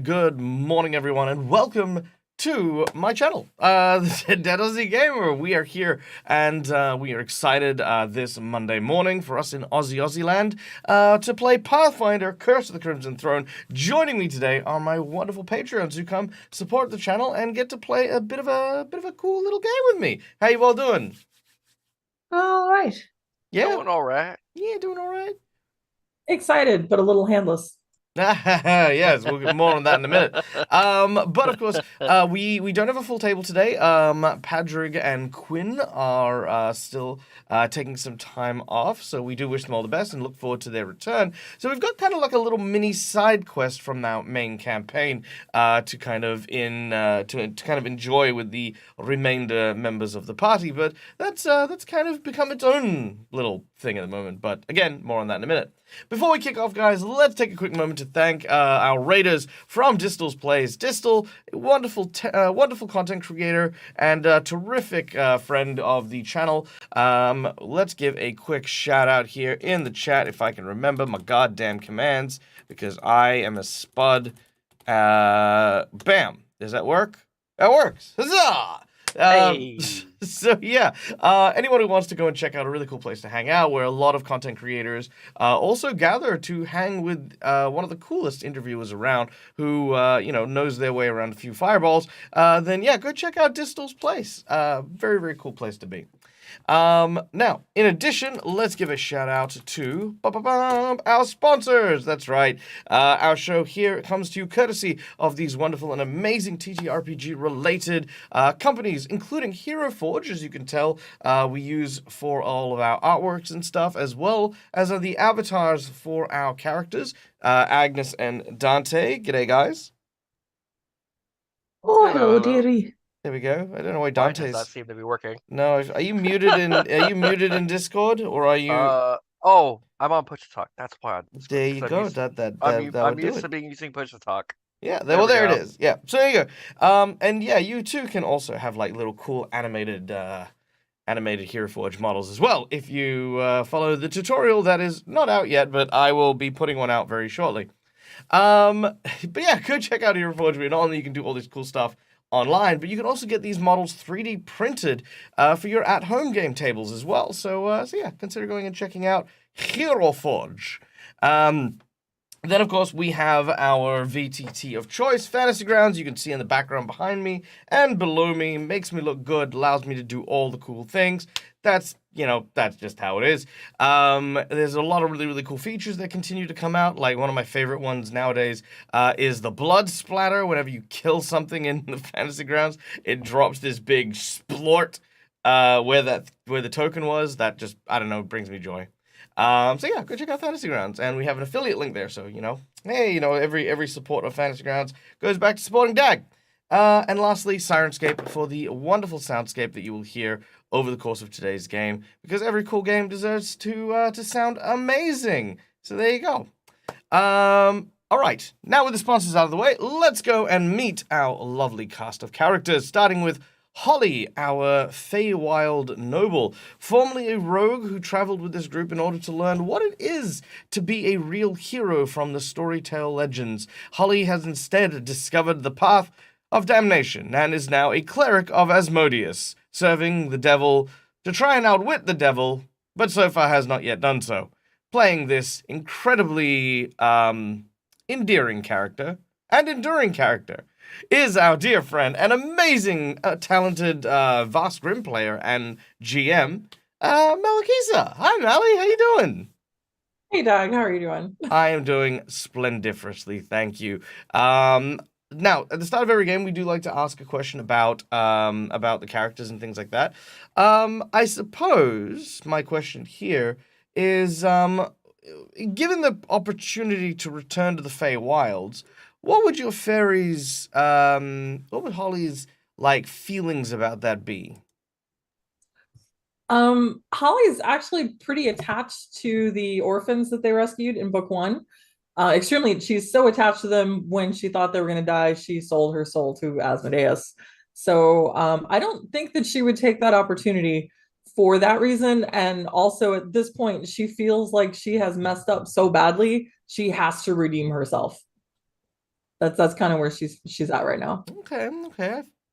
good morning, everyone, and welcome to my channel, Dead Aussie Gamer. We are here, and we are excited this Monday morning for us in Aussie land to play Pathfinder: Curse of the Crimson Throne. Joining me today are my wonderful Patreons who come support the channel and get to play a bit of a cool little game with me. How you all doing? All right. Yeah, Doing all right. yeah, doing all right. Excited, but a little handless. Yes, we'll get more on that in a minute. But of course, we don't have a full table today. Padrig and Quinn are still taking some time off, so we do wish them all the best and look forward to their return. So we've got kind of like a little mini side quest from our main campaign to kind of enjoy with the remainder members of the party. But that's kind of become its own little thing at the moment. But again, more on that in a minute. Before we kick off, guys, let's take a quick moment to thank our raiders from Distal's Plays. Distal, a wonderful content creator and a terrific friend of the channel. Let's give a quick shout out here in the chat if I can remember my goddamn commands, because I am a spud. Bam. Does that work? That works. Huzzah! Hey. So yeah, anyone who wants to go and check out a really cool place to hang out where a lot of content creators also gather to hang with one of the coolest interviewers around who, knows their way around a few fireballs, then yeah, go check out Distal's Place. Very, very cool place to be. Now, in addition, let's give a shout out to our sponsors. That's right. Our show here comes to you courtesy of these wonderful and amazing TTRPG related companies, including Hero Forge, as you can tell, we use for all of our artworks and stuff, as well as the avatars for our characters, Agnes and Dante. G'day, guys. Oh, hello, dearie. There we go. I don't know why Mine does Dante's not seem to be working. No, are you muted in Discord, or are you? Oh, I'm on push to talk. That's why. There you go. That I'm would do used it. to being using push to talk. Yeah, There we there it go. is. Yeah, so there you go. And yeah, you too can also have like little cool animated Hero Forge models as well if you follow the tutorial that is not out yet, but I will be putting one out very shortly. But yeah, go check out Hero Forge. Not only you can do all this cool stuff online, but you can also get these models 3D printed for your at-home game tables as well. So yeah, consider going and checking out Hero Forge. Then, of course, we have our VTT of choice, Fantasy Grounds. You can see in the background behind me and below me. Makes me look good, allows me to do all the cool things. That's just how it is. There's a lot of really, really cool features that continue to come out. Like one of my favorite ones nowadays is the blood splatter. Whenever you kill something in the Fantasy Grounds, it drops this big splort where the token was. That just, I don't know, brings me joy. So yeah, go check out Fantasy Grounds, and we have an affiliate link there. So hey, every support of Fantasy Grounds goes back to supporting DAG. And lastly, Sirenscape for the wonderful soundscape that you will hear over the course of today's game, because every cool game deserves to sound amazing. So there you go. All right, now with the sponsors out of the way, let's go and meet our lovely cast of characters, starting with Holly, our Feywild noble, formerly a rogue who traveled with this group in order to learn what it is to be a real hero from the storytale legends. Holly has instead discovered the path of damnation and is now a cleric of Asmodeus, serving the devil to try and outwit the devil, but so far has not yet done so. Playing this incredibly endearing character and enduring character is our dear friend and amazing, talented Vast Grim player and GM, Malakisa. Hi, Mally. How you doing? Hey, Doug. How are you doing? I am doing splendiferously, thank you. Now, at the start of every game, we do like to ask a question about the characters and things like that. I suppose my question here is, given the opportunity to return to the Feywilds, what would your fairies, what would Holly's, feelings about that be? Holly's actually pretty attached to the orphans that they rescued in book one. Extremely, she's so attached to them. When she thought they were going to die, she sold her soul to Asmodeus. So I don't think that she would take that opportunity for that reason. And also at this point, she feels like she has messed up so badly, she has to redeem herself. That's kind of where she's at right now. Okay.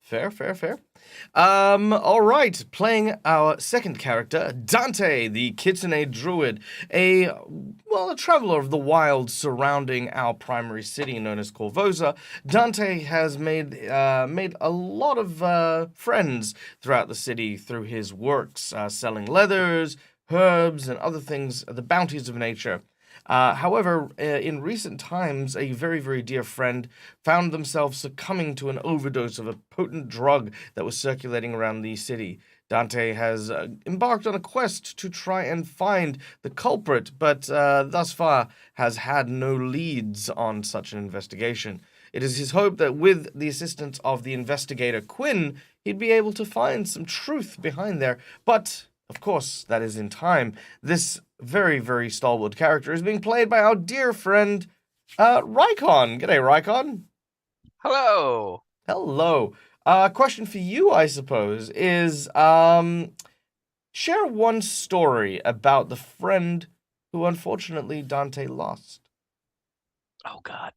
Fair. All right. Playing our second character, Dante, the Kitsune Druid, a traveler of the wild surrounding our primary city known as Korvosa. Dante has made a lot of friends throughout the city through his works, selling leathers, herbs, and other things, the bounties of nature. However, in recent times, a very, very dear friend found themselves succumbing to an overdose of a potent drug that was circulating around the city. Dante has embarked on a quest to try and find the culprit, but thus far has had no leads on such an investigation. It is his hope that with the assistance of the investigator Quinn, he'd be able to find some truth behind there, but of course, that is in time. This very, very stalwart character is being played by our dear friend, Rykon. G'day, Rykon. Hello. Hello. Question for you, I suppose, is share one story about the friend who unfortunately Dante lost. Oh God.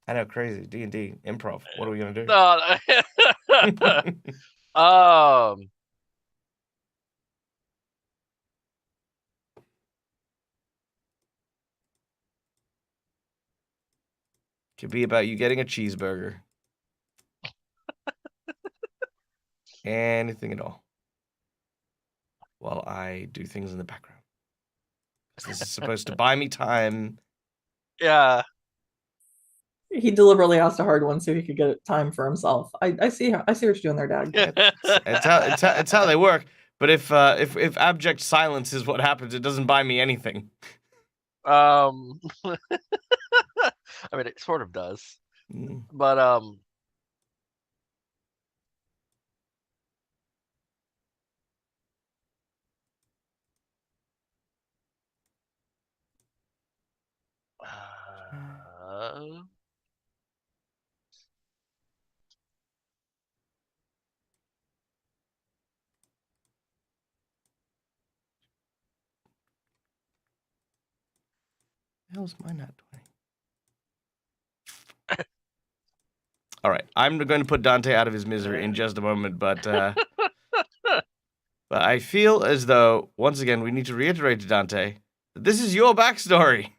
I know, crazy. D&D, improv. What are we gonna do? Could be about you getting a cheeseburger. Anything at all. While I do things in the background. This is supposed to buy me time. Yeah. He deliberately asked a hard one so he could get time for himself. I see what you're doing there, Dag. It's how they work. But if abject silence is what happens, it doesn't buy me anything. I mean, it sort of does. But hell's my nat 20? All right, I'm going to put Dante out of his misery in just a moment, but I feel as though, once again, we need to reiterate to Dante that this is your backstory.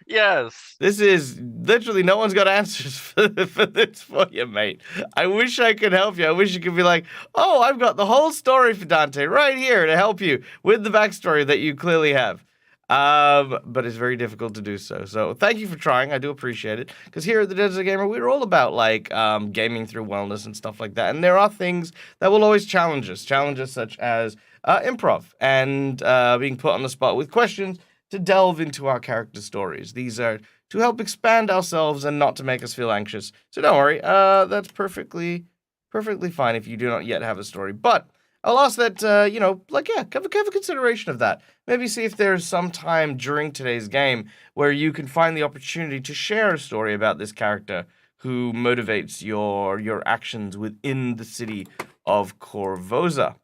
Yes. This is literally no one's got answers for this for you, mate. I wish I could help you. I wish you could be like, oh, I've got the whole story for Dante right here to help you with the backstory that you clearly have. But it's very difficult to do so. So thank you for trying. I do appreciate it. Because here at the Desert Gamer, we're all about like gaming through wellness and stuff like that. And there are things that will always challenge us. Challenges such as improv and being put on the spot with questions to delve into our character stories. These are to help expand ourselves and not to make us feel anxious. So don't worry, that's perfectly fine if you do not yet have a story. But I'll ask that, have a consideration of that. Maybe see if there's some time during today's game where you can find the opportunity to share a story about this character who motivates your actions within the city of Korvosa.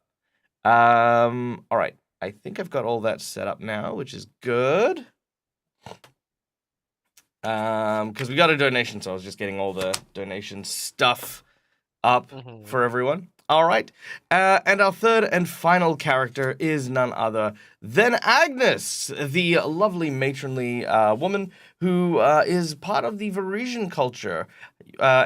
All right. I think I've got all that set up now, which is good. Because we got a donation, so I was just getting all the donation stuff up for everyone. All right. And our third and final character is none other than Agnes, the lovely matronly woman who is part of the Varisian culture.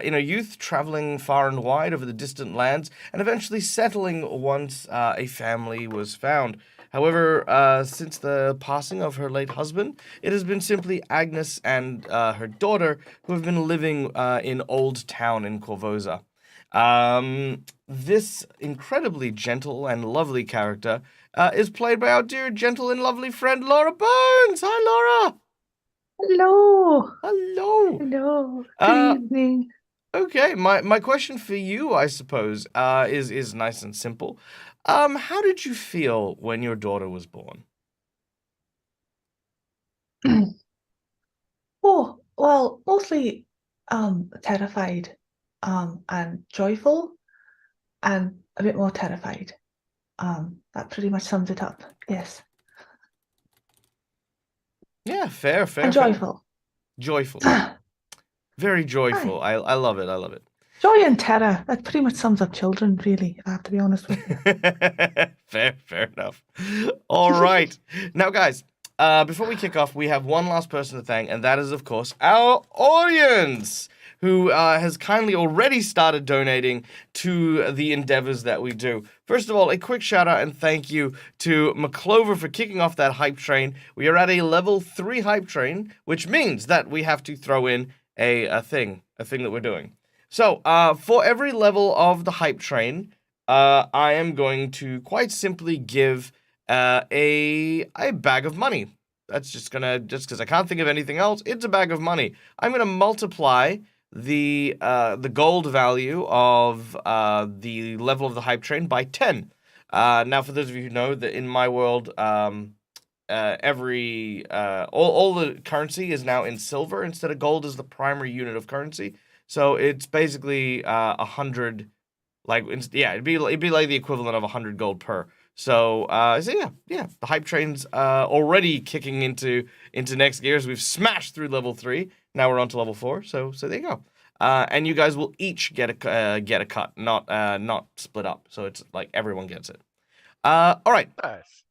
In a youth traveling far and wide over the distant lands and eventually settling once a family was found. However, since the passing of her late husband, it has been simply Agnes and her daughter who have been living in Old Town in Korvosa. This incredibly gentle and lovely character is played by our dear, gentle, and lovely friend, Laura Bones. Hi, Laura. Hello. Hello. Hello. Good evening. Okay, my question for you, I suppose, is nice and simple. How did you feel when your daughter was born? Oh, well, mostly terrified and joyful and a bit more terrified. That pretty much sums it up. Yes. Yeah, fair. And joyful. Joyful. Very joyful. I love it. I love it. Joy and terror. That pretty much sums up children, really. I have to be honest with you. Fair enough. All right. Now, guys, before we kick off, we have one last person to thank, and that is, of course, our audience, who has kindly already started donating to the endeavors that we do. First of all, a quick shout out and thank you to McClover for kicking off that hype train. We are at a level 3 hype train, which means that we have to throw in a thing that we're doing. So, for every level of the hype train, I am going to quite simply give a bag of money. That's just because I can't think of anything else, it's a bag of money. I'm gonna multiply the gold value of the level of the hype train by 10. Now, for those of you who know that in my world, all the currency is now in silver instead of gold as the primary unit of currency. So it's basically 100, it'd be like the equivalent of 100 gold per. So yeah, the hype train's already kicking into next gears. We've smashed through level 3. Now we're on to level 4. So there you go. And you guys will each get a cut, not split up. So it's like everyone gets it. All right. Nice.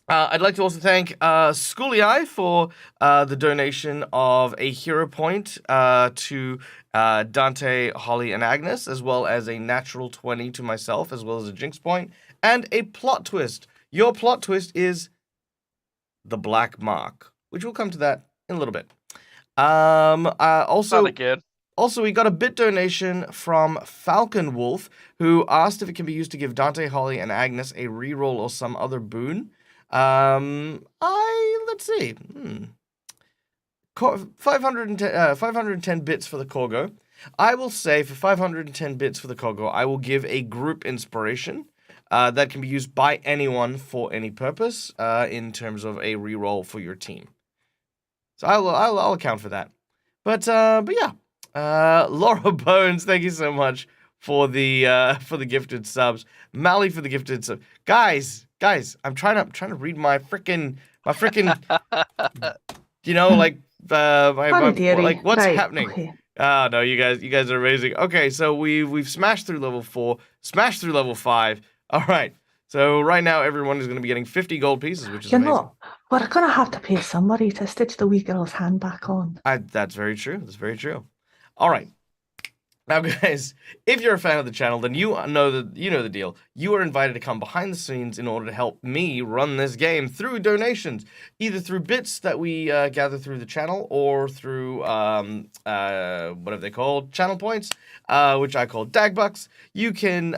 I'd like to also thank Schoolie for the donation of a hero point to Dante, Holly, and Agnes, as well as a natural 20 to myself, as well as a jinx point, and a plot twist. Your plot twist is the black mark, which we'll come to that in a little bit. Not again. Also, we got a bit donation from Falcon Wolf, who asked if it can be used to give Dante, Holly, and Agnes a reroll or some other boon. Let's see. 510 bits for the Korgo. I will say for 510 bits for the Korgo, I will give a group inspiration that can be used by anyone for any purpose in terms of a reroll for your team. So I'll account for that. But yeah, Laura Bones, thank you so much for the gifted subs. Mally for the gifted subs. Guys, I'm trying to read my freaking what's happening? Okay. No, you guys are amazing. Okay, so we've smashed through level 4, smashed through level 5. All right. So right now everyone is going to be getting 50 gold pieces, which is amazing. We're going to have to pay somebody to stitch the wee girl's hand back on. That's very true. That's very true. All right. Now, guys, if you're a fan of the channel, then you know the deal. You are invited to come behind the scenes in order to help me run this game through donations, either through bits that we gather through the channel or through what are they called? Channel points, which I call dagbucks. You can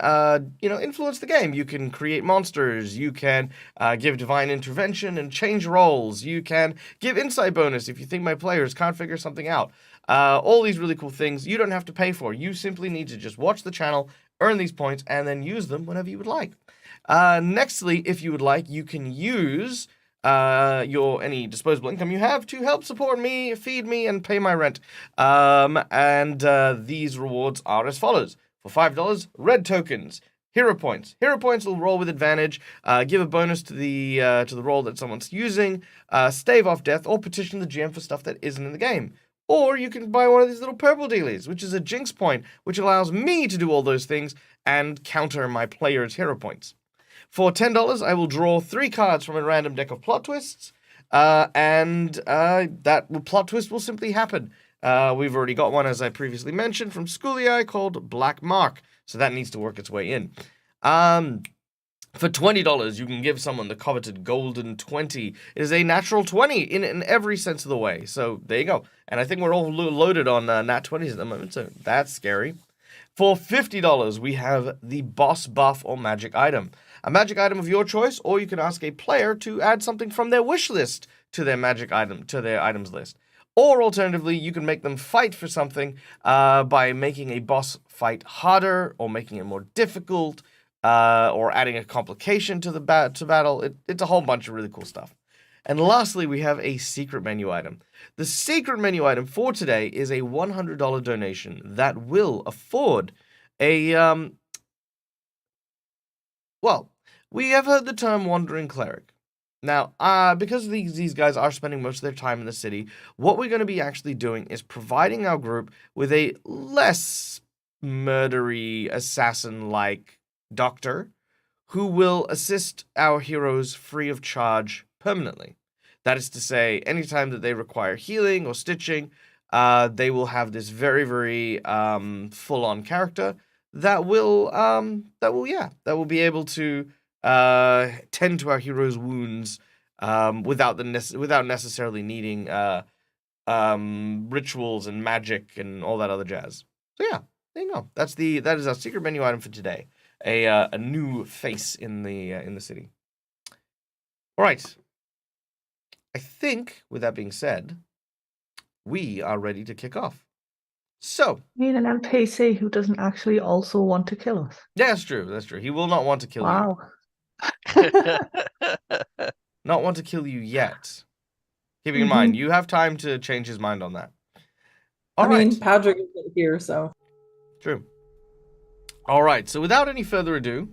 influence the game. You can create monsters. You can give divine intervention and change roles. You can give insight bonus if you think my players can't figure something out. All these really cool things you don't have to pay for. You simply need to just watch the channel, earn these points, and then use them whenever you would like. Nextly, if you would like, you can use any disposable income you have to help support me, feed me, and pay my rent. These rewards are as follows. For $5, red tokens. Hero points. Hero points will roll with advantage, give a bonus to the roll that someone's using, stave off death, or petition the GM for stuff that isn't in the game. Or you can buy one of these little purple dealies, which is a jinx point, which allows me to do all those things and counter my players' hero points. For $10, I will draw 3 cards from a random deck of plot twists, that plot twist will simply happen. We've already got one, as I previously mentioned, from Schoolie called Black Mark, so that needs to work its way in. For $20, you can give someone the coveted golden 20. It is a natural 20 in every sense of the way. So there you go. And I think we're all loaded on nat 20s at the moment, so that's scary. For $50, we have the boss buff or magic item. A magic item of your choice, or you can ask a player to add something from their wish list to their magic item, to their items list. Or alternatively, you can make them fight for something by making a boss fight harder or making it more difficult. Or adding a complication to the battle. It's a whole bunch of really cool stuff. And lastly, we have a secret menu item. The secret menu item for today is a $100 donation that will afford a, we have heard the term wandering cleric. Now, because these guys are spending most of their time in the city, what we're going to be actually doing is providing our group with a less murdery, assassin-like doctor who will assist our heroes free of charge permanently. That is to say, anytime that they require healing or stitching, they will have this very, very full-on character that will be able to tend to our heroes' wounds without necessarily needing rituals and magic and all that other jazz. So yeah, there you go. That is our secret menu item for today. A new face in the city. All right. I think, with that being said, we are ready to kick off. So, You mean an NPC who doesn't actually also want to kill us? yeah, that's true. That's true. He will not want to kill you. Wow. Not want to kill you yet. Keeping in mind, you have time to change his mind on that. All right. Patrick is here, so. True. All right. So, without any further ado,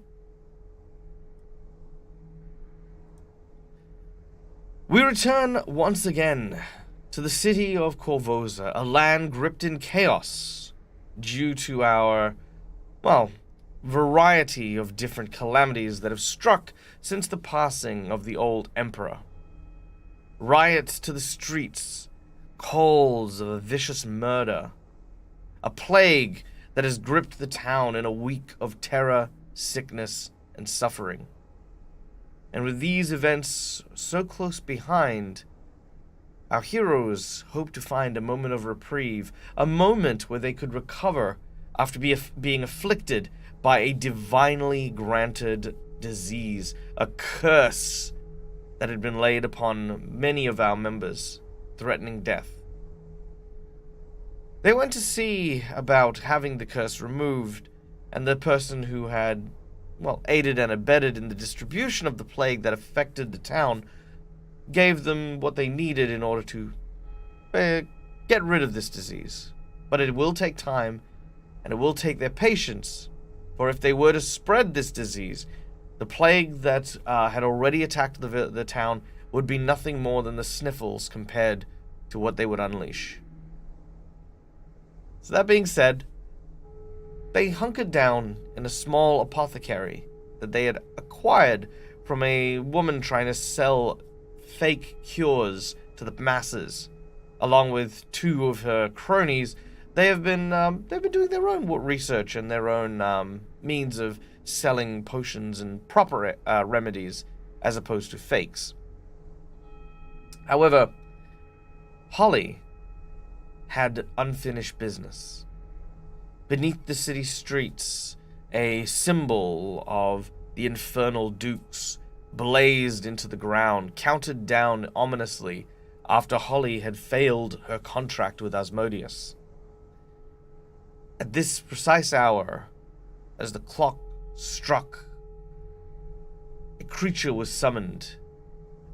we return once again to the city of Korvosa, a land gripped in chaos due to our, variety of different calamities that have struck since the passing of the old emperor. Riots to the streets, calls of a vicious murder, a plague that has gripped the town in a week of terror, sickness, and suffering. And with these events so close behind, our heroes hope to find a moment of reprieve, a moment where they could recover after being afflicted by a divinely granted disease, a curse that had been laid upon many of our members, threatening death. They went to see about having the curse removed, and the person who had, aided and abetted in the distribution of the plague that affected the town gave them what they needed in order to get rid of this disease. But it will take time, and it will take their patience, for if they were to spread this disease, the plague that had already attacked the town would be nothing more than the sniffles compared to what they would unleash. So that being said, they hunkered down in a small apothecary that they had acquired from a woman trying to sell fake cures to the masses. Along with two of her cronies, they've been doing their own research and their own means of selling potions and proper remedies as opposed to fakes. However, Holly had unfinished business. Beneath the city streets, a symbol of the infernal dukes blazed into the ground, counted down ominously after Holly had failed her contract with Asmodeus. At this precise hour, as the clock struck, a creature was summoned,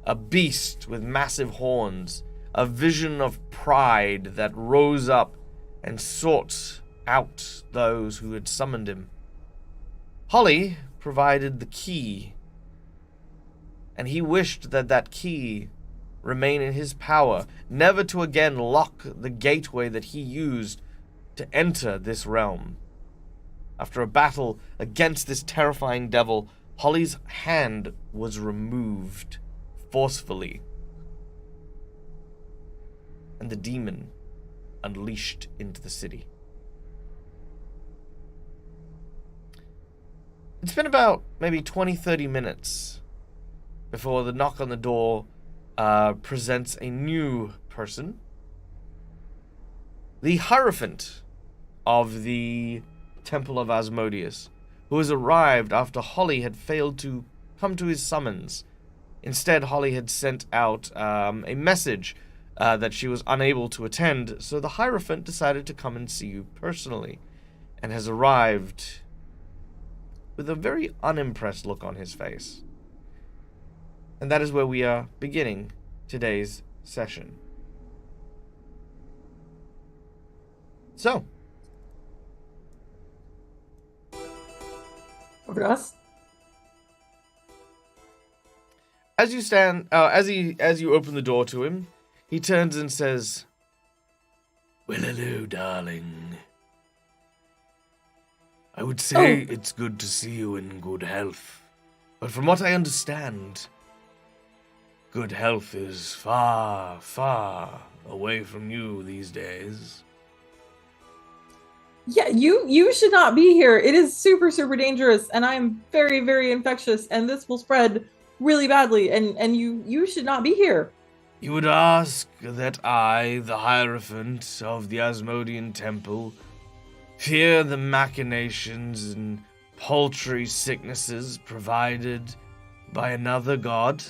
a beast with massive horns, a vision of pride that rose up and sought out those who had summoned him. Holly provided the key, and he wished that that key remain in his power, never to again lock the gateway that he used to enter this realm. After a battle against this terrifying devil, Holly's hand was removed forcefully, and the demon unleashed into the city. It's been about maybe 20-30 minutes before the knock on the door presents a new person. The Hierophant of the Temple of Asmodeus, who has arrived after Holly had failed to come to his summons. Instead, Holly had sent out a message that she was unable to attend, so the Hierophant decided to come and see you personally, and has arrived with a very unimpressed look on his face. And that is where we are beginning today's session. So, Over to us. As you stand, as you open the door to him, he turns and says, "Well, hello, darling. I would say it's good to see you in good health, but from what I understand, good health is far, far away from you these days." Yeah, you should not be here. It is super, super dangerous, and I'm very, very infectious, and this will spread really badly, and you should not be here. You would ask that I, the Hierophant of the Asmodean Temple, fear the machinations and paltry sicknesses provided by another god?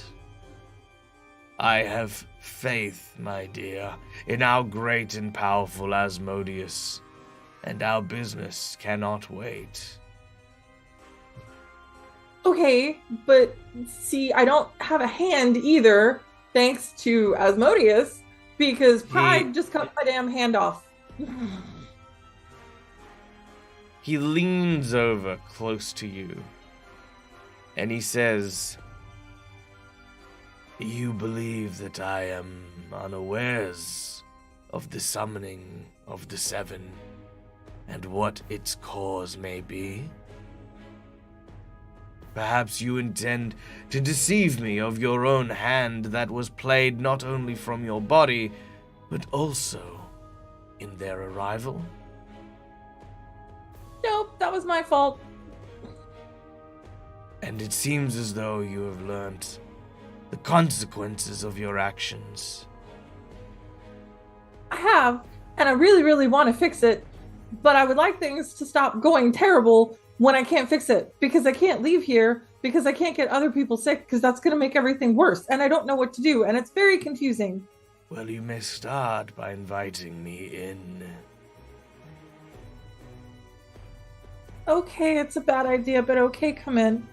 I have faith, my dear, in our great and powerful Asmodeus, and our business cannot wait. Okay, but see, I don't have a hand either, thanks to Asmodeus, because Pride just cut my damn hand off. He leans over close to you, and he says, "You believe that I am unawares of the summoning of the Seven, and what its cause may be? Perhaps you intend to deceive me of your own hand that was played not only from your body, but also in their arrival?" Nope, that was my fault. "And it seems as though you have learnt the consequences of your actions." I have, and I really, really want to fix it, but I would like things to stop going terrible when I can't fix it, because I can't leave here, because I can't get other people sick, because that's going to make everything worse, and I don't know what to do, and it's very confusing. Well, you may start by inviting me in. Okay, it's a bad idea, but okay, come in.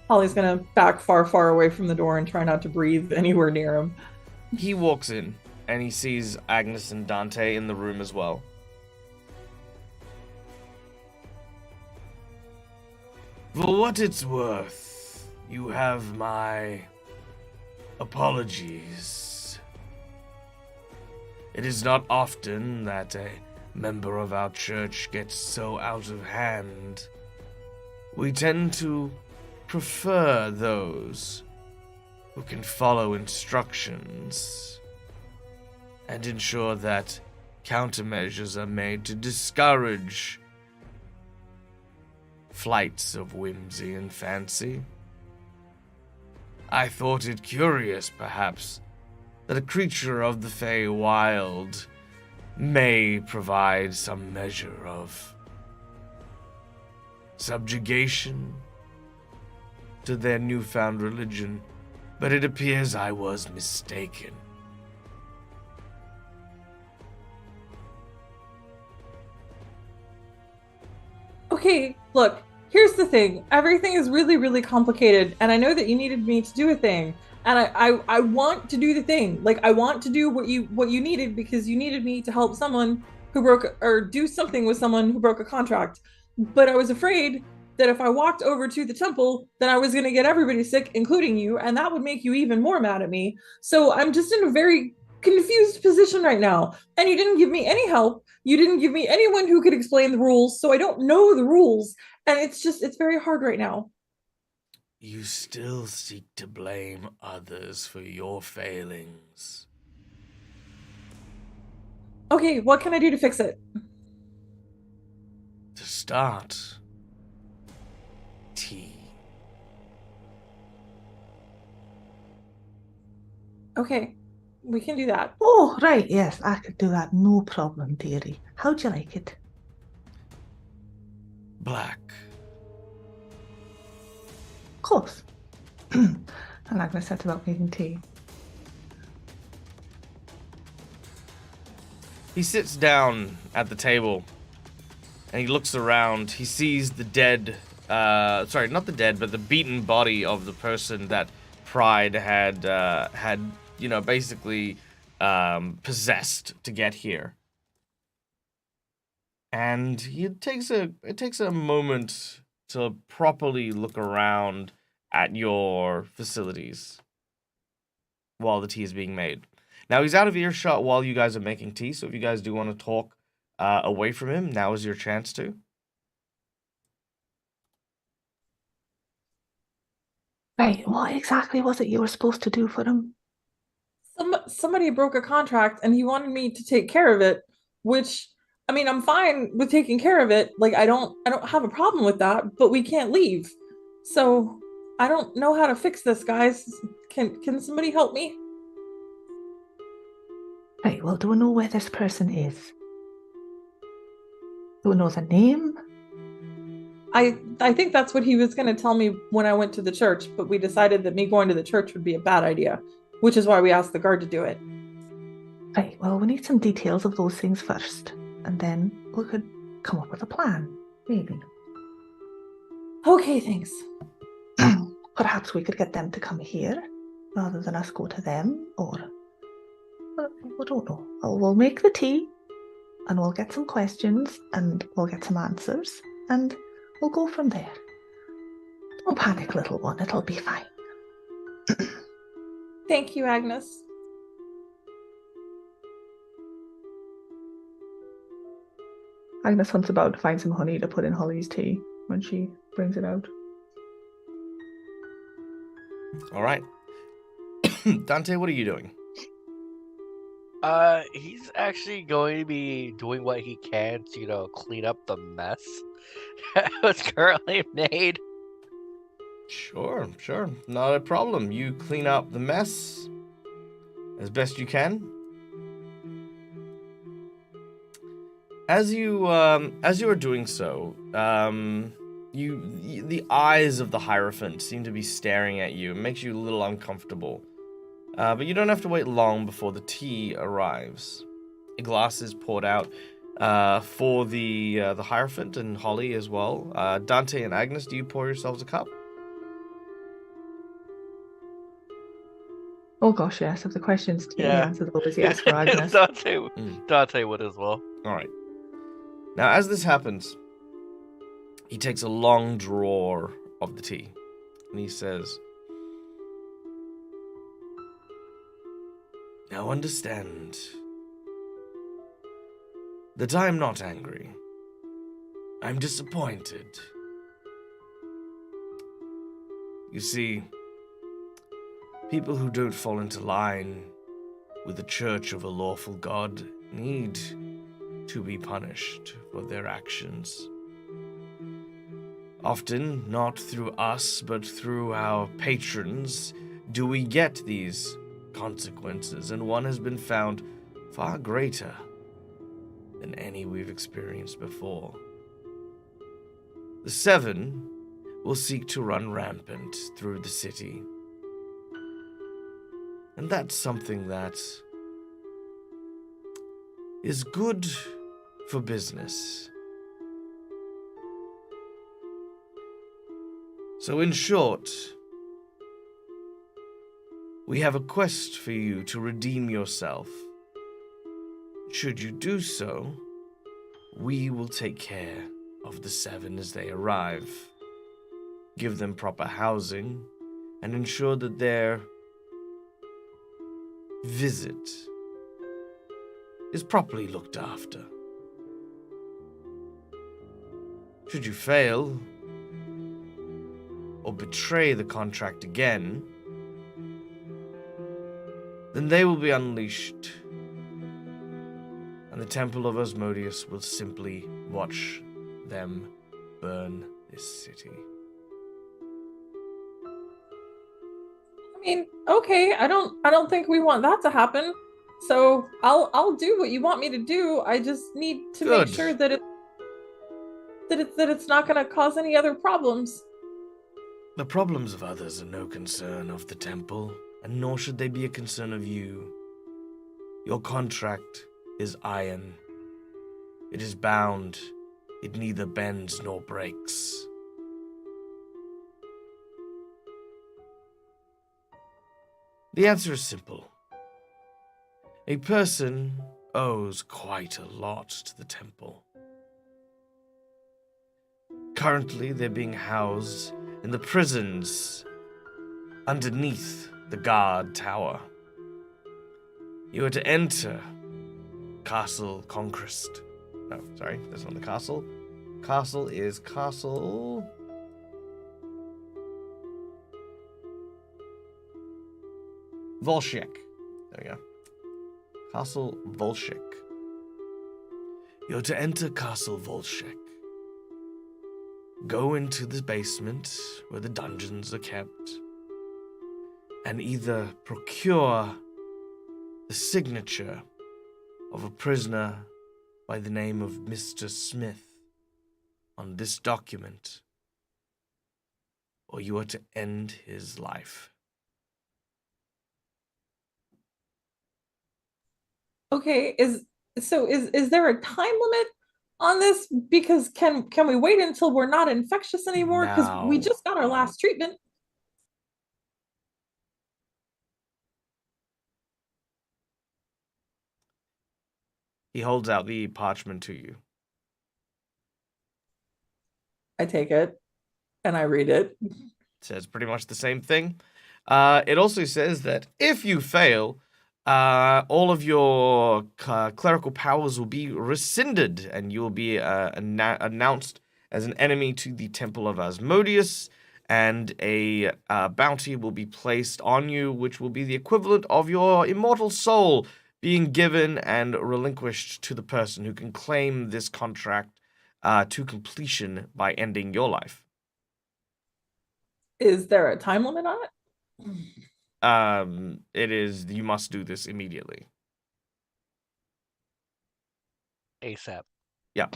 Holly's gonna back far, far away from the door and try not to breathe anywhere near him. He walks in, and he sees Agnes and Dante in the room as well. For what it's worth, you have my apologies. It is not often that a member of our church gets so out of hand. We tend to prefer those who can follow instructions and ensure that countermeasures are made to discourage flights of whimsy and fancy. I thought it curious, perhaps, that a creature of the Feywild may provide some measure of subjugation to their newfound religion, but it appears I was mistaken. Okay, look, here's the thing. Everything is really, really complicated, and I know that you needed me to do a thing. And I want to do the thing. Like, I want to do what you needed, because you needed me to help someone who broke, or do something with someone who broke a contract. But I was afraid that if I walked over to the temple, then I was going to get everybody sick, including you, and that would make you even more mad at me. So I'm just in a very confused position right now. And you didn't give me any help. You didn't give me anyone who could explain the rules, so I don't know the rules. And it's very hard right now. You still seek to blame others for your failings. Okay, what can I do to fix it? To start, tea. Okay, we can do that. Oh, right, yes, I could do that, no problem, dearie. How'd you like it? Black. Of course. And Agnes set about making tea. He sits down at the table, and he looks around. He sees the dead, sorry, not the dead, but the beaten body of the person that Pride had, basically possessed to get here. And it takes a moment to properly look around at your facilities. while the tea is being made. Now, he's out of earshot while you guys are making tea, so if you guys do want to talk away from him, now is your chance to. Right, what exactly was it you were supposed to do for him? Somebody broke a contract and he wanted me to take care of it, which I mean, I'm fine with taking care of it. Like I don't have a problem with that, but we can't leave. So I don't know how to fix this, guys. Can somebody help me? Right, well, do we know where this person is? Do we know the name? I think that's what he was going to tell me when I went to the church, but we decided that me going to the church would be a bad idea, which is why we asked the guard to do it. Right, well, we need some details of those things first, and then we could come up with a plan, maybe. Okay, thanks. Perhaps we could get them to come here rather than us go to them, or we don't know. We'll make the tea, and we'll get some questions, and we'll get some answers, and we'll go from there. Don't panic, little one. It'll be fine. Thank you, Agnes. Agnes hunts about to find some honey to put in Holly's tea when she brings it out. All right. Dante, what are you doing? He's actually going to be doing what he can to, clean up the mess that was currently made. Sure. Not a problem. You clean up the mess as best you can. As you are doing so, the eyes of the Hierophant seem to be staring at you. It makes you a little uncomfortable. But you don't have to wait long before the tea arrives. A glass is poured out for the Hierophant and Holly as well. Dante and Agnes, do you pour yourselves a cup? Oh gosh, yes. If the question's to Yeah. the answer is yes for Agnes. Dante would as well. All right. Now, as this happens, he takes a long draw of the tea, and he says, "Now understand that I am not angry. I'm disappointed. You see, people who don't fall into line with the church of a lawful god need to be punished for their actions. Often, not through us, but through our patrons, do we get these consequences, and one has been found far greater than any we've experienced before. The Seven will seek to run rampant through the city. And that's something that is good for business. So in short, we have a quest for you to redeem yourself. Should you do so, we will take care of the Seven as they arrive, give them proper housing, and ensure that their visit is properly looked after. Should you fail or betray the contract again, then they will be unleashed, and the Temple of Asmodeus will simply watch them burn this city." I mean, okay, I don't think we want that to happen. So I'll do what you want me to do. I just need to Good. make sure that it's not going to cause any other problems. The problems of others are no concern of the temple, and nor should they be a concern of you. Your contract is iron. It is bound. It neither bends nor breaks. The answer is simple. A person owes quite a lot to the temple. Currently, they're being housed in the prisons underneath the guard tower. You are to enter Castle Conquest. No, sorry, that's not the castle. Castle is Castle... Volshek. There we go. Castle Volshek. You're to enter Castle Volshek. Go into the basement where the dungeons are kept and either procure the signature of a prisoner by the name of Mr. Smith on this document, or you are to end his life. Okay, is there a time limit on this? Because can we wait until we're not infectious anymore? Because we No. just got our last treatment. He holds out the parchment to you. I take it and I read it. It says pretty much the same thing. It also says that if you fail, all of your clerical powers will be rescinded, and you will be announced as an enemy to the Temple of Asmodeus, and a bounty will be placed on you, which will be the equivalent of your immortal soul being given and relinquished to the person who can claim this contract to completion by ending your life. Is there a time limit on it? It is, you must do this immediately. ASAP. Yeah.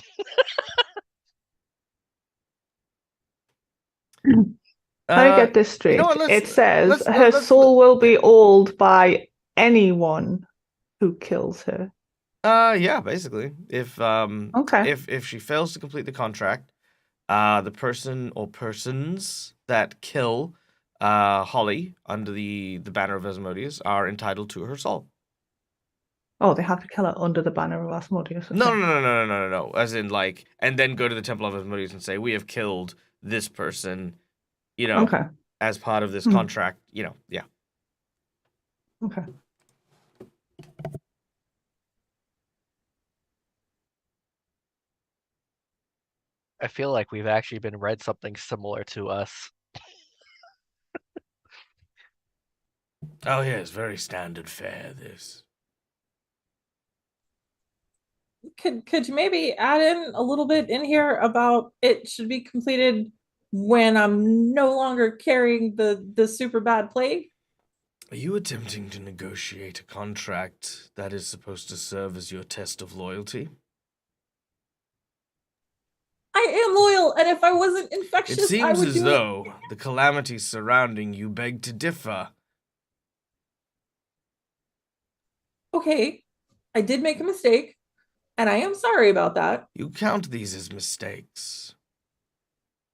I get this straight. You know what, It says her let's- soul will be old by anyone who kills her. Yeah, basically. If Okay. if she fails to complete the contract, the person or persons that kill Holly under the banner of Asmodeus are entitled to her soul. Oh, they have to kill her under the banner of Asmodeus. No. As in, like, and then go to the Temple of Asmodeus and say, we have killed this person, you know, Okay. as part of this Hmm. contract, you know, yeah. Okay. I feel like we've actually been read something similar to us. Oh, yeah, it's very standard fare, this. Could you maybe add in a little bit in here about it should be completed when I'm no longer carrying the super bad plague? Are you attempting to negotiate a contract that is supposed to serve as your test of loyalty? I am loyal, and if I wasn't It infectious, I seems would as do though the calamities surrounding you beg to differ. it. Okay, I did make a mistake, and I am sorry about that. You count these as mistakes.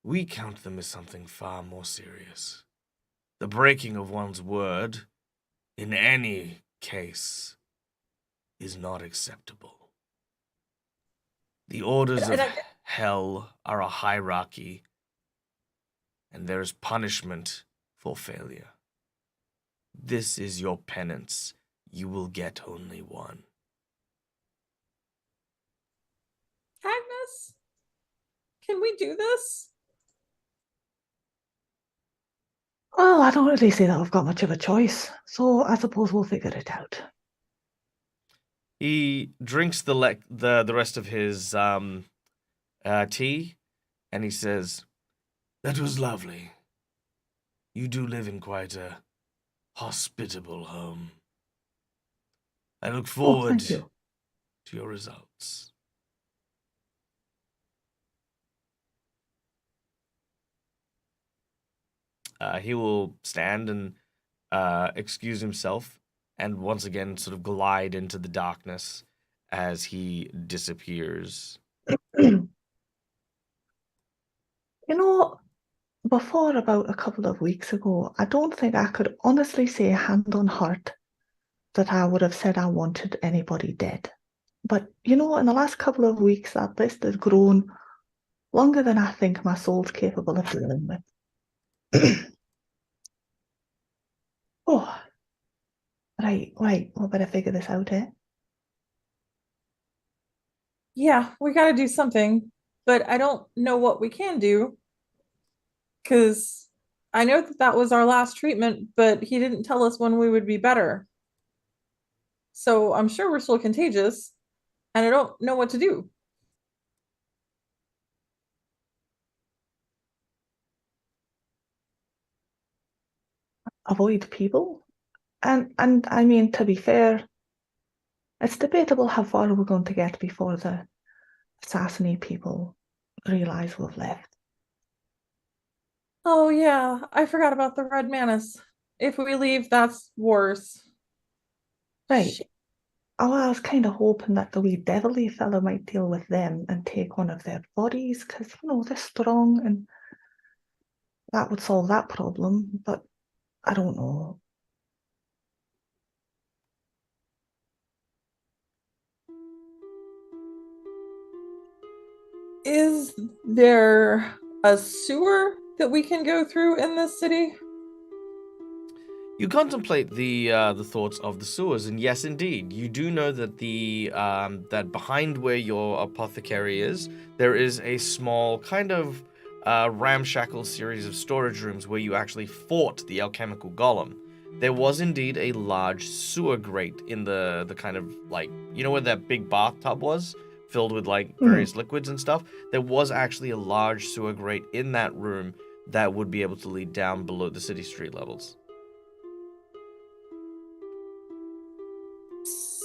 We count them as something far more serious. The breaking of one's word, in any case, is not acceptable. The orders of hell are a hierarchy, and there is punishment for failure. This is your penance. You will get only one. Agnes, can we do this? Well, I don't really see that we've got much of a choice, so I suppose we'll figure it out. He drinks the rest of his tea, and he says, "That was lovely. You do live in quite a hospitable home. I look forward thank you. to your results." He will stand and excuse himself, and once again sort of glide into the darkness as he disappears. You know, before about a couple of weeks ago, I don't think I could honestly say hand on heart that I would have said I wanted anybody dead. But, you know, in the last couple of weeks, that list has grown longer than I think my soul's capable of dealing with. Oh, right. Right. We better figure this out, eh? Yeah, we got to do something, but I don't know what we can do because I know that that was our last treatment, but he didn't tell us when we would be better. So I'm sure we're still contagious, and I don't know what to do. Avoid people. And I mean, to be fair, it's debatable how far we're going to get before the assassinate people realize we've left. Oh, yeah, I forgot about the Red Mantis. If we leave, that's worse. Right. Shit. Oh, I was kind of hoping that the wee devilly fella might deal with them and take one of their bodies, because, they're strong and that would solve that problem, but I don't know. Is there a sewer that we can go through in this city? You contemplate the thoughts of the sewers, and yes, indeed, you do know that that behind where your apothecary is, there is a small kind of ramshackle series of storage rooms where you actually fought the alchemical golem. There was indeed a large sewer grate in the kind of like, where that big bathtub was, filled with like various liquids and stuff. There was actually a large sewer grate in that room that would be able to lead down below the city street levels.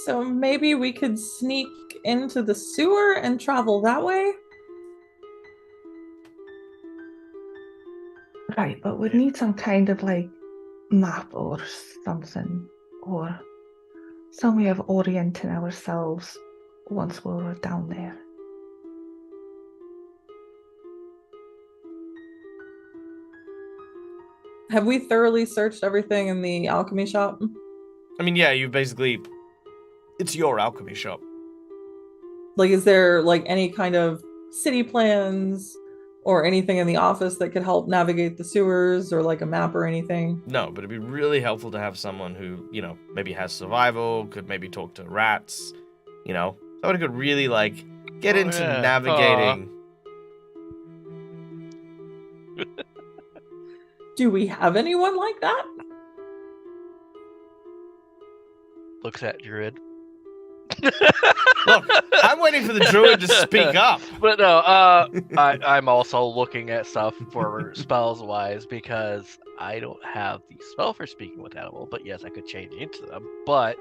So maybe we could sneak into the sewer and travel that way? Right, but we'd need some kind of like map or something, or some way of orienting ourselves once we're down there. Have we thoroughly searched everything in the alchemy shop? I mean, yeah, it's your alchemy shop. Like, is there like any kind of city plans or anything in the office that could help navigate the sewers or like a map or anything? No, but it'd be really helpful to have someone who, maybe has survival, could maybe talk to rats, someone who could really, like, get into navigating. Do we have anyone like that? Looks at Druid. Look, I'm waiting for the druid to speak up. But no, I'm also looking at stuff for spells wise because I don't have the spell for speaking with animal. But yes, I could change into them. But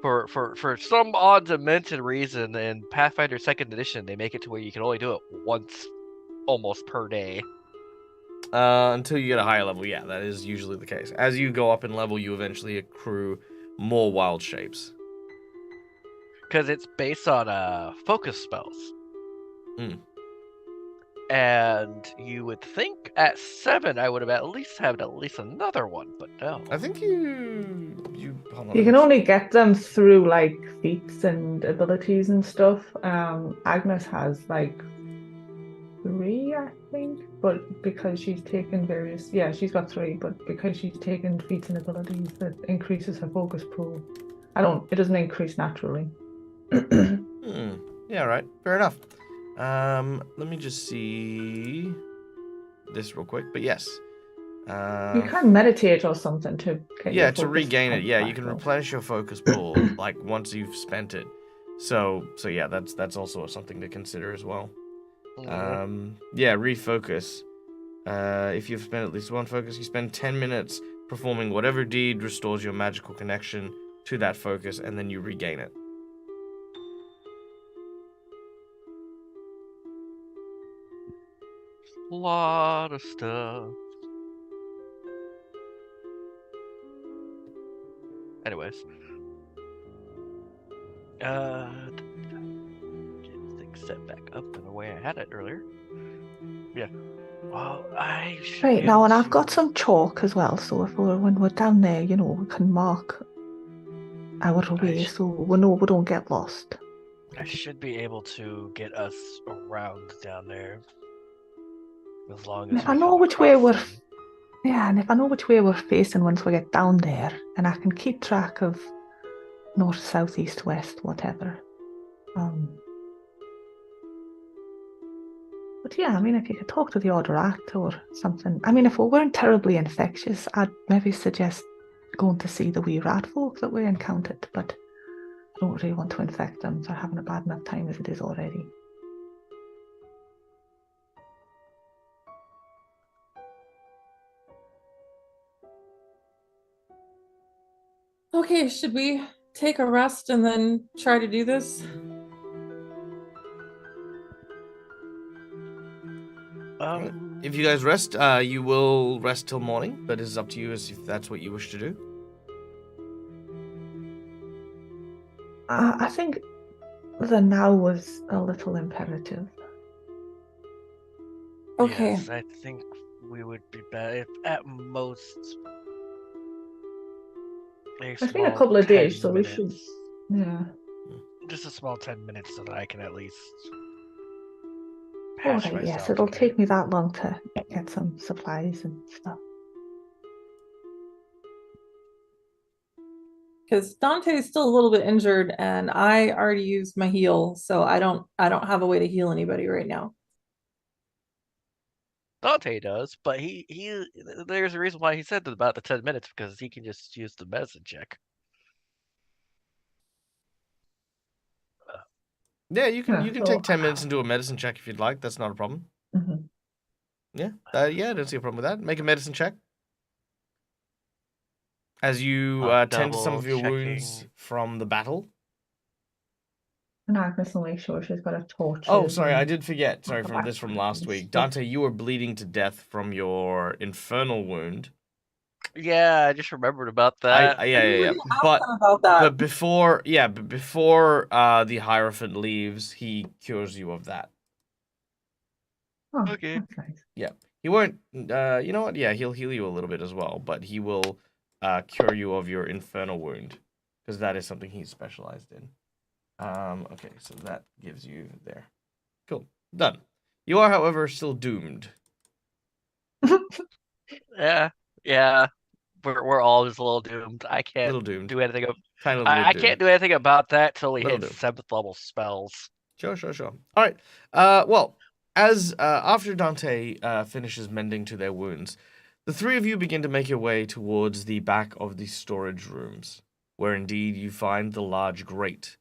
for some odd dimension reason in Pathfinder 2nd Edition, they make it to where you can only do it once, almost per day. Until you get a higher level, yeah, that is usually the case. As you go up in level, you eventually accrue more wild shapes. Because it's based on focus spells. Mm. And you would think at 7 I would have at least another one, but no. I think you hold on. You can only get them through like feats and abilities and stuff. Agnes has like 3, I think, but because she's taken she's got 3, but because she's taken feats and abilities, that increases her focus pool. It doesn't increase naturally. Yeah, right. Fair enough. Let me just see this real quick. But yes. You can meditate or something to get your to focus regain it. Yeah, you can back up. replenish your focus pool like once you've spent it. So yeah, that's also something to consider as well. Refocus. If you've spent at least one focus, you spend 10 minutes performing whatever deed restores your magical connection to that focus, and then you regain it. A lot of stuff. Anyways. Get things set back up in the way I had it earlier. Yeah. Well, Right now, and I've got some chalk as well, so when we're down there, we can mark our way so we know we don't get lost. I should be able to get us around down there. As long as I know which way we're Yeah, and if I know which way we're facing once we get down there, and I can keep track of north, south, east, west, whatever. But yeah, I mean, if you could talk to the Order Act or something. I mean, if we weren't terribly infectious, I'd maybe suggest going to see the wee rat folk that we encountered, but I don't really want to infect them. They're having a bad enough time as it is already. Okay, should we take a rest and then try to do this? If you guys rest, you will rest till morning, but it's up to you as if that's what you wish to do. I think the now was a little imperative. Okay. Yes, I think we would be better if at most. It's been a couple of days, so we should. Yeah. Just a small 10 minutes so that I can at least All patch right, myself. yes, it'll in. take me that long to get some supplies and stuff. Because Dante is still a little bit injured, and I already used my heal, so I don't have a way to heal anybody right now. Dante does, but he there's a reason why he said about the 10 minutes, because he can just use the medicine check. Yeah, you can Yeah, take 10 minutes and do a medicine check if you'd like. That's not a problem. Mm-hmm. Yeah, I don't see a problem with that. Make a medicine check. As you tend to some of your wounds Double-checking. from the battle. And Agnes will make sure she's got a torch. Oh, sorry, I did forget. Sorry, Welcome from back this from to last this week. stuff. Dante, you were bleeding to death from your infernal wound. Yeah, I just remembered about that. Yeah. Ask them about that. But before the Hierophant leaves, he cures you of that. Oh, Okay. that's nice. Yeah. He won't you know what? Yeah, he'll heal you a little bit as well, but he will cure you of your infernal wound, because that is something he's specialized in. Okay, so that gives you there. Cool. Done. You are, however, still doomed. Yeah. We're all just a little doomed. I can't Little doomed. do anything. Tiny little I bit can't doomed. do anything about that till we Little hit doomed. 7th level spells. Sure. All right. Well, as after Dante finishes mending to their wounds, the three of you begin to make your way towards the back of the storage rooms, where indeed you find the large grate.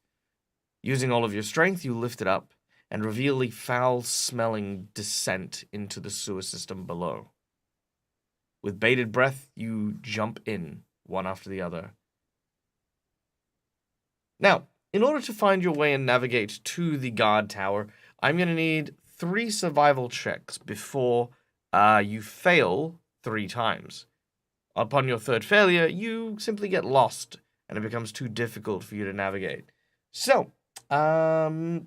Using all of your strength, you lift it up and reveal the foul-smelling descent into the sewer system below. With bated breath, you jump in, one after the other. Now, in order to find your way and navigate to the guard tower, I'm going to need 3 survival checks before you fail 3 times. Upon your 3rd failure, you simply get lost, and it becomes too difficult for you to navigate. So, I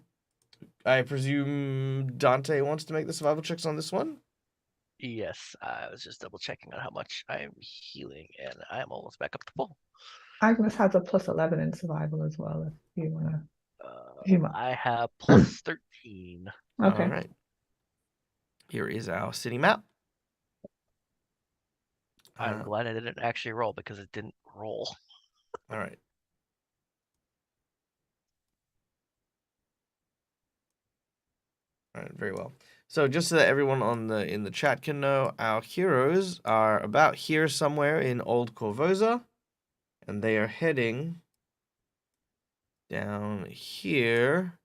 presume Dante wants to make the survival checks on this one? Yes, I was just double checking on how much I'm healing, and I'm almost back up to full. Agnes has a plus 11 in survival as well, if you want to. I have plus 13. Okay. All right. Here is our city map. I'm glad I didn't actually roll, because it didn't roll. All right. All right, very well. So just so that everyone in the chat can know, our heroes are about here somewhere in Old Korvosa, and they are heading down here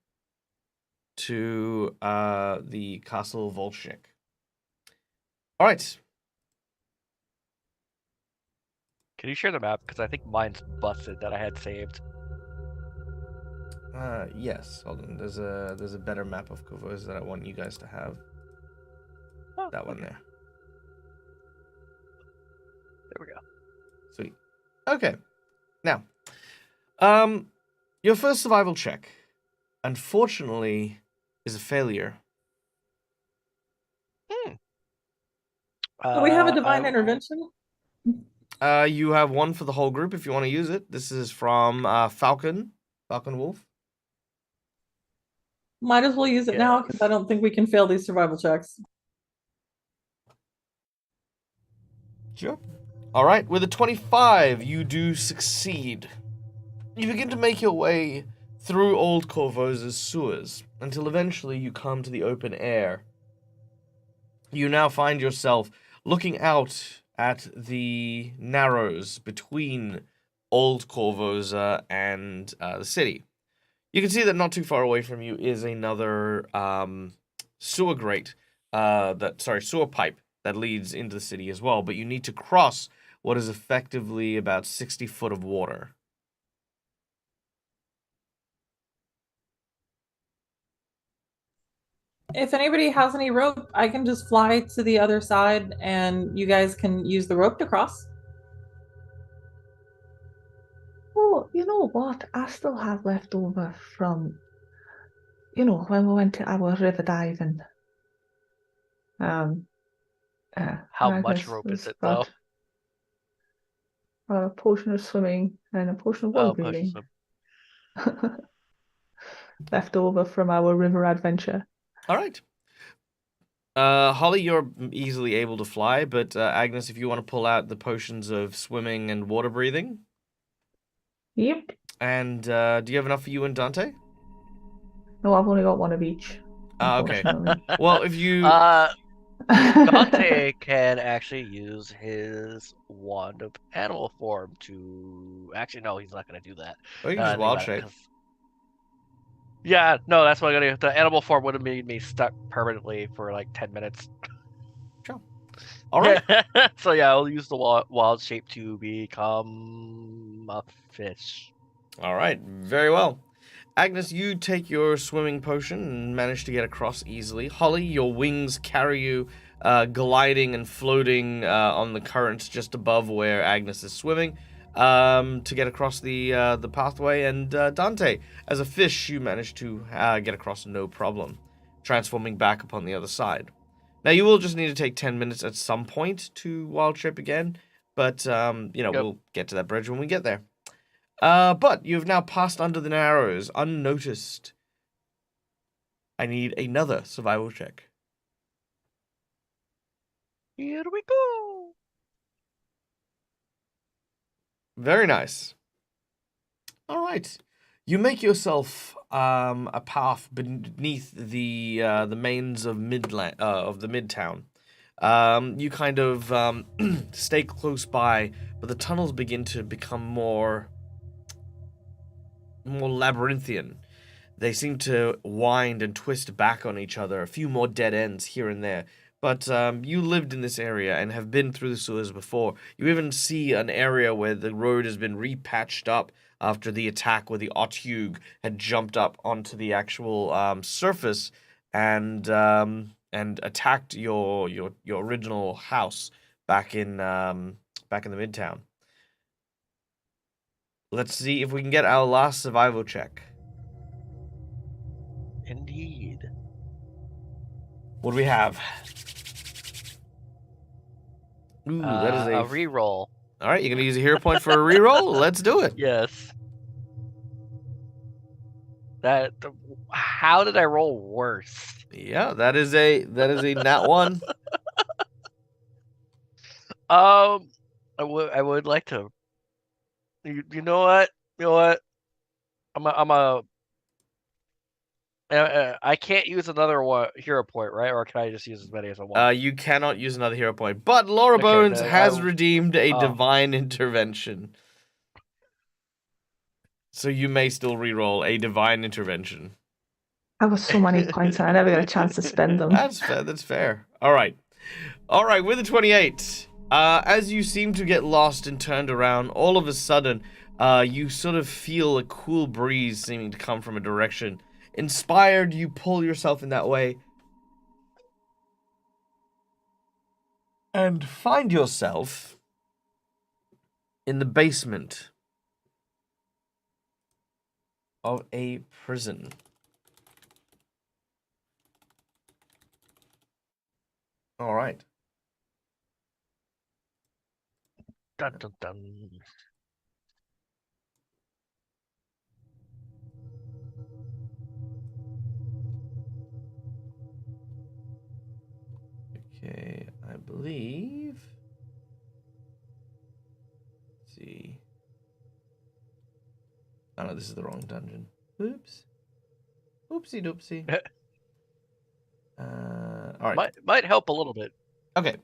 to the Castle Volchnik. All right. Can you share the map? Because I think mine's busted that I had saved. Yes. Hold on. There's a better map of Korvosa that I want you guys to have. Oh, that one there. There we go. Sweet. Okay. Now, your first survival check, unfortunately, is a failure. Do we have a divine intervention? You have one for the whole group if you want to use it. This is from Falcon Wolf. Might as well use it now, because I don't think we can fail these survival checks. Sure. All right, with a 25, you do succeed. You begin to make your way through Old Korvosa's sewers until eventually you come to the open air. You now find yourself looking out at the narrows between Old Korvosa and the city. You can see that not too far away from you is another sewer grate, sewer pipe that leads into the city as well. But you need to cross what is effectively about 60 foot of water. If anybody has any rope, I can just fly to the other side and you guys can use the rope to cross. Oh, you know what? I still have left over from, when we went to our river diving. How much Magnus rope is has it, though? got a potion of swimming and a potion of Oh, world push reading some. left over from our river adventure. All right. Holly, you're easily able to fly, but Agnes, if you want to pull out the potions of swimming and water breathing. Yep. And do you have enough for you and Dante? No, I've only got one of each. Okay. Unfortunately. Well, if you... Dante can actually use his wand of animal form to... Actually, no, he's not going to do that. Oh, you can just Think wild about it, shape. 'cause- Yeah, no, that's what I'm going to do. The animal form would have made me stuck permanently for like 10 minutes. Sure. All right. So yeah, I'll use the wild shape to become a fish. All right. Very well. Agnes, you take your swimming potion and manage to get across easily. Holly, your wings carry you, gliding and floating on the current just above where Agnes is swimming, to get across the pathway. And Dante, as a fish, you manage to get across no problem, transforming back upon the other side. Now, you will just need to take 10 minutes at some point to wild shape again, but we'll get to that bridge when we get there. But you've now passed under the narrows, unnoticed. I need another survival check. Here we go. Very nice. All right. You make yourself a path beneath the mains of the midtown. You kind of stay close by, but the tunnels begin to become more labyrinthian. They seem to wind and twist back on each other, a few more dead ends here and there. But you lived in this area and have been through the sewers before. You even see an area where the road has been repatched up after the attack where the Otyug had jumped up onto the actual surface and attacked your original house back in the midtown. Let's see if we can get our last survival check. Indeed. What do we have? Ooh, that is a reroll. All right, you're gonna use a hero point for a reroll. Let's do it. Yes. How did I roll worse? Yeah, that is a nat one. I would like to. You know what? I can't use another hero point, right? Or can I just use as many as I want? You cannot use another hero point, but Laura Bones has redeemed a divine intervention. So you may still reroll a divine intervention. I have so many points and I never got a chance to spend them. That's fair. That's fair. All right, with a 28. As you seem to get lost and turned around, all of a sudden, you sort of feel a cool breeze seeming to come from a direction. Inspired, you pull yourself in that way and find yourself in the basement of a prison. All right. Dun, dun, dun. Okay, I believe no, this is the wrong dungeon. Oops. Oopsie doopsie. All right. Might help a little bit. Okay.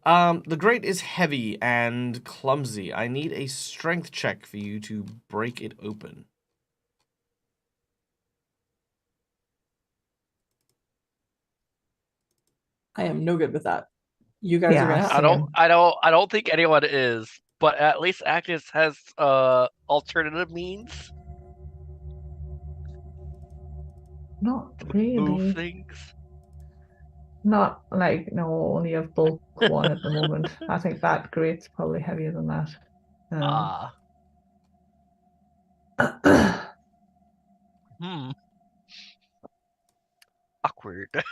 The grate is heavy and clumsy. I need a strength check for you to break it open. I am no good with that. You guys are gonna have Same. I don't think anyone is, but at least Agnes has alternative means Not to move really. things. Not like, no, only have bulk 1 at the moment. I think that grate's probably heavier than that. Ah. Hmm. Awkward.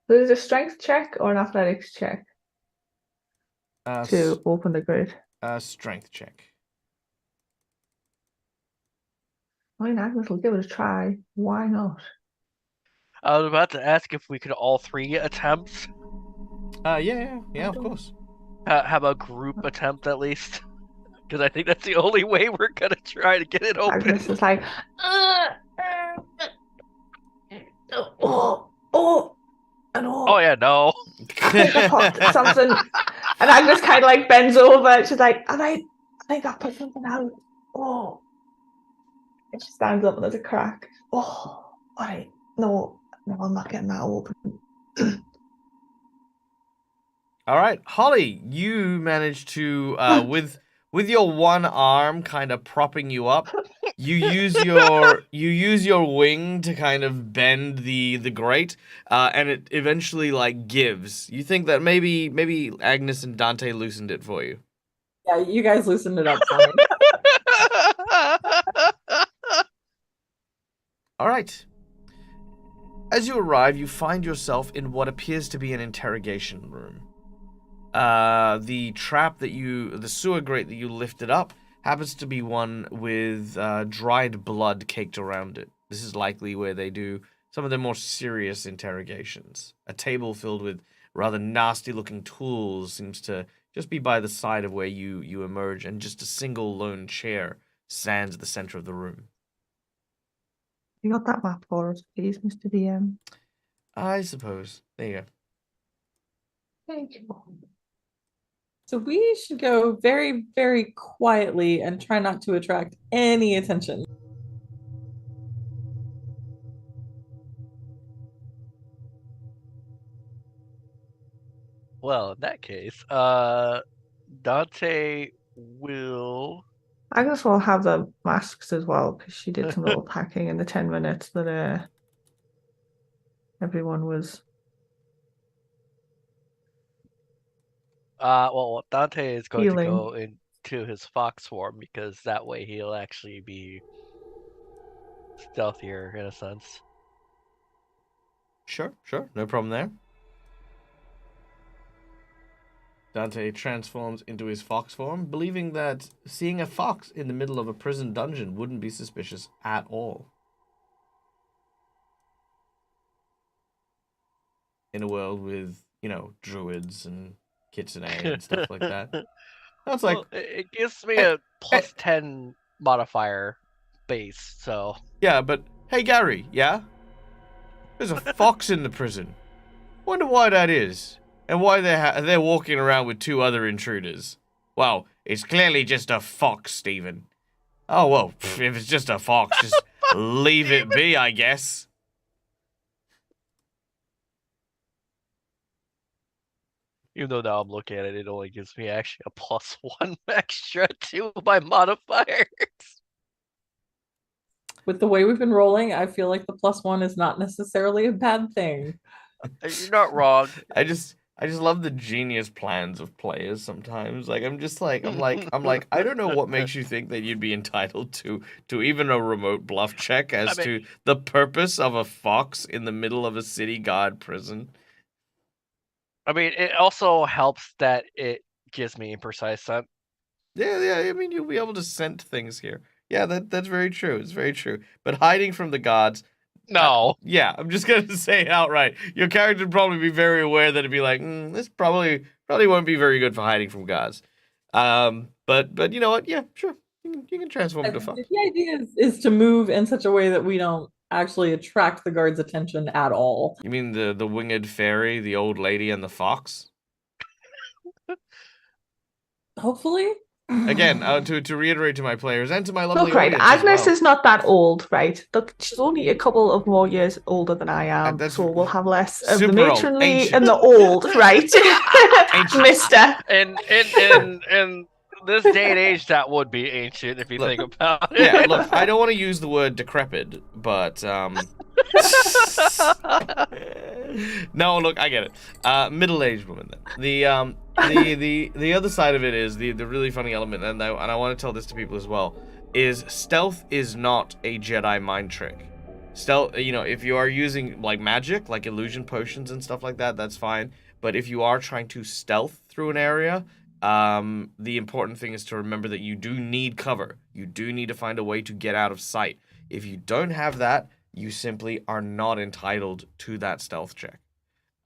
There's a strength check or an athletics check Uh, to open the grate. Strength check. I mean, Agnes will give it a try. Why not? I was about to ask if we could all 3 attempt. Yeah, of don't- course. Have a group attempt at least, because I think that's the only way we're gonna try to get it open. Agnes is like, oh, and Oh yeah, no. I think I popped something. And Agnes kind of like bends over. She's like, I think I put something out. Oh. And she stands up and there's a crack. Oh, all right. No, I'm not getting that open. All right, Holly, you managed to with your one arm kind of propping you up. You use your wing to kind of bend the grate, and it eventually like gives. You think that maybe Agnes and Dante loosened it for you. Yeah, you guys loosened it up for me. All right. As you arrive, you find yourself in what appears to be an interrogation room. The sewer grate that you lifted up happens to be one with dried blood caked around it. This is likely where they do some of their more serious interrogations. A table filled with rather nasty-looking tools seems to just be by the side of where you emerge, and just a single lone chair stands at the center of the room. You got that map for us, please, Mr. DM? I suppose. There you go. Thank you. So we should go very, very quietly and try not to attract any attention. Well, in that case, Dante will. Agnes will have the masks as well because she did some little packing in the 10 minutes that everyone was. Well, Dante is going Healing. to go into his fox form because that way he'll actually be stealthier in a sense. Sure, no problem there. Dante transforms into his fox form, believing that seeing a fox in the middle of a prison dungeon wouldn't be suspicious at all. In a world with, druids and kitsune and stuff like that. That's like, Well, it gives me a plus 10 modifier base, so. Yeah, but hey, Gary, yeah? There's a fox in the prison. Wonder why that is. And why they're walking around with 2 other intruders. Well, it's clearly just a fox, Stephen. Oh, well, if it's just a fox, just leave it be, I guess. Even though now I'm looking at it, it only gives me actually a plus 1 extra to my modifiers. With the way we've been rolling, I feel like the +1 is not necessarily a bad thing. You're not wrong. I just love the genius plans of players sometimes. Like I'm like, I don't know what makes you think that you'd be entitled to even a remote bluff check as to the purpose of a fox in the middle of a city guard prison. I mean, it also helps that it gives me imprecise scent. Yeah, I mean, you'll be able to scent things here. Yeah, that's very true. It's very true. But hiding from the gods, No. yeah, I'm just gonna say it outright. Your character would probably be very aware that it'd be like, this probably won't be very good for hiding from gods. But you know what? Yeah, sure. You can transform into a fox. The idea is to move in such a way that we don't actually attract the guard's attention at all. You mean the winged fairy, the old lady, and the fox? Hopefully. Again, to reiterate to my players and to my lovely Look, right, audience as Agnes well. is not that old, right? Look, she's only a couple of more years older than I am, That's so we'll have less of the super old, matronly ancient. and the old, right? Ancient. Mister. And in this day and age, that would be ancient if you Look. think about it. Yeah, look, I don't want to use the word decrepit, but no, look, I get it. Middle-aged woman. Then the other side of it is the really funny element, and I want to tell this to people as well, is stealth is not a Jedi mind trick. Stealth, you know, if you are using like magic, like illusion potions and stuff like that, that's fine. But if you are trying to stealth through an area, the important thing is to remember that you do need cover. You do need to find a way to get out of sight. If you don't have that, you simply are not entitled to that stealth check.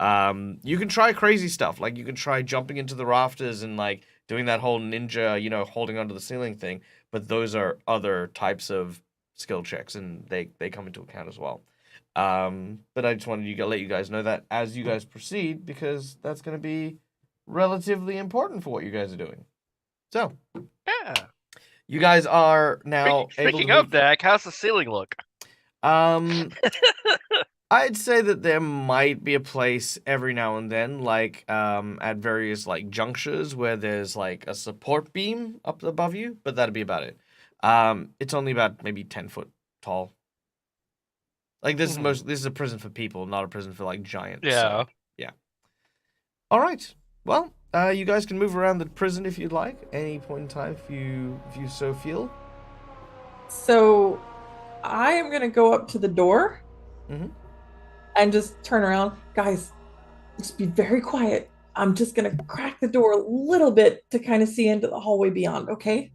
You can try crazy stuff, like you can try jumping into the rafters and like doing that whole ninja, you know, holding onto the ceiling thing, but those are other types of skill checks and they come into account as well. But I just wanted to let you guys know that as you guys proceed, because that's going to be relatively important for what you guys are doing. So, Yeah. you guys are now Speaking able of Dak, how's the ceiling look? I'd say that there might be a place every now and then, like at various like junctures where there's like a support beam up above you, but that'd be about it. It's only about maybe 10 foot tall. Like this is a prison for people, not a prison for like giants. Yeah. So, yeah. All right. Well, you guys can move around the prison if you'd like, any point in time if you so feel. So I am gonna go up to the door Mhm. and just turn around. Guys, just be very quiet. I'm just gonna crack the door a little bit to kind of see into the hallway beyond, okay?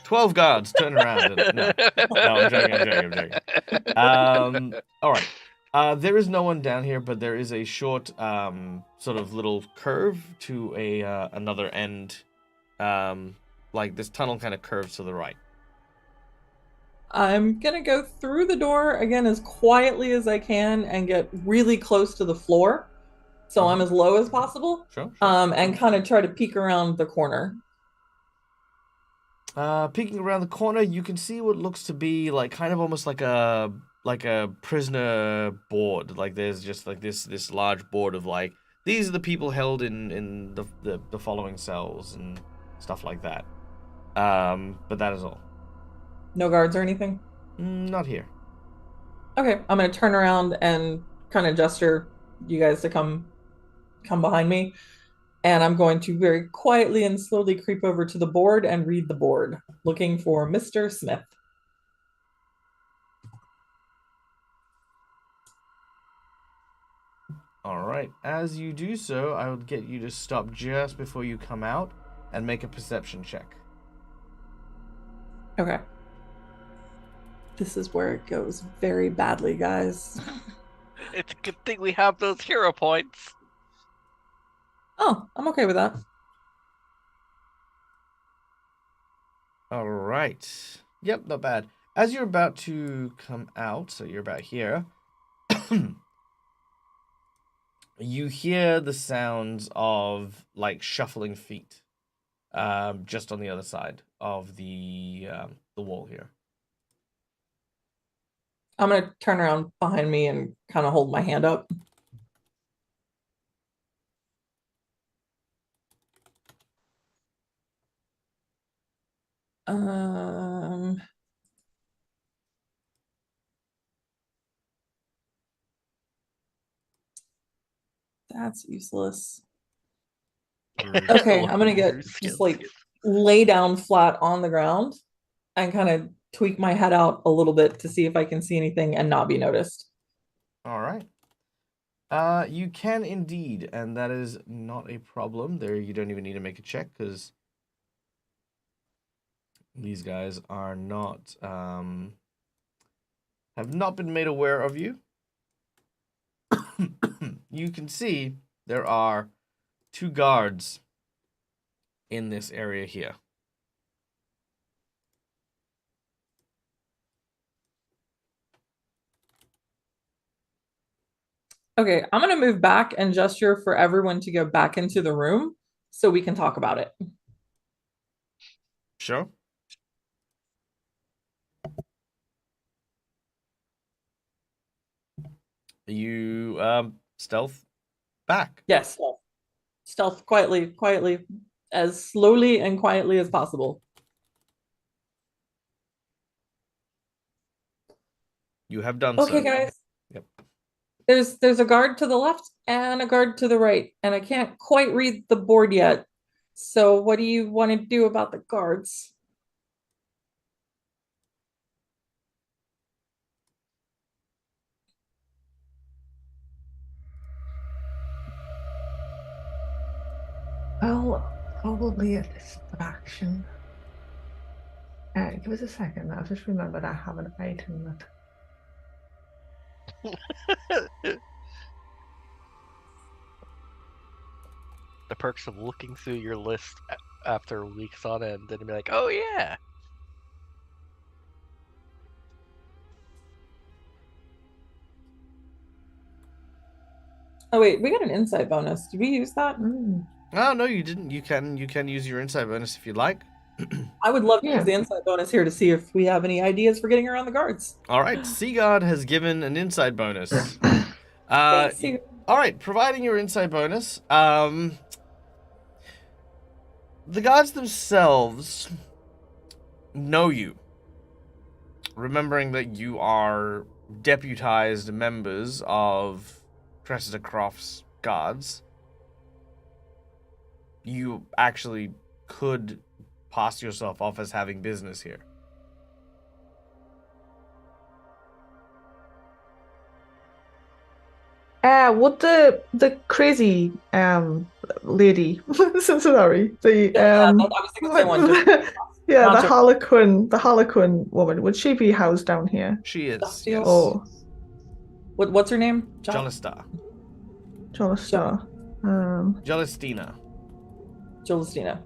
12 guards turn around. And, no, I'm joking. All right. There is no one down here, but there is a short, sort of little curve to another end. Like this tunnel kind of curves to the right. I'm gonna go through the door again as quietly as I can and get really close to the floor, so I'm as low as possible. Sure. And kind of try to peek around the corner. Peeking around the corner, you can see what looks to be like kind of almost like a prisoner board. Like there's just like this large board of like these are the people held in the following cells and stuff like that. But that is all. No guards or anything? Not here. Okay, I'm gonna turn around and kind of gesture you guys to come behind me. And I'm going to very quietly and slowly creep over to the board and read the board, looking for Mr. Smith. All right. As you do so, I would get you to stop just before you come out and make a perception check. Okay. This is where it goes very badly, guys. It's a good thing we have those hero points. Oh, I'm okay with that. All right. Yep, not bad. As you're about to come out, so you're about here, you hear the sounds of like shuffling feet, just on the other side of the wall here. I'm gonna turn around behind me and kind of hold my hand up. That's useless. Okay, I'm gonna get just like lay down flat on the ground and kind of tweak my head out a little bit to see if I can see anything and not be noticed. All right. You can indeed, and that is not a problem. There, you don't even need to make a check because these guys are not have not been made aware of you. You can see there are 2 guards in this area here. Okay, I'm gonna move back and gesture for everyone to go back into the room so we can talk about it. Sure. You stealth back. Yes, stealth quietly, as slowly and quietly as possible. You have done Okay, so. guys. Yep. There's a guard to the left and a guard to the right, and I can't quite read the board yet. So what do you want to do about the guards? Well, probably a distraction. Give us a second. I've just remembered I have an item that. The perks of looking through your list after weeks on end and be like, oh yeah. Oh wait, we got an insight bonus. Did we use that? Oh no, you didn't. You can use your insight bonus if you'd like. I would love to Yeah. use the insight bonus here to see if we have any ideas for getting around the guards. All right, Seagard has given an insight bonus. Thanks, you. All right, providing your insight bonus, the guards themselves know you. Remembering that you are deputized members of Cressida Croft's guards, you actually could pass yourself off as having business here. Would the crazy lady sorry, the I was thinking the same one. yeah, Not the Harlequin woman, would she be housed down here? She is. Yes. Yes. Oh, What's her name? Jolistar. Jolistar. Jolistina. Jolistina.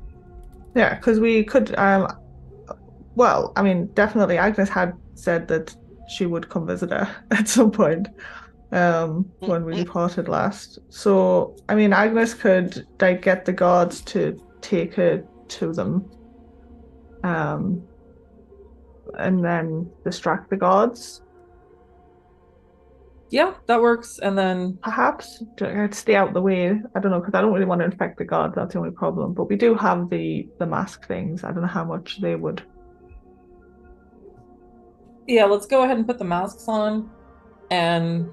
Yeah, because we could well, I mean, definitely Agnes had said that she would come visit her at some point when we departed last. So, I mean, Agnes could like get the guards to take her to them and then distract the guards. Yeah, that works. And then Perhaps I'd stay out the way. I don't know, because I don't really want to infect the guards. That's the only problem. But we do have the mask things. I don't know how much they would. yeah, let's go ahead and put the masks on, and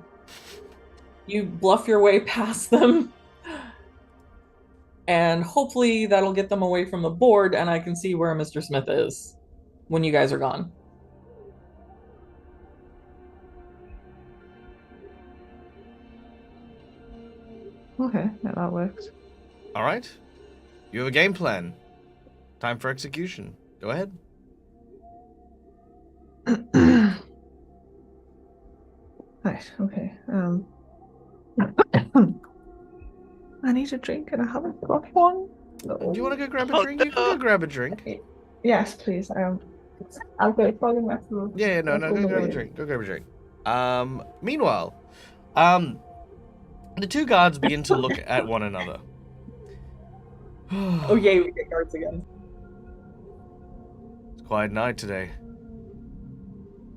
you bluff your way past them, and hopefully that'll get them away from the board, and I can see where Mr. Smith is when you guys are gone. Okay, yeah, that works. All right. You have a game plan. Time for execution. Go ahead. Right, okay. I need a drink and I haven't got one. No. Do you want to go grab a Oh, drink? You can go grab a drink. Yes, please. I'll go following my food. Yeah, no, go grab a drink. Go grab a drink. Meanwhile, the 2 guards begin to look at one another. Oh yay, we get guards again. It's a quiet night today.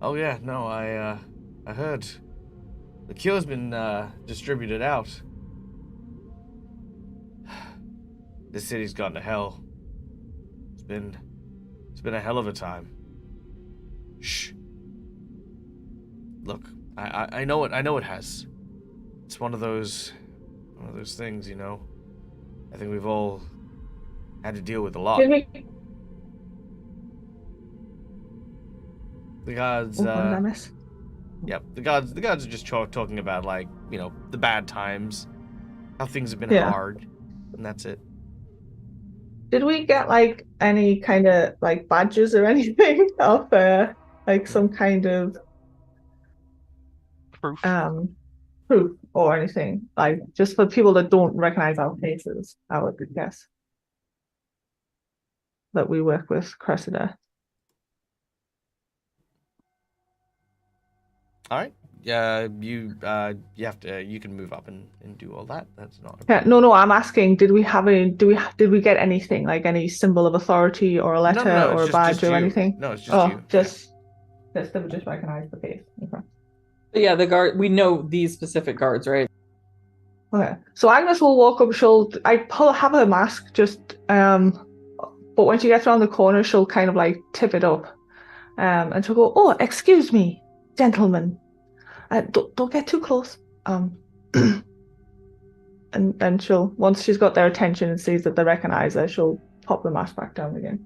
Oh yeah, no, I heard the cure's been distributed out. This city's gone to hell. It's been a hell of a time. Shh. Look, I know it has. It's one of those things, you know. I think we've all had to deal with a lot. Did we? The guards, yep, the guards are just talking about, like, you know, the bad times, how things have been hard, and that's it. Did we get like any kind of like badges or anything of like some kind of Proof. proof or anything? Like, just for people that don't recognize our faces, I would guess. That we work with Cressida. All right. You you can move up and do all that. That's not a Yeah, problem. no, I'm asking, did we get anything, like any symbol of authority or a letter No, it's or a badge just or you. anything? No, it's just Oh, you. just they would just recognize the face. Okay. But yeah, the guard. We know these specific guards, right? Okay. So Agnes will walk up, have her mask just but when she gets around the corner, she'll kind of like tip it up. And she'll go, "Oh, excuse me, gentlemen. Don't get too close." And then once she's got their attention and sees that they recognize her, she'll pop the mask back down again.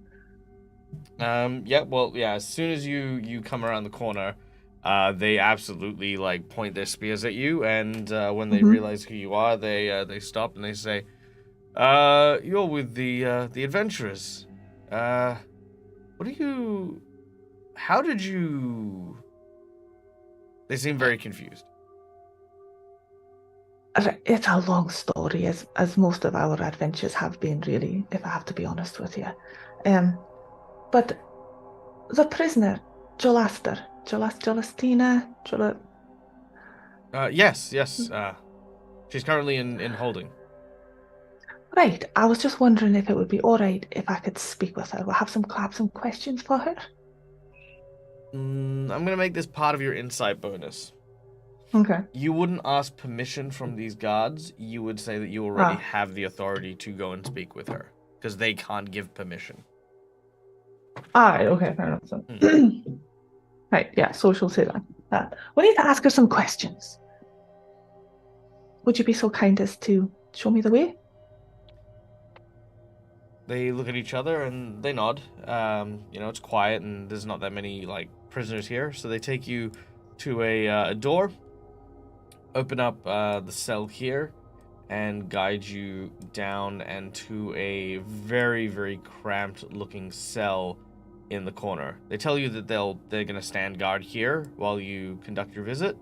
Yeah, well, yeah, as soon as you come around the corner, they absolutely like point their spears at you, and when they realize who you are, they stop and they say, you're with the adventurers. What are you how did you They seem very confused. It's a long story, as most of our adventures have been, really, if I have to be honest with you. But the prisoner, Jolastina, Yes. She's currently in holding. right. I was just wondering if it would be all right if I could speak with her. We'll have some questions for her. I'm gonna make this part of your insight bonus. Okay. You wouldn't ask permission from these guards. You would say that you already have the authority to go and speak with her, because they can't give permission. Right, okay, fair enough. So. Right, yeah, so she'll say that. We need to ask her some questions. Would you be so kind as to show me the way? They look at each other and they nod. It's quiet and there's not that many like prisoners here, so they take you to a door, open up the cell here, and guide you down and to a very, very cramped looking cell in the corner. They tell you that they're gonna stand guard here while you conduct your visit.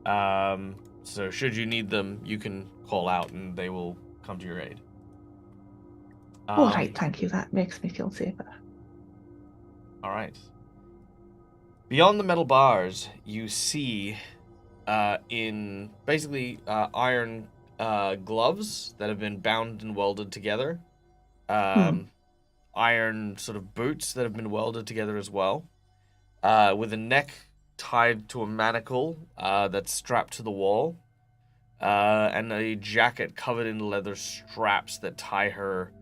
So should you need them, you can call out and they will come to your aid. All right, thank you. That makes me feel safer. All right. Beyond the metal bars, you see in basically iron gloves that have been bound and welded together. Iron sort of boots that have been welded together as well. With a neck tied to a manacle that's strapped to the wall. And a jacket covered in leather straps that tie her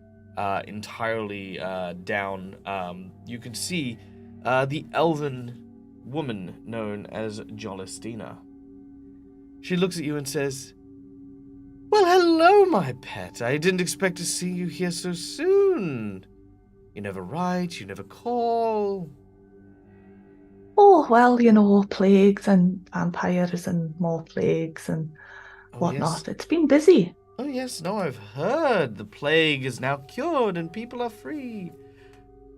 entirely down. You can see the elven woman known as Jolastina. She looks at you and says, "Well, hello, my pet. I didn't expect to see you here so soon. You never write, you never call." Oh, well, plagues and vampires and more plagues and whatnot. Yes. It's been busy. Oh, yes, no, I've heard. The plague is now cured and people are free.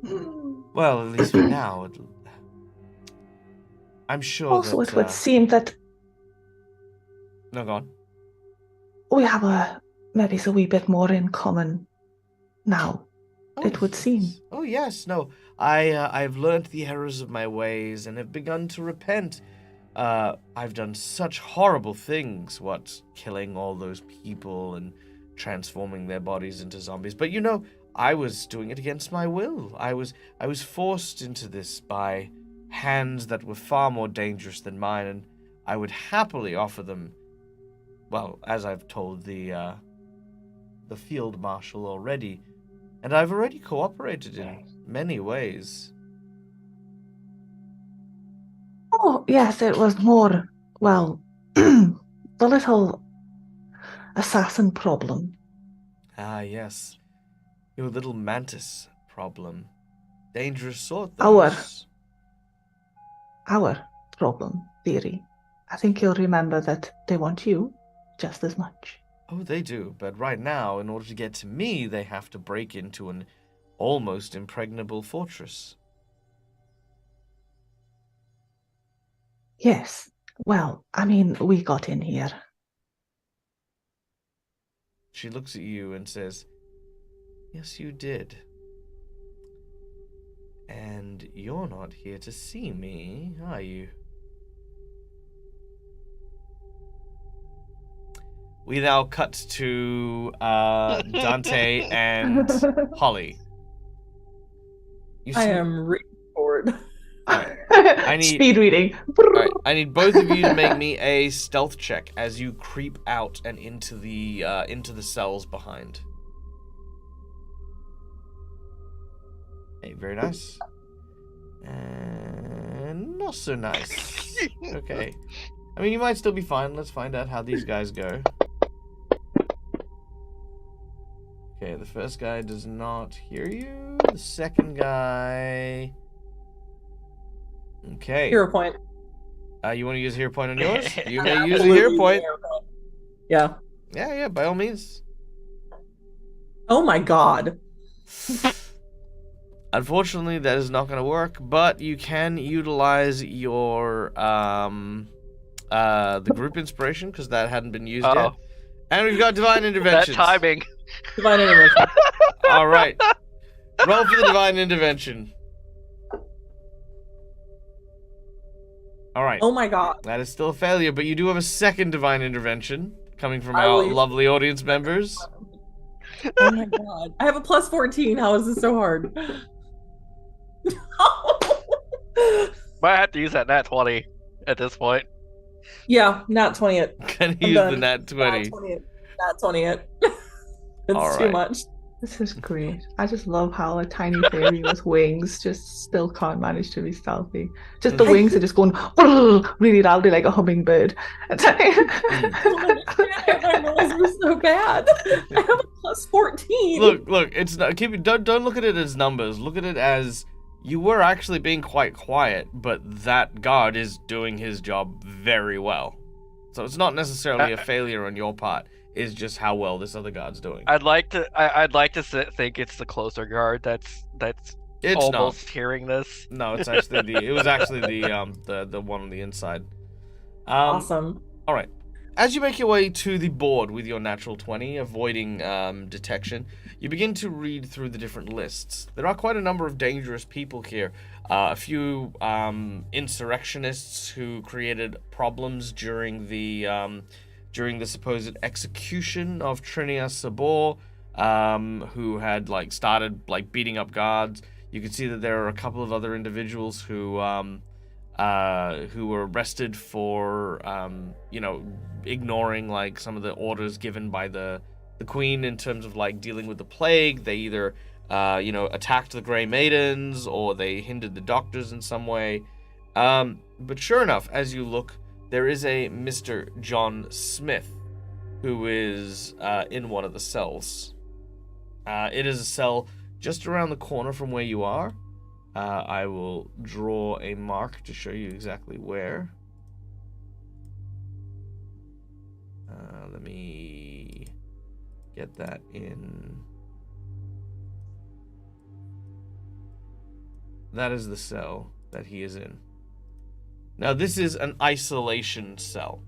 Well, at least for now. I'm sure Also, that... it would seem that No, go on. we have maybe a wee bit more in common now, it would yes. seem. Oh, yes, no. I've learnt the errors of my ways and have begun to repent. I've done such horrible things, killing all those people and transforming their bodies into zombies. But I was doing it against my will. I was forced into this by hands that were far more dangerous than mine, and I would happily offer them, well, as I've told the field marshal already, and I've already cooperated in many ways. Oh, yes, it was more, well, the little assassin problem. Ah, yes. Your little mantis problem. Dangerous sort, Our those. Our problem, theory. I think you'll remember that they want you just as much. Oh, they do, but right now, in order to get to me, they have to break into an almost impregnable fortress. Yes, Well, I mean, we got in here. She looks at you and says, "Yes, you did. And you're not here to see me, are you?" We now cut to Dante and Holly. I am reading forward. Alright. I need- Speed reading. Alright, I need both of you to make me a stealth check as you creep out and into the cells behind. Hey, very nice. And not so nice. Okay. I mean, you might still be fine. Let's find out how these guys go. Okay, the first guy does not hear you. The second guy... Okay. Hero point. You want to use a hero point on yours? You may use a hero point. Yeah. Yeah, by all means. Oh my god. Unfortunately, that is not going to work, but you can utilize your the group inspiration because that hadn't been used yet. And we've got divine That intervention. timing. Divine intervention. All right. Roll for the divine intervention. All right. Oh my god. That is still a failure, but you do have a second divine intervention coming from I our will use- lovely audience members. Oh my god. I have a plus 14. How is this so hard? Might have to use that nat 20 at this point. Yeah, not 20 it. Can I'm use done. the nat 20. Not 20 it. Not 20 it. It's All too right. much. This is great. I just love how a tiny fairy with wings just still can't manage to be stealthy. Just the wings are just going really loudly like a hummingbird. My rolls were so bad. I have a plus 14. Look, it's not don't look at it as numbers. Look at it as you were actually being quite quiet, but that guard is doing his job very well. So it's not necessarily a failure on your part. It's just how well this other guard's doing. I'd like to think it's the closer guard that's It's almost hearing this. No, it's actually it was actually the one on the inside. Awesome. All right. As you make your way to the board with your natural 20, avoiding detection, you begin to read through the different lists. There are quite a number of dangerous people here. A few insurrectionists who created problems during the supposed execution of Trinia Sabor, who had started beating up guards. You can see that there are a couple of other individuals who were arrested for ignoring some of the orders given by the queen in terms of dealing with the plague. They either attacked the Grey Maidens or they hindered the doctors in some way. But sure enough, as you look, there is a Mr. John Smith who is in one of the cells. It is a cell just around the corner from where you are. I will draw a mark to show you exactly where. Let me get that in. That is the cell that he is in. Now, this is an isolation cell.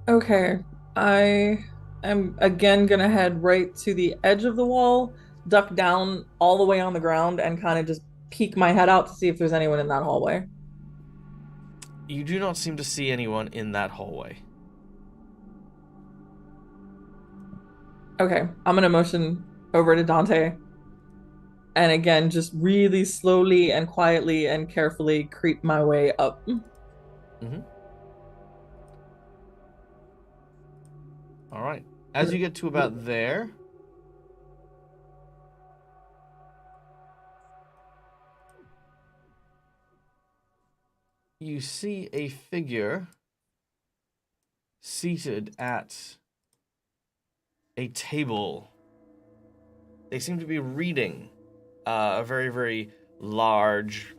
Okay. I am again gonna head right to the edge of the wall, duck down all the way on the ground, and kind of just peek my head out to see if there's anyone in that hallway. You do not seem to see anyone in that hallway. Okay, I'm gonna motion over to Dante. And again, just really slowly and quietly and carefully creep my way up. Mm-hmm. All right. As you get to about there, you see a figure seated at a table. They seem to be reading a very, very large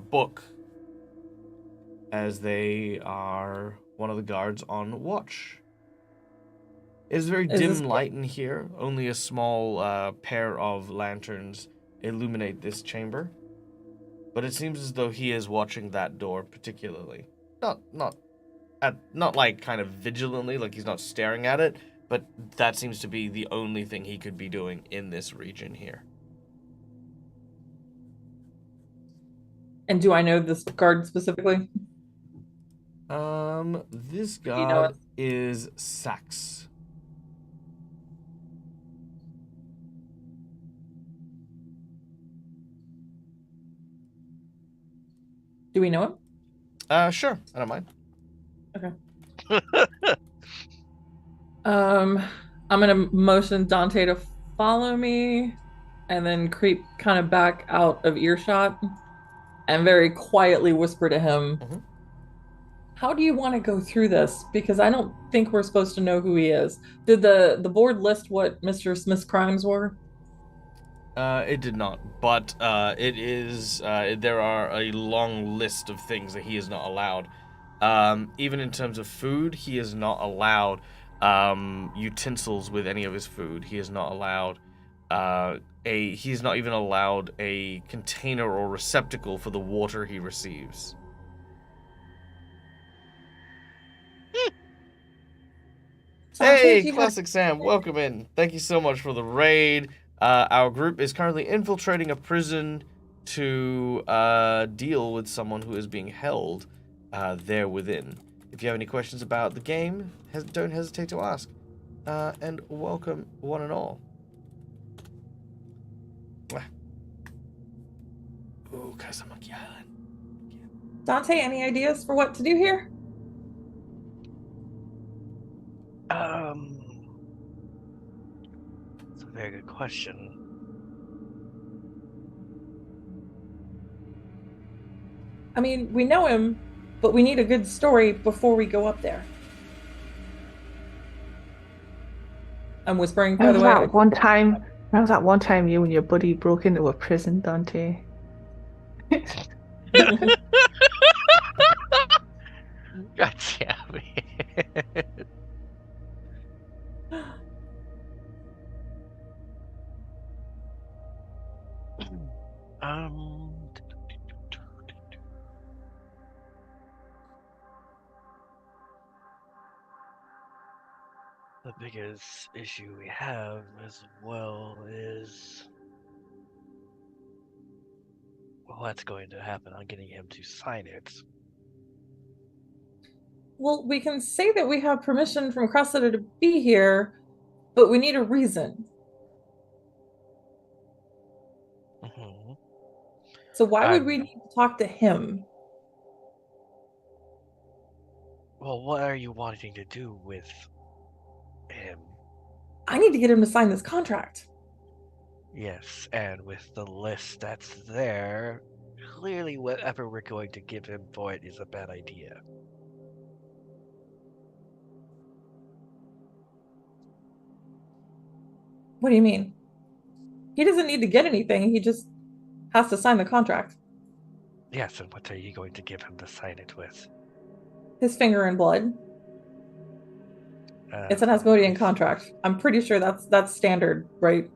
book, as they are one of the guards on watch. It is very dim light in here. Only a small pair of lanterns illuminate this chamber. but it seems as though he is watching that door particularly. Not like kind of vigilantly, like he's not staring at it, but that seems to be the only thing he could be doing in this region here. And do I know this guard specifically? This Do you know guard it? is Sax. Do we know him? Sure, I don't mind. Okay. I'm gonna motion Dante to follow me and then creep kind of back out of earshot and very quietly whisper to him, Mhm. how do you want to go through this? Because I don't think we're supposed to know who he is. Did the board list what Mr. Smith's crimes were? It did not, but it is. There are a long list of things that he is not allowed. Even in terms of food, he is not allowed utensils with any of his food. He is not allowed he is not even allowed a container or receptacle for the water he receives. Dante, Hey, do you have- Classic Sam, welcome in. Thank you so much for the raid. Our group is currently infiltrating a prison to deal with someone who is being held there within. If you have any questions about the game, don't hesitate to ask. And welcome, one and all. Ooh, Casamaki Island. Dante, any ideas for what to do here? It's a very good question. I mean, we know him, but we need a good story before we go up there. I'm whispering, by the way. Remember that one time you and your buddy broke into a prison, Dante? God damn it. Um, the biggest issue we have as well is what's going to happen on getting him to sign it. Well, we can say that we have permission from Cressida to be here, but we need a reason. Mm-hmm. So why would we need to talk to him? Well, what are you wanting to do with him? I need to get him to sign this contract. Yes, and with the list that's there, clearly whatever we're going to give him for it is a bad idea. What do you mean? He doesn't need to get anything. He just has to sign the contract. Yes, and what are you going to give him to sign it with? His finger in blood. It's an Asmodean contract. I'm pretty sure that's standard, right?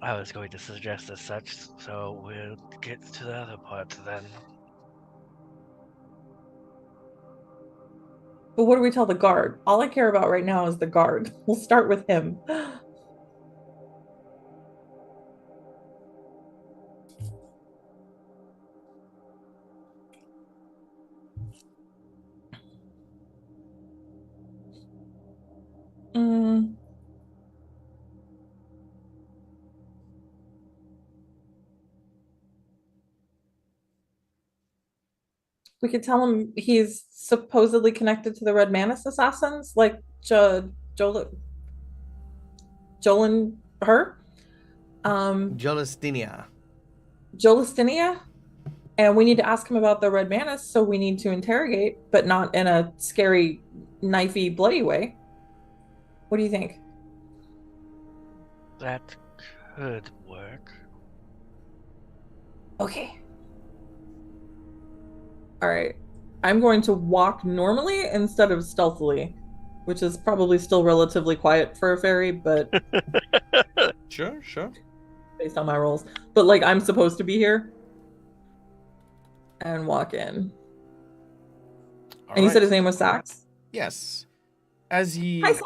I was going to suggest as such, so we'll get to the other part then. But what do we tell the guard? All I care about right now is the guard. We'll start with him. We could tell him he's supposedly connected to the Red Mantis assassins, like Jolin her. Jolistinia. Jolistinia. And we need to ask him about the Red Mantis, so we need to interrogate, but not in a scary, knifey, bloody way. What do you think? That could work. Okay. All right. I'm going to walk normally instead of stealthily, which is probably still relatively quiet for a fairy, but Sure. based on my rolls. But like I'm supposed to be here. and walk in. All And you said right. his name was Sax? Yes. As he Hi, Sax.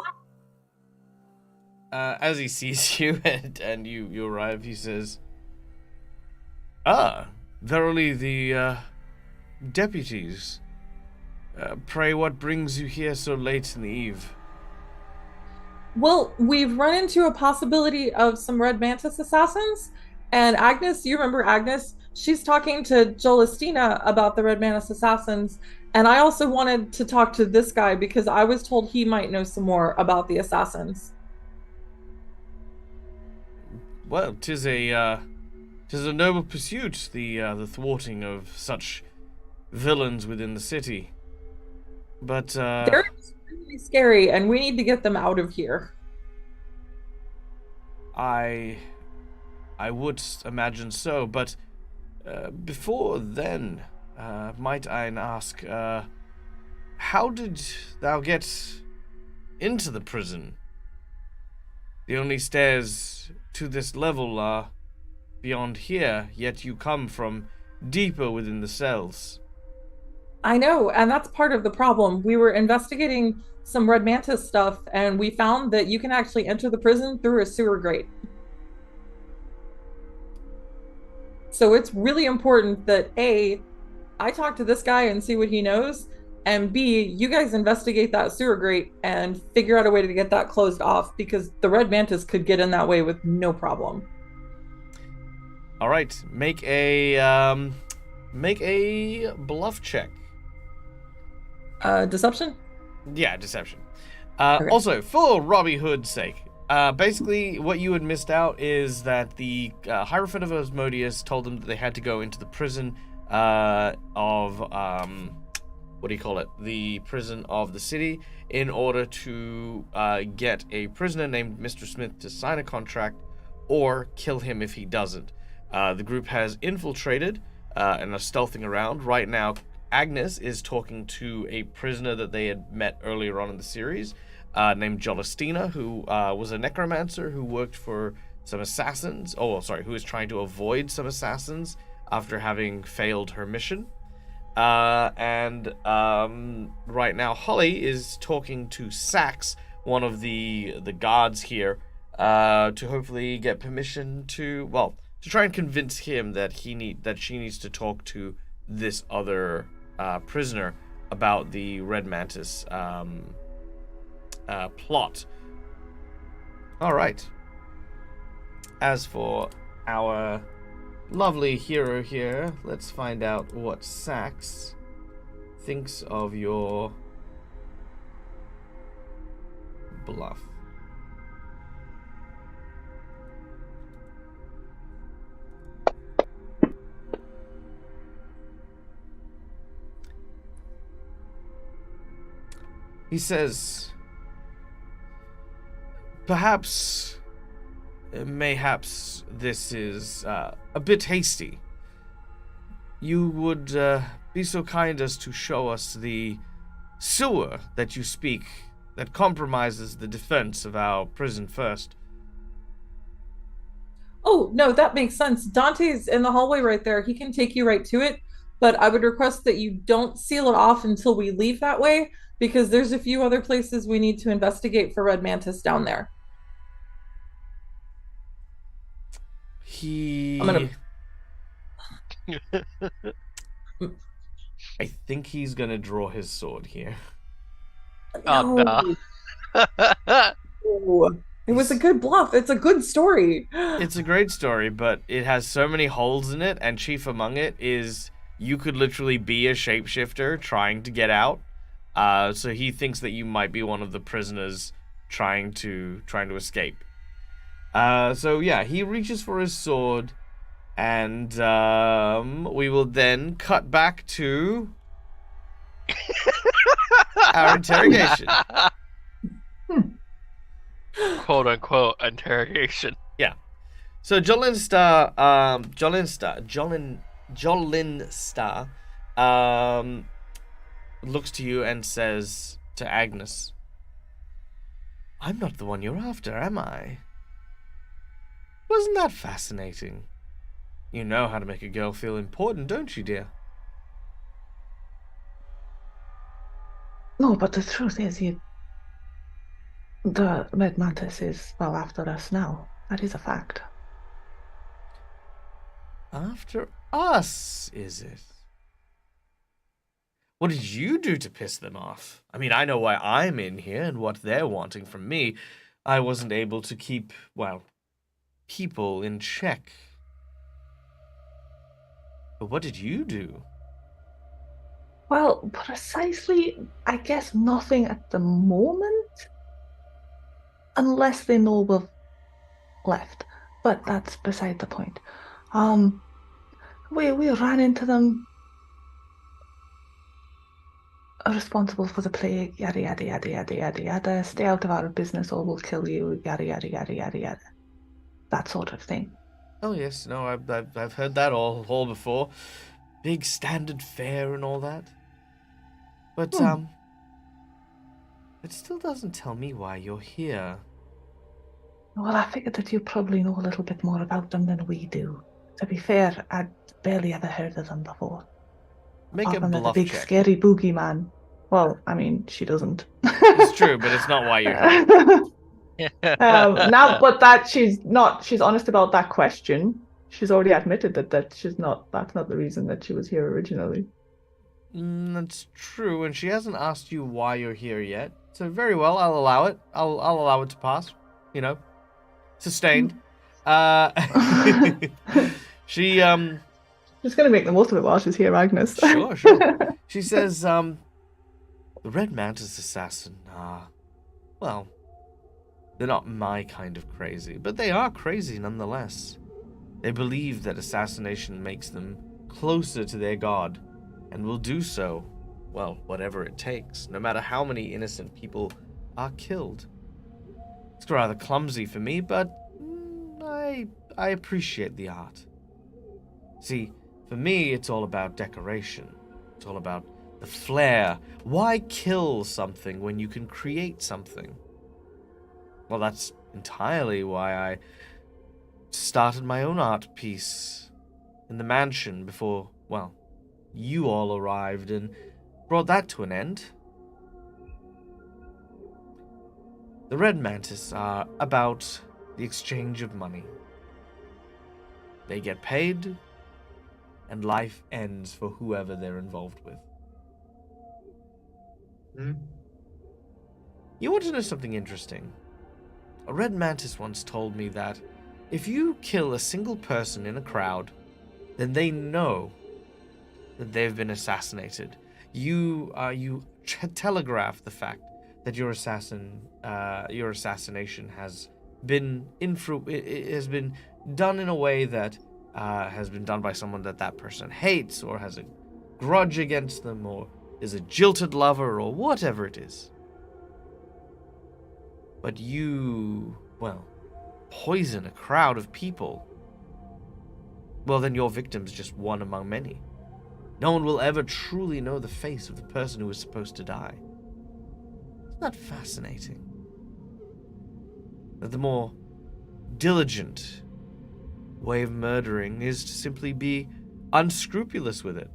as he sees you and you arrive, he says, "Ah, verily the deputies. Pray, what brings you here so late in the eve?" Well, we've run into a possibility of some Red Mantis assassins. And Agnes, you remember Agnes? She's talking to Jolistina about the Red Mantis assassins. And I also wanted to talk to this guy because I was told he might know some more about the assassins. Well, tis a noble pursuit, the thwarting of such villains within the city. But They're extremely scary, and we need to get them out of here. I would imagine so. But before then, might I ask, how did thou get into the prison? The only stairs to this level are beyond here, yet you come from deeper within the cells. I know, and that's part of the problem. We were investigating some Red Mantis stuff, and we found that you can actually enter the prison through a sewer grate. So it's really important that A, I talk to this guy and see what he knows, and B, you guys investigate that sewer grate and figure out a way to get that closed off because the Red Mantis could get in that way with no problem. All right, make a bluff check. Deception? Yeah, deception. Okay. Also, for Robbie Hood's sake, basically what you had missed out is that the Hierophant of Asmodeus told them that they had to go into the prison of what do you call it? The prison of the city in order to get a prisoner named Mr. Smith to sign a contract or kill him if he doesn't. The group has infiltrated and are stealthing around. Right now, Agnes is talking to a prisoner that they had met earlier on in the series named Jolistina, who was a necromancer who worked for some assassins. Who is trying to avoid some assassins after having failed her mission. And right now, Holly is talking to Sax, one of the guards here, to hopefully get permission to try and convince him that she needs to talk to this other prisoner about the Red Mantis plot. All right. As for our lovely hero here, let's find out what Sax thinks of your bluff. He says, mayhaps this is a bit hasty. You would be so kind as to show us the sewer that you speak that compromises the defense of our prison first. Oh, no, that makes sense. Dante's in the hallway right there. He can take you right to it, but I would request that you don't seal it off until we leave that way because there's a few other places we need to investigate for Red Mantis down there. I think he's gonna draw his sword here. Oh, no. Oh, it was a good bluff. It's a good story. It's a great story, but it has so many holes in it, and chief among it is you could literally be a shapeshifter trying to get out. So he thinks that you might be one of the prisoners trying to escape. So yeah, he reaches for his sword, and we will then cut back to our interrogation. Quote unquote interrogation. Yeah. So Jolinsta looks to you and says to Agnes, "I'm not the one you're after, am I? Wasn't that fascinating? You know how to make a girl feel important, don't you, dear?" No, but the truth is, the Red Mantis is well after us now. That is a fact. After us, is it? What did you do to piss them off? I mean, I know why I'm in here and what they're wanting from me. I wasn't able to keep, well, people in check. But what did you do? Well, precisely, I guess nothing at the moment, unless they know we've left. But that's beside the point. We ran into them, responsible for the plague, yada yada yada yada yada yada. Stay out of our business or we'll kill you, yada yada yada yada yada. That sort of thing. Oh yes, no, I've heard that all before. Big standard fare and all that. But it still doesn't tell me why you're here. Well, I figured that you probably know a little bit more about them than we do. To be fair, I'd barely ever heard of them before. Make a Apart from the bluff big check. scary boogeyman. Well, I mean, she doesn't. It's true, but it's not why you're here. But that she's honest about that question. She's already admitted that that's not the reason that she was here originally. That's true, and she hasn't asked you why you're here yet. So very well, I'll allow it. I'll allow it to pass. You know, sustained. She She's gonna make the most of it while she's here, Agnes. Sure. She says, the Red Mantis assassin, well, they're not my kind of crazy, but they are crazy nonetheless. They believe that assassination makes them closer to their god, and will do so, well, whatever it takes, no matter how many innocent people are killed. It's rather clumsy for me, but I appreciate the art. See, for me, it's all about decoration. It's all about the flair. Why kill something when you can create something? Well, that's entirely why I started my own art piece in the mansion before, well, you all arrived and brought that to an end. The Red Mantis are about the exchange of money. They get paid, and life ends for whoever they're involved with. You want to know something interesting? A Red Mantis once told me that if you kill a single person in a crowd, then they know that they've been assassinated. You telegraph the fact that your assassination has been done in a way that has been done by someone that person hates, or has a grudge against them, or is a jilted lover, or whatever it is. But you, well, poison a crowd of people. Well, then your victim's just one among many. No one will ever truly know the face of the person who was supposed to die. Isn't that fascinating? That the more diligent way of murdering is to simply be unscrupulous with it.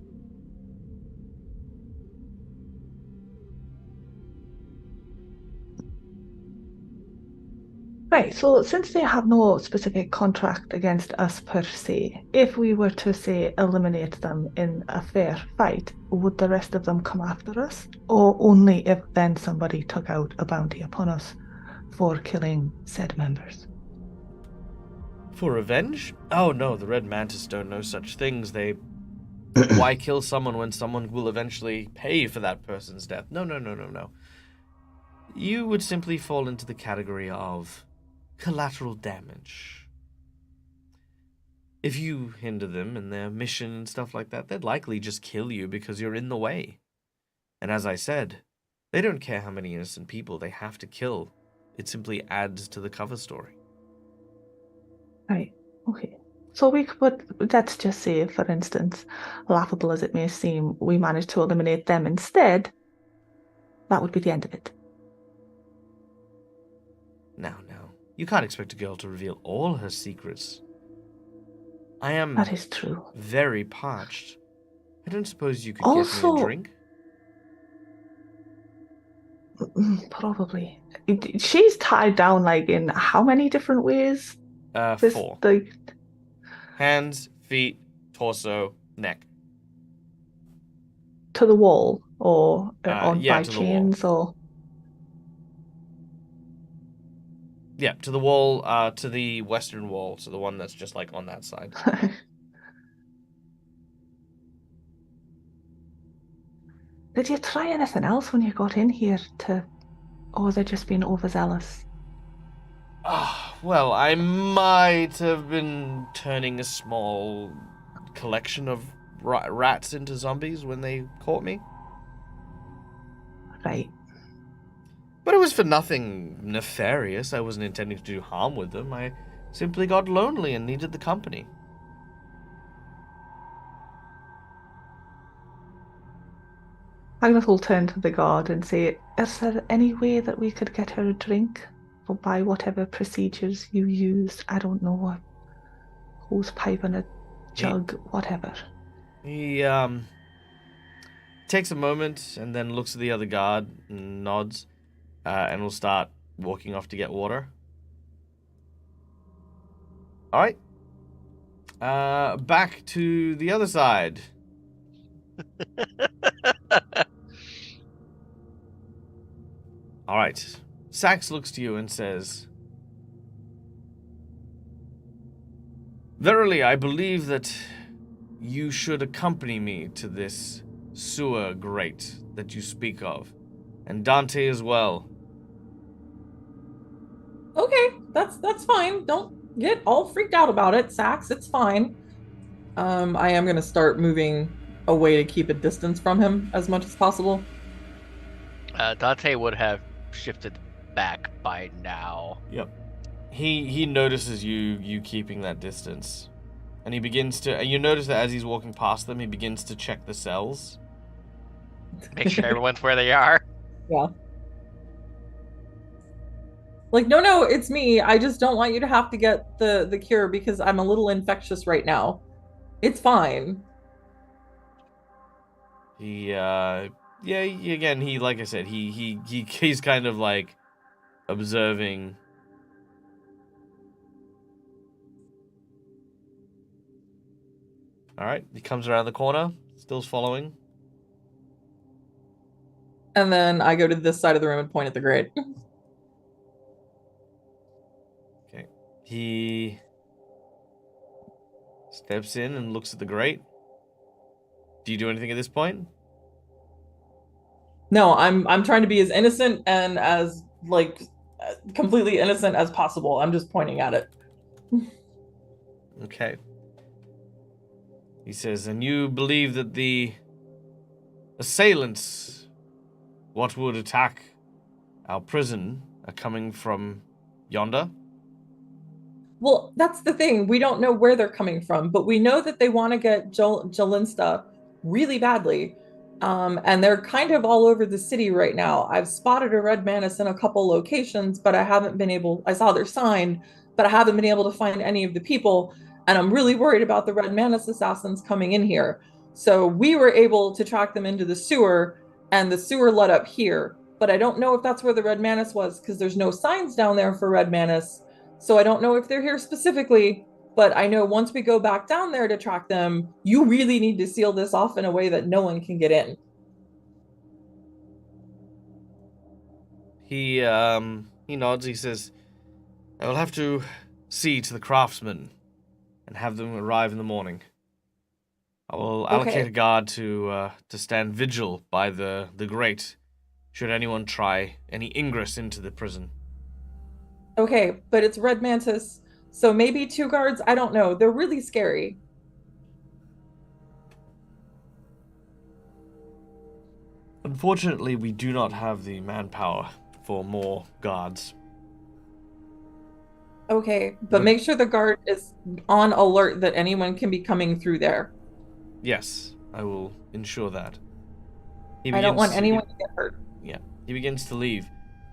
Right, so since they have no specific contract against us per se, if we were to, say, eliminate them in a fair fight, would the rest of them come after us? Or only if then somebody took out a bounty upon us for killing said members? For revenge? Oh no, the Red Mantis don't know such things. Why kill someone when someone will eventually pay for that person's death? No. You would simply fall into the category of collateral damage. If you hinder them in their mission and stuff like that, they'd likely just kill you because you're in the way. And as I said, they don't care how many innocent people they have to kill. It simply adds to the cover story. Right, okay. So we could, let's just say, for instance, laughable as it may seem, we managed to eliminate them instead. That would be the end of it. No. You can't expect a girl to reveal all her secrets. I am That is true. very parched. I don't suppose you could Also, get me a drink? Probably. She's tied down like in how many different ways? This 4. the Hands, feet, torso, neck. to the wall or on Yeah, by to the wall. chains or Yeah, to the wall, to the western wall, so the one that's just like on that side. Did you try anything else when you got in here or they just been overzealous? Well, I might have been turning a small collection of rats into zombies when they caught me. Right. But it was for nothing nefarious. I wasn't intending to do harm with them. I simply got lonely and needed the company. Agnes will turn to the guard and say, is there any way that we could get her a drink? Or by whatever procedures you used? I don't know, a hose pipe and a jug, whatever. He takes a moment and then looks at the other guard and nods, and will start walking off to get water. All right. Back to the other side. All right. Sax looks to you and says, "Verily, I believe that you should accompany me to this sewer grate that you speak of, and Dante as well." Okay, that's fine. Don't get all freaked out about it, Sax. It's fine. I am gonna start moving away to keep a distance from him as much as possible. Dante would have shifted back by now. Yep. He notices you keeping that distance, and he begins to. And you notice that as he's walking past them, he begins to check the cells. Make sure everyone's where they are. Yeah. Like, no, it's me. I just don't want you to have to get the cure because I'm a little infectious right now. It's fine. Again, he, like I said, he's kind of like observing. All right, he comes around the corner, still following. And then I go to this side of the room and point at the grate. Okay, he steps in and looks at the grate. Do you do anything at this point? No, I'm trying to be as innocent and as like completely innocent as possible. I'm just pointing at it. Okay. He says, "And you believe that the assailants, what would attack our prison, are coming from yonder?" Well, that's the thing. We don't know where they're coming from, but we know that they want to get Jalinsta really badly. And they're kind of all over the city right now. I've spotted a Red Mantis in a couple locations, but I saw their sign, but I haven't been able to find any of the people. And I'm really worried about the Red Mantis assassins coming in here. So we were able to track them into the sewer, and the sewer led up here. But I don't know if that's where the Red Mantis was because there's no signs down there for Red Mantis. So I don't know if they're here specifically, but I know once we go back down there to track them, you really need to seal this off in a way that no one can get in. He nods. He says, "I will have to see to the craftsmen and have them arrive in the morning. I will allocate a guard to stand vigil by the grate, should anyone try any ingress into the prison." Okay, but it's Red Mantis, so maybe 2 guards. I don't know. They're really scary. Unfortunately, we do not have the manpower for more guards. Okay, but make sure the guard is on alert that anyone can be coming through there. Yes, I will ensure that. I don't want anyone to get hurt. Yeah, he begins to leave,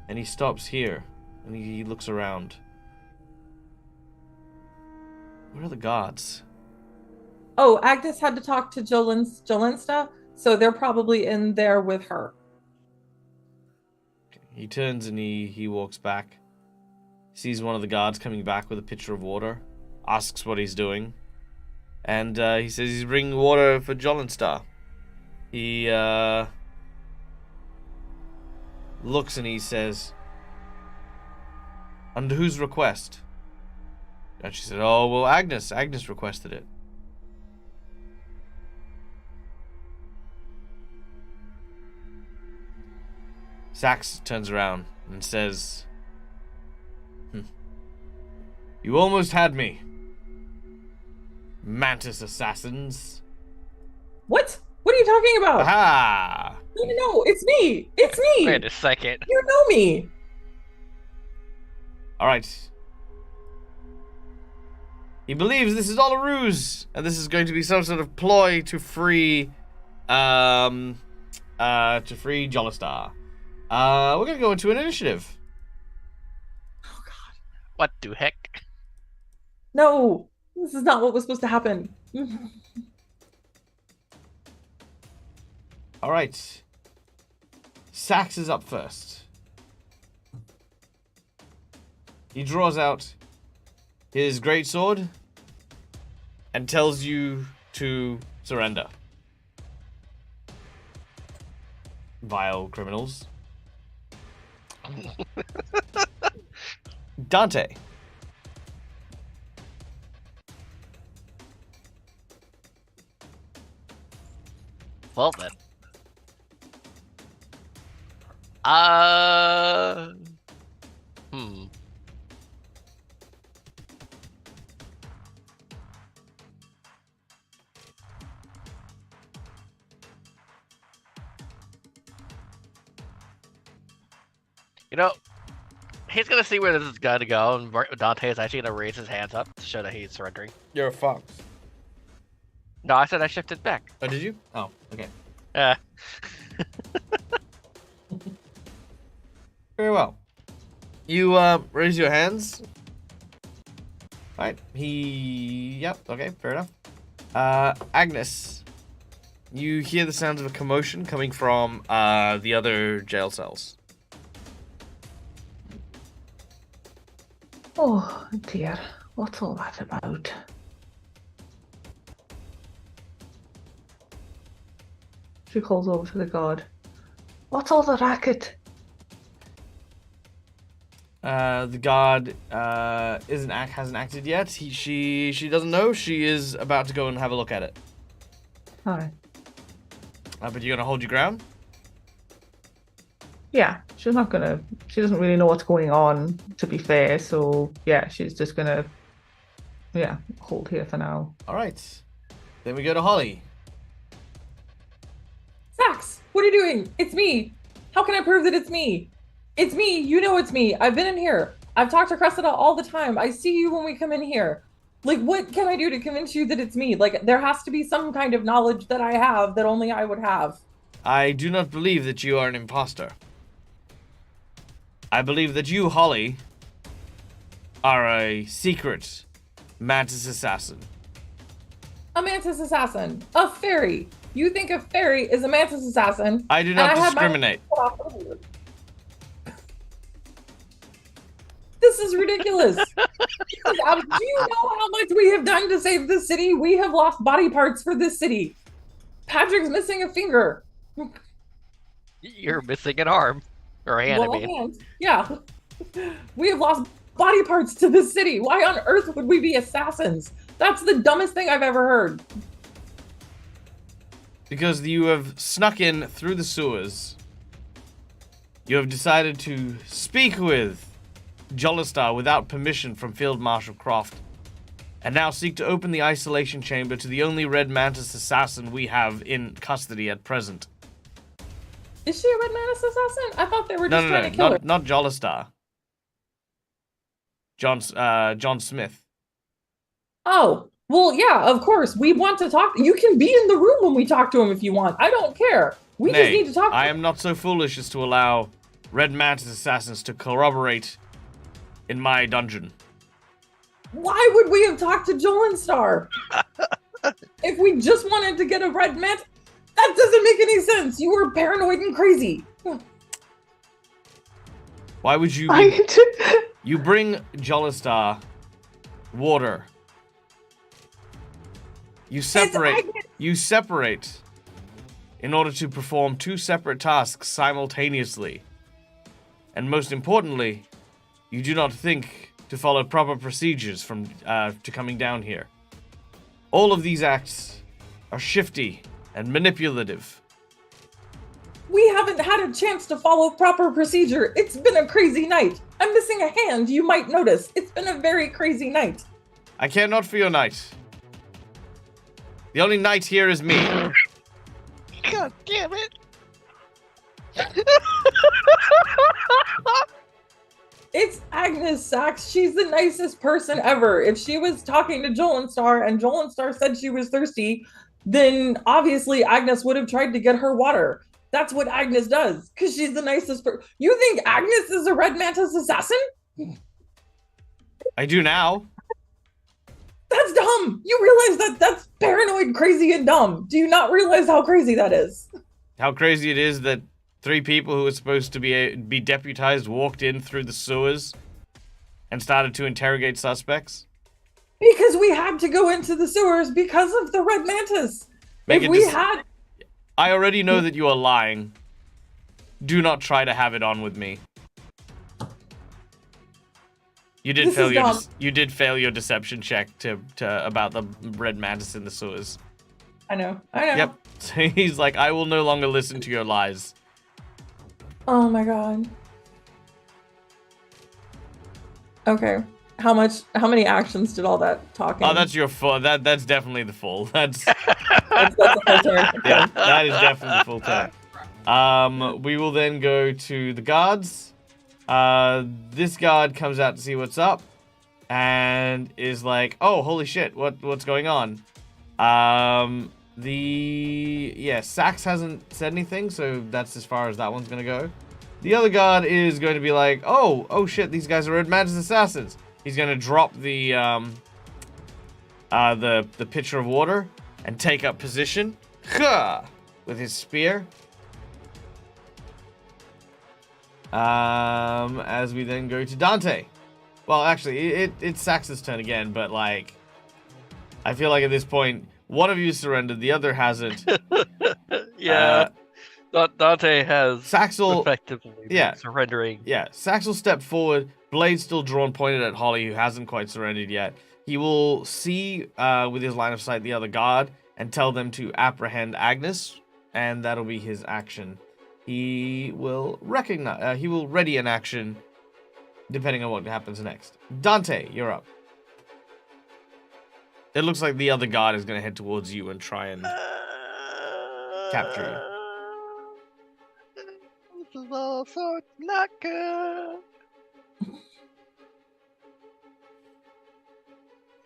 and he stops here, and he looks around. Where are the guards? Oh, Agnes had to talk to Jolinsta, so they're probably in there with her. He turns and he walks back. Sees one of the guards coming back with a pitcher of water. Asks what he's doing. And he says he's bringing water for Jolenstar. He looks and he says, under whose request? And she said, oh, well, Agnes requested it. Sax turns around and says, you almost had me. Mantis assassins. What? What are you talking about? Aha! No, it's me. It's me. Wait a second. You know me. All right. He believes this is all a ruse, and this is going to be some sort of ploy to free Jollistar. We're gonna go into an initiative. Oh God. What the heck? No, this is not what was supposed to happen. All right. Sax is up first. He draws out his greatsword and tells you to surrender. Vile criminals. Dante. Well then. You know, he's gonna see where this is gonna go, and Dante is actually gonna raise his hands up to show that he's surrendering. You're a fox. No, I said I shifted back. Oh, did you? Oh, okay. Yeah. Very well. You raise your hands. Right. Yep. Okay. Fair enough. Agnes, you hear the sounds of a commotion coming from the other jail cells. Oh dear, what's all that about? She calls over to the guard. What's all the racket? The guard hasn't acted yet. She doesn't know. She is about to go and have a look at it. Hi. But you're gonna hold your ground. Yeah, she doesn't really know what's going on, to be fair, so yeah, she's just gonna, hold here for now. All right. Then we go to Holly. Sax, what are you doing? It's me. How can I prove that it's me? It's me. You know it's me. I've been in here. I've talked to Cressida all the time. I see you when we come in here. Like, what can I do to convince you that it's me? Like, there has to be some kind of knowledge that I have that only I would have. I do not believe that you are an imposter. I believe that you, Holly, are a secret Mantis assassin. A Mantis assassin. A fairy. You think a fairy is a Mantis assassin. I do not discriminate. This is ridiculous. Do you know how much we have done to save this city? We have lost body parts for this city. Patrick's missing a finger. You're missing an arm. Or a hand, I mean. Hand. Yeah. We have lost body parts to this city. Why on earth would we be assassins? That's the dumbest thing I've ever heard. Because you have snuck in through the sewers. You have decided to speak with Jollistar without permission from Field Marshal Croft, and now seek to open the isolation chamber to the only Red Mantis assassin we have in custody at present. Is she a Red Mantis assassin? I thought they were just trying to kill her. Not Jollistar. John Smith. Oh, well, yeah, of course. We want to talk. You can be in the room when we talk to him if you want. I don't care. We just need to talk to him. I am not so foolish as to allow Red Mantis assassins to corroborate in my dungeon. Why would we have talked to Jolenstar? If we just wanted to get a Red Mantis? That doesn't make any sense. You were paranoid and crazy. Why would you? You bring Jolistar water. You separate. You separate in order to perform 2 separate tasks simultaneously. And most importantly, you do not think to follow proper procedures from to coming down here. All of these acts are shifty and manipulative. We haven't had a chance to follow proper procedure. It's been a crazy night. I'm missing a hand, you might notice. It's been a very crazy night. I care not for your knight. The only knight here is me. God damn it! It's Agnes Sachs. She's the nicest person ever. If she was talking to Jolenstar and Jolenstar said she was thirsty, then obviously Agnes would have tried to get her water. That's what Agnes does, because she's the nicest person. You think Agnes is a Red Mantis assassin? I do now. That's dumb. You realize that's paranoid, crazy, and dumb. Do you not realize how crazy that is? How crazy it is that 3 people who were supposed to be deputized walked in through the sewers and started to interrogate suspects? Because we had to go into the sewers because of the Red Mantis. I already know that you are lying. Do not try to have it on with me. You did fail your deception check to about the Red Mantis in the sewers. I know. Yep. So he's like, I will no longer listen to your lies. Oh my god. Okay. How many actions did all that talking? Oh, that's your full. That's definitely the full. That's that's a full turn. yeah, that is definitely the full turn. We will then go to the guards. This guard comes out to see what's up, and is like, "Oh, holy shit! What's going on?" Sax hasn't said anything, so that's as far as that one's gonna go. The other guard is going to be like, "Oh shit! These guys are Red Mantis assassins." He's gonna drop the pitcher of water and take up position with his spear. As we then go to Dante. Well, actually, it's Sax's turn again, but like, I feel like at this point, one of you surrendered, the other hasn't. Yeah. Dante has effectively been surrendering. Yeah, Sax will step forward, blade still drawn, pointed at Holly, who hasn't quite surrendered yet. He will see with his line of sight the other guard and tell them to apprehend Agnes, and that'll be his action. He will ready an action depending on what happens next. Dante, you're up. It looks like the other guard is going to head towards you and try and capture you. This is all so not good.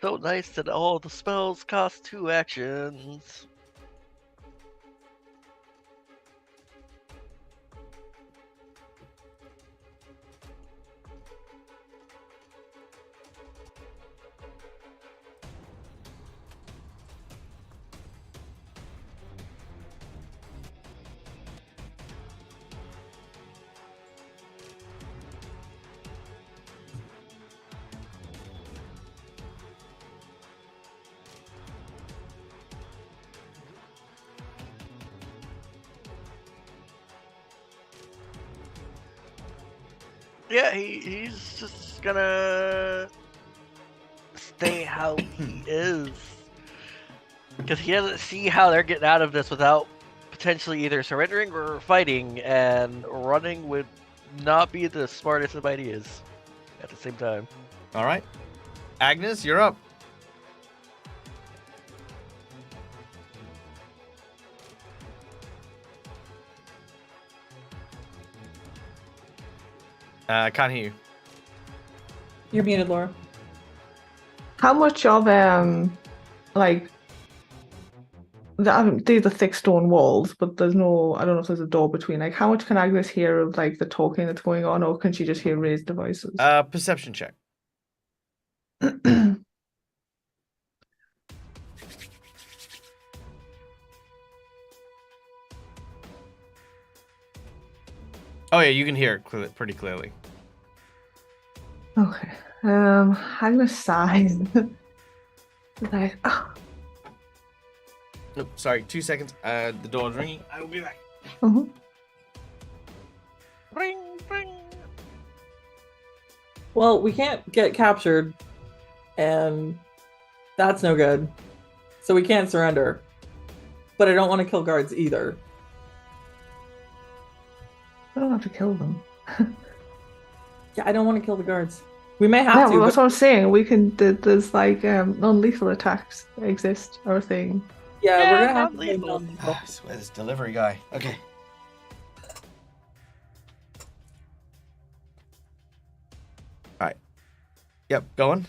So nice that all the spells cost 2 actions. Yeah, he's just gonna stay how he is. Because he doesn't see how they're getting out of this without potentially either surrendering or fighting, and running would not be the smartest of ideas at the same time. Alright. Agnes, you're up. Can't hear you. You're muted, Laura. How much of like these are thick stone walls, but there's no, I don't know if there's a door between. Like, how much can Agnes hear of like the talking that's going on, or can she just hear raised voices? Perception check. Oh yeah, you can hear it pretty clearly. Okay. I'm gonna sigh. Like, oh. Nope, sorry, 2 seconds. The door's ringing. I will be back. Mhm. Ring, ring. Well, we can't get captured, and that's no good. So we can't surrender. But I don't want to kill guards either. I don't have to kill them. Yeah, I don't want to kill the guards. We may have Yeah, to. well, that's But what I'm saying. We can. There's like non-lethal attacks that exist or thing. yeah, Yeah, we're gonna have to non-lethal. play non-lethal. I swear, this delivery guy. Okay. Alright. Yep, going.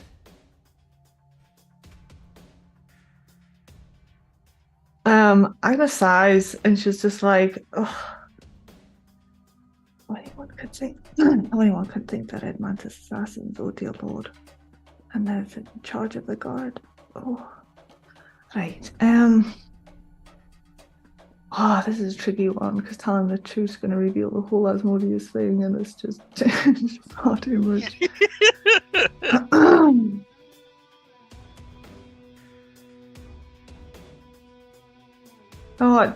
Agnes sighs and she's just like, oh. Anyone could think that Red Mantis assassins, oh dear lord. And they're in charge of the guard. Oh. Right. Oh, this is a tricky one because telling the truth is going to reveal the whole Asmodeus thing, and it's just far too much. Oh,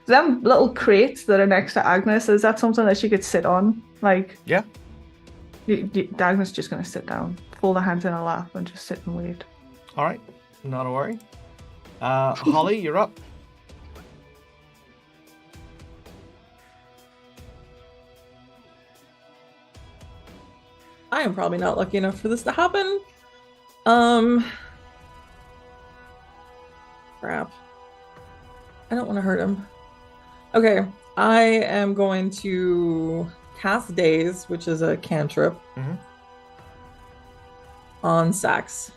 them little crates that are next to Agnes, is that something that she could sit on? Like, Yeah. Agnes just going to sit down, fold her hands in her lap, and just sit and wait. Alright, not a worry. Holly, you're up. I am probably not lucky enough for this to happen. Crap. I don't want to hurt him. Okay, I am going to cast Daze, which is a cantrip, Mhm. on Sax.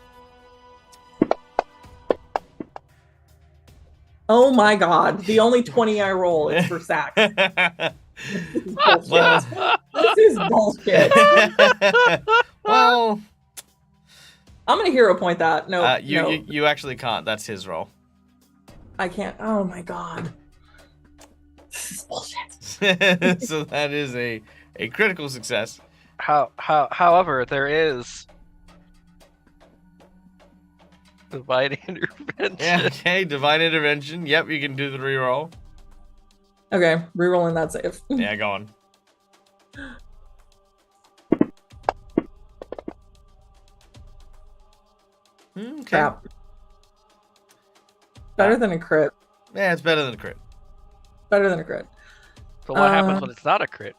Oh my god, the only 20 I roll is for Sax. This is bullshit. Well- This is bullshit. Well, I'm gonna hero point that. No, no, you actually can't. That's his role. I can't. Oh my god. This is bullshit. So that is a critical success. However, there is divine intervention. Yeah, okay, divine intervention. Yep, you can do the reroll. Okay, rerolling that save. Yeah, go on. Okay. Crap. Better than a crit. Yeah, it's better than a crit. Better than a crit. So what happens when it's not a crit?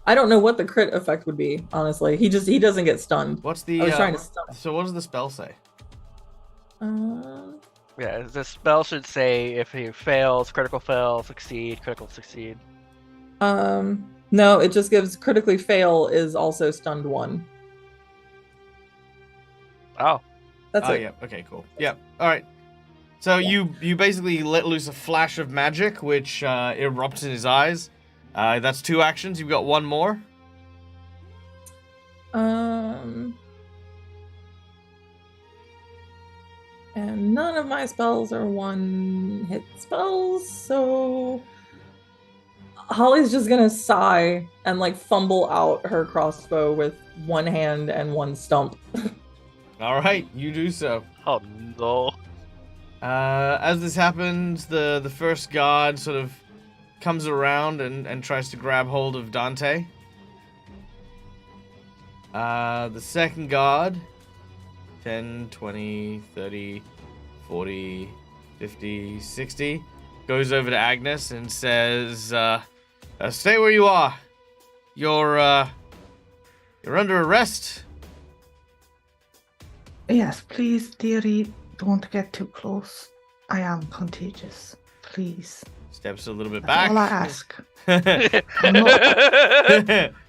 I don't know what the crit effect would be, honestly. He doesn't get stunned. What's the I was trying to stun him. So what does the spell say? Yeah, the spell should say if he fails, critical fail, succeed, critical succeed. No, it just gives critically fail is also stunned 1. Oh, That's Oh it. yeah, okay, cool. Yeah. Alright. So you basically let loose a flash of magic which erupts in his eyes. That's 2 actions. You've got 1 more. And none of my spells are 1-hit spells, so Holly's just gonna sigh and like fumble out her crossbow with 1 hand and 1 stump. Alright, you do so. oh no. As this happens, the first guard sort of comes around and tries to grab hold of Dante. The second guard, 10, 20, 30, 40, 50, 60, goes over to Agnes and says, stay where you are. You're under arrest. Yes, please, dearie, don't get too close. I am contagious. Please. Steps a little bit That's back. all I ask.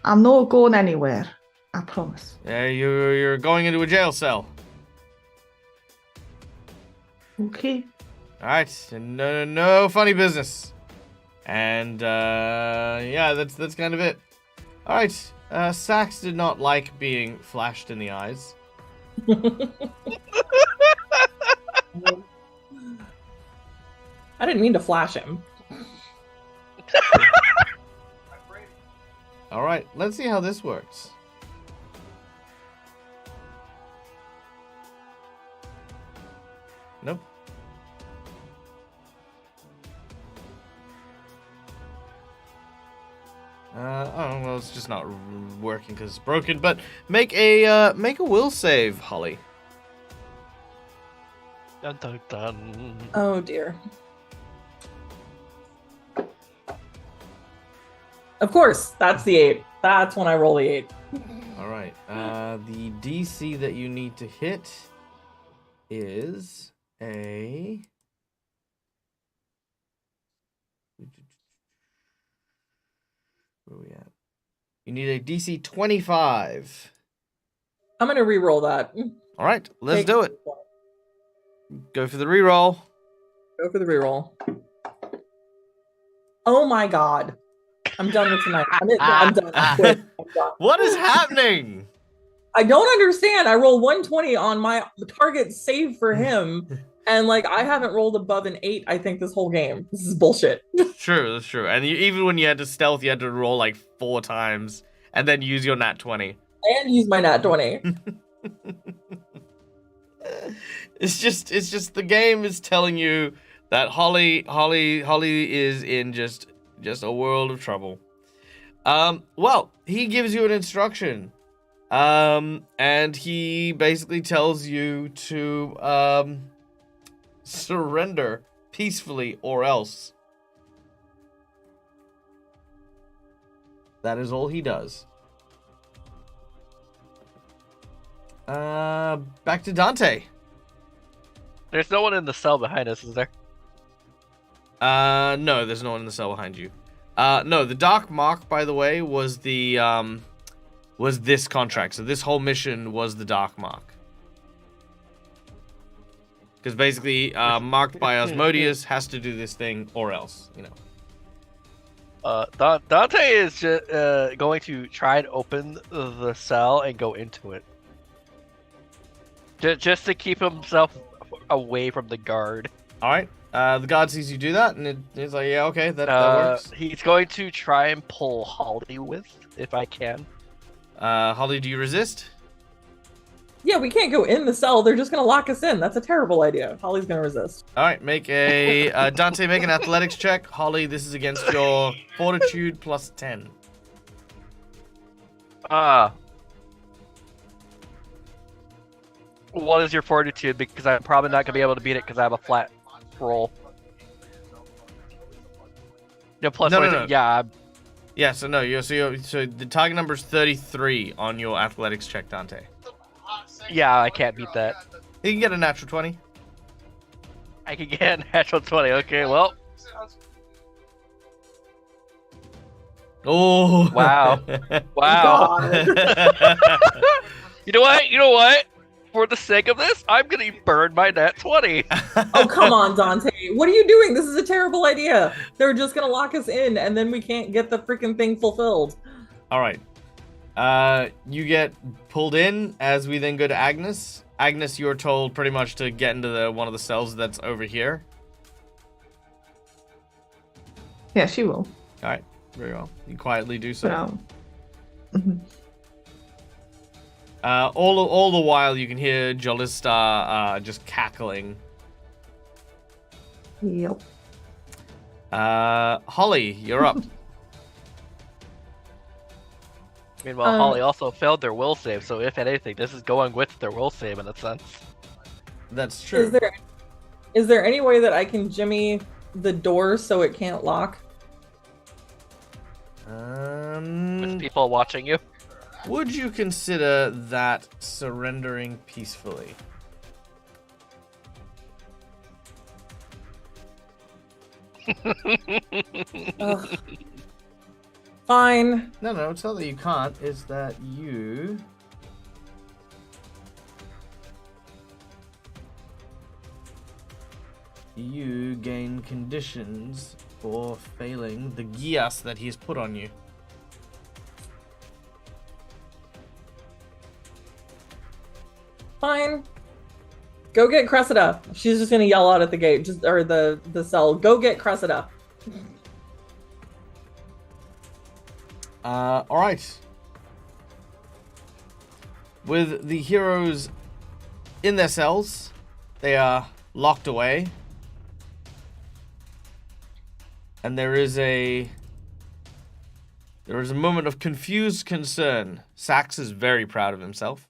I'm not going anywhere. I promise. You're going into a jail cell. Okay. All right, no funny business. And yeah, that's kind of it. All right, Sax did not like being flashed in the eyes. I didn't mean to flash him. All right, let's see how this works. Nope. Oh well, it's just not working because it's broken. But make a will save, Holly. Dun, dun, dun. Oh dear. Of course, that's the 8. That's when I roll the 8. All right. The DC that you need to hit is a. Where are we at? You need a DC 25. I'm gonna re-roll that. All right, let's do it. Go for the reroll. Go for the re-roll. Oh my god. I'm done with tonight. I'm done. I'm quit. I'm done. What is happening? I don't understand. I roll 120 on my target save for him, and like I haven't rolled above an 8. I think this whole game. This is bullshit. True, that's true. And even when you had to stealth, you had to roll like 4 times and then use your nat 20. And use my nat 20. It's just the game is telling you that Holly is in just a world of trouble. Well, he gives you an instruction. And he basically tells you to surrender peacefully or else. That is all he does. Back to Dante. There's no one in the cell behind us, is there? No, there's no one in the cell behind you. No, the Dark Mark, by the way, was the was this contract. So this whole mission was the Dark Mark. Because basically, marked by Osmodeus has to do this thing or else, you know. Dante is just going to try and open the cell and go into it. Just to keep himself away from the guard. All right. The guard sees you do that, and it's like, yeah, okay, that works. He's going to try and pull Holly with, if I can. Holly, do you resist? Yeah, we can't go in the cell. They're just gonna lock us in. That's a terrible idea. Holly's gonna resist. All right, make a Dante, make an athletics check. Holly, this is against your fortitude plus 10. What is your fortitude? Because I'm probably not gonna be able to beat it because I have a flat roll. Yeah, plus No. yeah. Yeah, so no, so the target number is 33 on your athletics check, Dante. Yeah, I can't beat that. You can get a natural 20. I can get a natural 20. Okay, well. Oh. Wow. Wow. You know what? For the sake of this, I'm gonna burn my nat 20. Oh, come on, Dante. What are you doing? This is a terrible idea. They're just gonna lock us in, and then we can't get the freaking thing fulfilled. All right. You get pulled in as we then go to Agnes. Agnes, you're told pretty much to get into one of the cells that's over here. Yeah, she will. All right. Very well. You quietly do so. Mm-hmm. All the while, you can hear Jolista just cackling. Yep. Holly, you're up. Meanwhile, Holly also failed their will save, so if anything, this is going with their will save in a sense. That's true. Is there any way that I can jimmy the door so it can't lock? With people watching you? Would you consider that surrendering peacefully? Ugh. Fine. No, it's not that you can't. It's that you... You gain conditions for failing the gias that he's put on you. Fine. Go get Cressida. She's just gonna yell out at the gate, or the cell. Go get Cressida. All right. With the heroes in their cells, they are locked away. And there is a moment of confused concern. Sax is very proud of himself.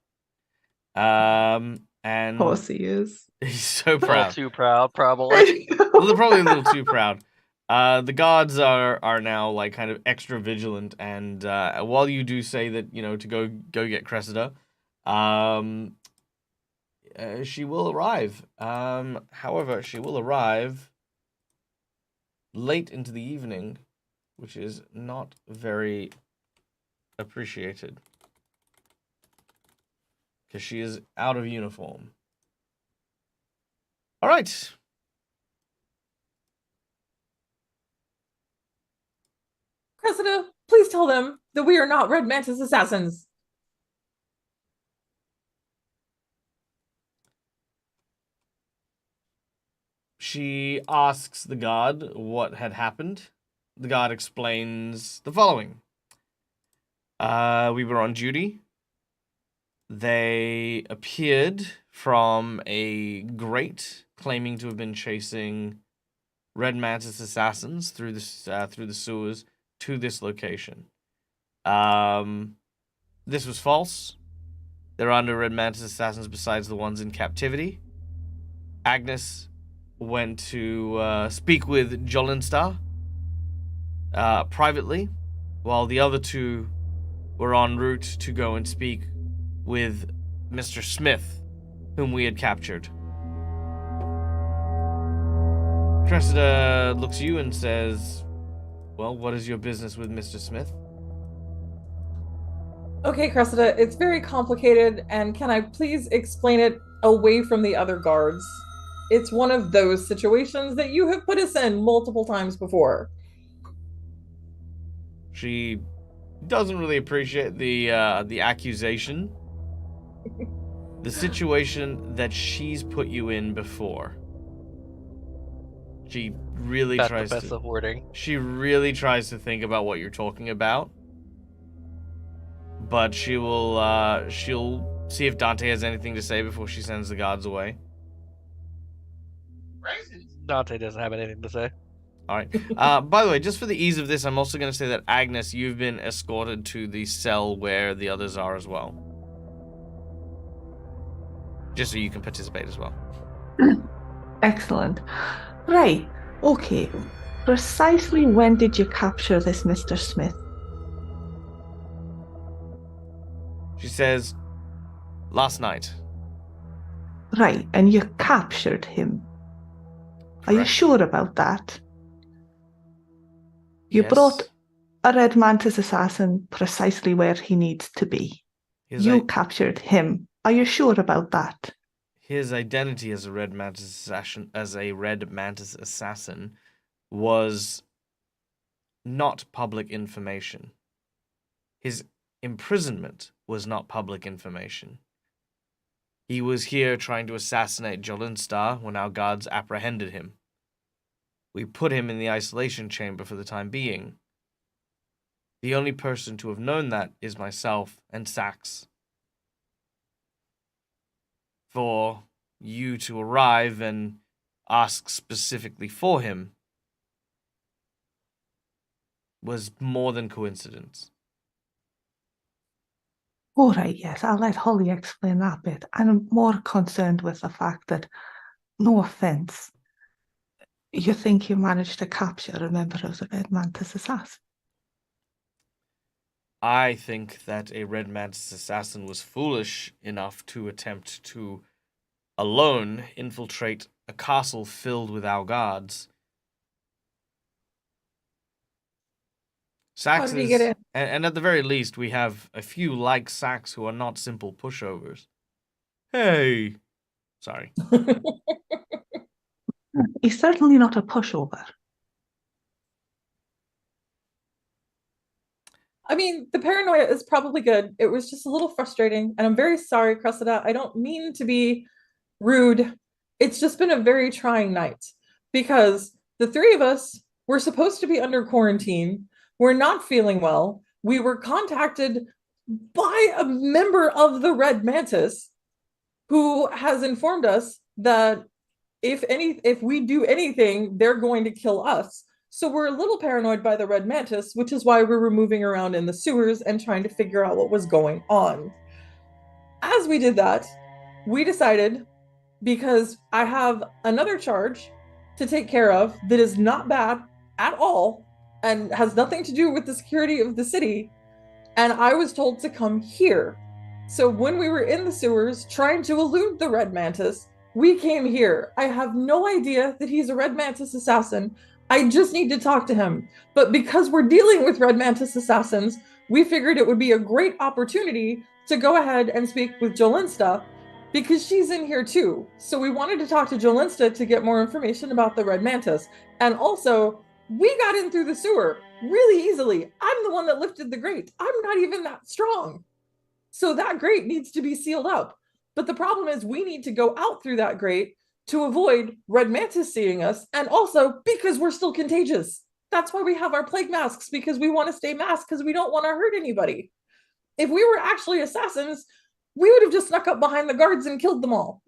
And Of course he is. he's so A little proud. too proud, probably. Well, they're probably a little too proud. The guards are now like kind of extra vigilant, and while you do say that to go get Cressida, she will arrive. However, she will arrive late into the evening, which is not very appreciated because she is out of uniform. All right. Cressida, please tell them that we are not Red Mantis assassins. She asks the guard what had happened. The guard explains the following. We were on duty. They appeared from a grate claiming to have been chasing Red Mantis assassins through the sewers to this location. This was false. There are no Red Mantis assassins besides the ones in captivity. Agnes went to speak with Jolinstar privately, while the other two were en route to go and speak with Mr. Smith, whom we had captured. Cressida looks at you and says, well, what is your business with Mr. Smith? Okay, Cressida, it's very complicated, and can I please explain it away from the other guards? It's one of those situations that you have put us in multiple times before. She doesn't really appreciate the accusation. The situation that she's put you in before. She really That's tries the best to. of wording. She really tries to think about what you're talking about, but she'll see if Dante has anything to say before she sends the guards away. Dante doesn't have anything to say. All right. By the way, just for the ease of this, I'm also going to say that Agnes, you've been escorted to the cell where the others are as well, just so you can participate as well. Excellent. Right. Okay. Precisely when did you capture this Mr. Smith? She says, last night. Right. And you captured him. Are you Correct. sure about that? You Yes. brought a Red Mantis assassin precisely where he needs to be. You captured him. Are you sure about that? His identity as a Red Mantis assassin, was not public information. His imprisonment was not public information. He was here trying to assassinate Jolinstar when our guards apprehended him. We put him in the isolation chamber for the time being. The only person to have known that is myself and Sax. For you to arrive and ask specifically for him was more than coincidence. All right, yes, I'll let Holly explain that bit. I'm more concerned with the fact that, no offense, you think you managed to capture a member of the Red Mantis assassin? I think that a Red Mantis assassin was foolish enough to attempt to alone infiltrate a castle filled with our guards. How did he get in? And at the very least, we have a few like Sax who are not simple pushovers. Hey. Sorry. He's certainly not a pushover. I mean, the paranoia is probably good. It was just a little frustrating, and I'm very sorry, Cressida. I don't mean to be rude. It's just been a very trying night because the three of us were supposed to be under quarantine. We're not feeling well. we were contacted by a member of the Red Mantis who has informed us that if we do anything, they're going to kill us. So we're a little paranoid by the Red Mantis, which is why we were moving around in the sewers and trying to figure out what was going on. As we did that, we decided, because I have another charge to take care of that is not bad at all and has nothing to do with the security of the city, and I was told to come here. So when we were in the sewers trying to elude the Red Mantis, we came here. I have no idea that he's a Red Mantis assassin. I just need to talk to him. But because we're dealing with Red Mantis assassins, we figured it would be a great opportunity to go ahead and speak with Jolinsta because she's in here too. So we wanted to talk to Jolinsta to get more information about the Red Mantis. And also, we got in through the sewer really easily. I'm the one that lifted the grate. I'm not even that strong. So that grate needs to be sealed up. But the problem is we need to go out through that grate to avoid Red Mantis seeing us, and also because we're still contagious. That's why we have our plague masks, because we want to stay masked because we don't want to hurt anybody. If we were actually assassins, we would have just snuck up behind the guards and killed them all.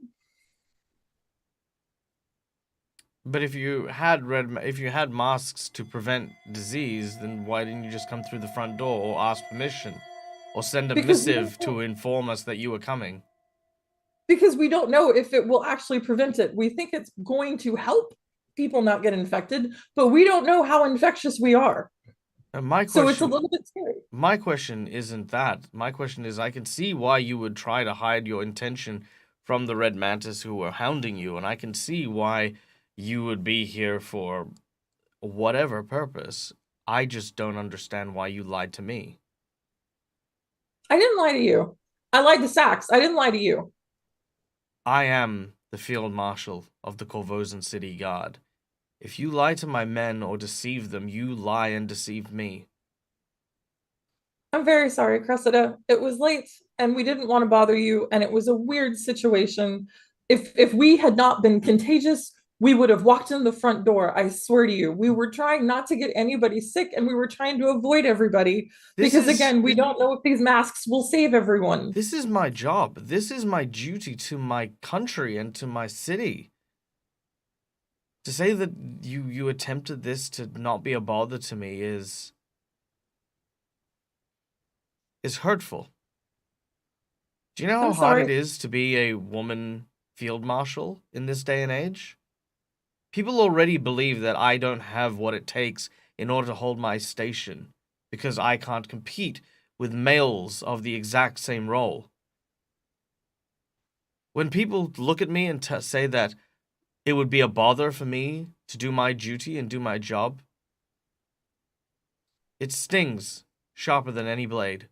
But if you had masks to prevent disease, then why didn't you just come through the front door or ask permission? Or send a missive to inform us that you were coming? Because we don't know if it will actually prevent it. We think it's going to help people not get infected, but we don't know how infectious we are. So it's a little bit scary. My question isn't that. My question is, I can see why you would try to hide your intention from the Red Mantis who were hounding you, and I can see why you would be here for whatever purpose. I just don't understand why you lied to me. I didn't lie to you. I lied to Sax. I didn't lie to you. I am the Field Marshal of the Korvosan City Guard. If you lie to my men or deceive them, you lie and deceive me. I'm very sorry, Cressida. It was late and we didn't want to bother you, and it was a weird situation. If we had not been contagious, we would have walked in the front door. I swear to you. We were trying not to get anybody sick, and we were trying to avoid everybody because, again, we don't know if these masks will save everyone. This is my job. This is my duty to my country and to my city. To say that you attempted this to not be a bother to me is hurtful. Do you know how hard it is to be a woman field marshal in this day and age? People already believe that I don't have what it takes in order to hold my station because I can't compete with males of the exact same role. When people look at me and say that it would be a bother for me to do my duty and do my job, it stings sharper than any blade.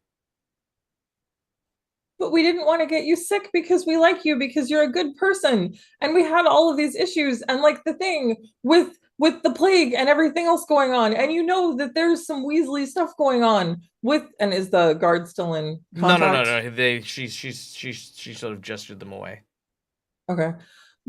But we didn't want to get you sick because we like you, because you're a good person, and we had all of these issues, and like the thing with the plague and everything else going on, and you know that there's some Weasley stuff going on with. And is the guard still in contact? No. She sort of gestured them away. Okay.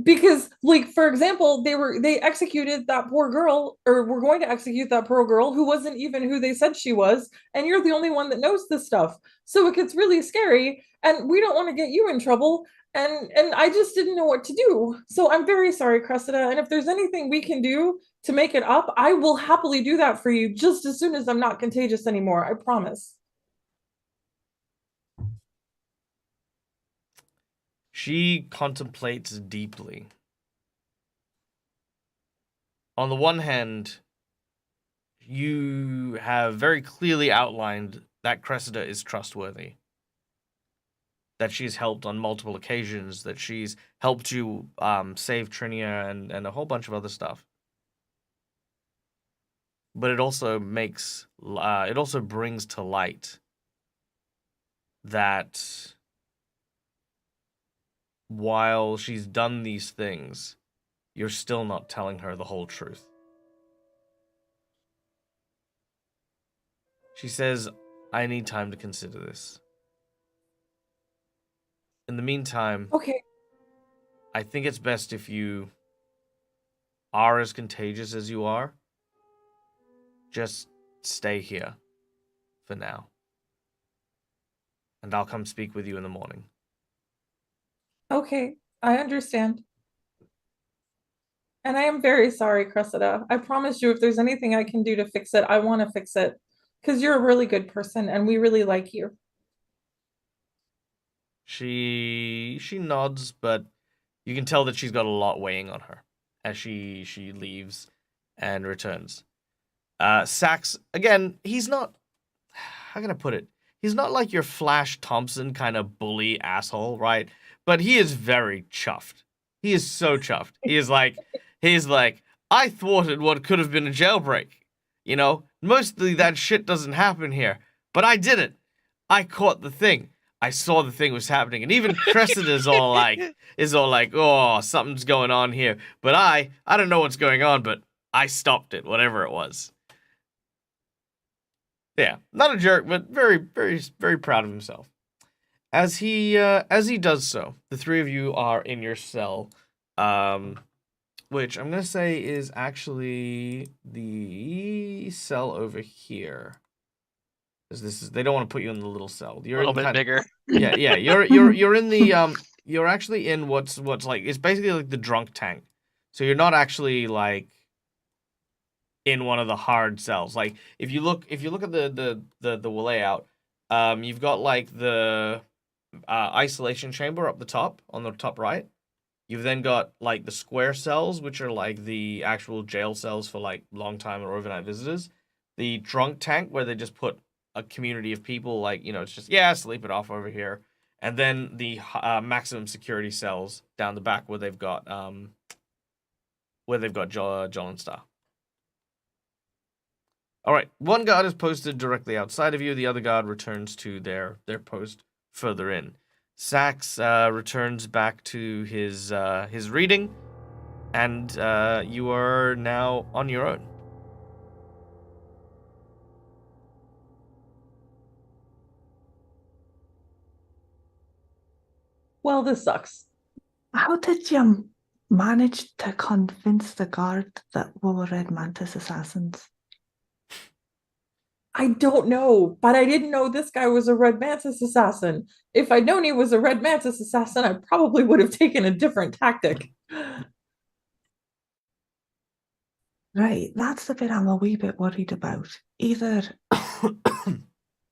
Because, like, for example, they executed that poor girl, or were going to execute that poor girl who wasn't even who they said she was, and you're the only one that knows this stuff. So it gets really scary, and we don't want to get you in trouble, and I just didn't know what to do. So I'm very sorry, Cressida, and if there's anything we can do to make it up, I will happily do that for you just as soon as I'm not contagious anymore, I promise. She contemplates deeply. On the one hand, you have very clearly outlined that Cressida is trustworthy. That she's helped on multiple occasions, that she's helped you save Trinia and a whole bunch of other stuff. But it also brings to light that while she's done these things, you're still not telling her the whole truth. She says, I need time to consider this. In the meantime, okay, I think it's best if you are as contagious as you are, just stay here. for now. And I'll come speak with you in the morning. Okay, I understand. And I am very sorry, Cressida. I promise you, if there's anything I can do to fix it, I want to fix it. Because you're a really good person and we really like you. She nods, but you can tell that she's got a lot weighing on her as she leaves and returns. Sax, again, he's not, how can I put it? He's not like your Flash Thompson kind of bully asshole, right? But he is very chuffed. He is so chuffed. He's like, I thwarted what could have been a jailbreak. You know, mostly that shit doesn't happen here, but I did it. I caught the thing. I saw the thing was happening, and even Cressida is all like, oh, something's going on here. But I don't know what's going on, but I stopped it, whatever it was. Yeah, not a jerk, but very, very, very proud of himself. As he does so, the three of you are in your cell, which I'm gonna say is actually the cell over here. Because they don't want to put you in the little cell. You're A little bit bigger. Yeah. You're in the You're actually in what's like, it's basically like the drunk tank. So you're not actually like in one of the hard cells. Like if you look at the layout, you've got like the isolation chamber up the top on the top right. You've then got like the square cells, which are like the actual jail cells for like long time or overnight visitors. The drunk tank where they just put a community of people, like, you know, it's just, yeah, sleep it off over here. And then the maximum security cells down the back where they've got John and Star. All right, one guard is posted directly outside of you. The other guard returns to their post further in. Sax returns back to his reading, and you are now on your own. Well, this sucks. How did you manage to convince the guard that we were Red Mantis assassins? I don't know, but I didn't know this guy was a Red Mantis assassin. If I'd known he was a Red Mantis assassin, I probably would have taken a different tactic. Right, that's the bit I'm a wee bit worried about. Either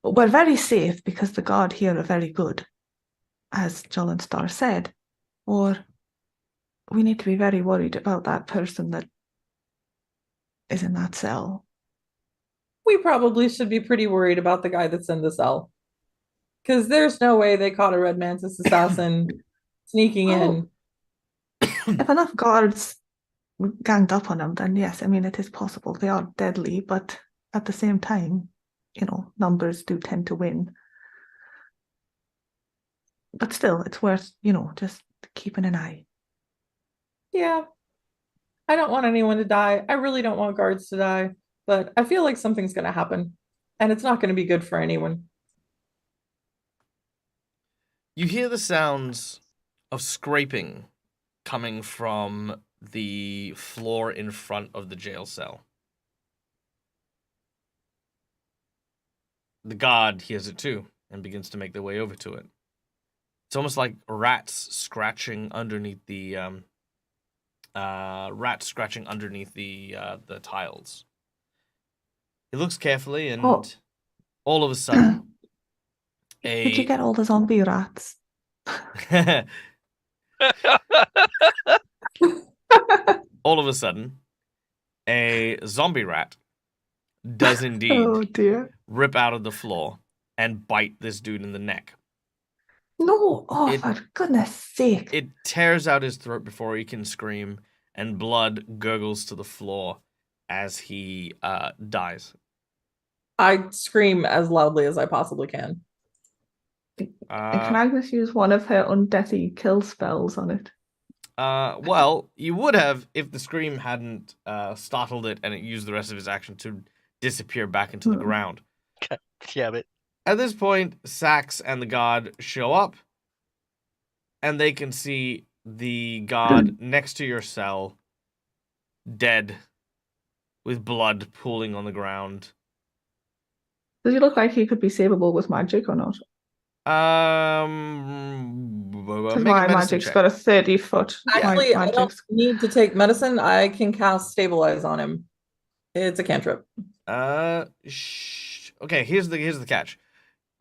we're very safe because the guard here are very good, as Joel and Star said, or we need to be very worried about that person that is in that cell. We probably should be pretty worried about the guy that's in the cell. Because there's no way they caught a Red Mantis assassin sneaking in. If enough guards ganged up on him, then yes, I mean, it is possible. They are deadly, but at the same time, you know, numbers do tend to win. But still, it's worth, you know, just keeping an eye. Yeah. I don't want anyone to die. I really don't want guards to die. But I feel like something's going to happen. And it's not going to be good for anyone. You hear the sounds of scraping coming from the floor in front of the jail cell. The guard hears it too and begins to make their way over to it. It's almost like rats scratching underneath the tiles. He looks carefully, and all of a sudden, Did you get all the zombie rats? all of a sudden, a zombie rat does indeed Oh dear. rip out of the floor and bite this dude in the neck. No, oh, for goodness sake. It tears out his throat before he can scream, and blood gurgles to the floor as he dies. I scream as loudly as I possibly can. Can Agnes use one of her undeathy kill spells on it? Well, you would have if the scream hadn't startled it and it used the rest of its action to disappear back into the ground. Damn it. At this point, Sax and the guard show up, and they can see the guard next to your cell, dead, with blood pooling on the ground. Does he look like he could be savable with magic or not? Because Make a my medicine magic's check. got a 30-foot. Actually, My I don't magic's need to take medicine. I can cast stabilize on him. It's a cantrip. Okay, here's the catch.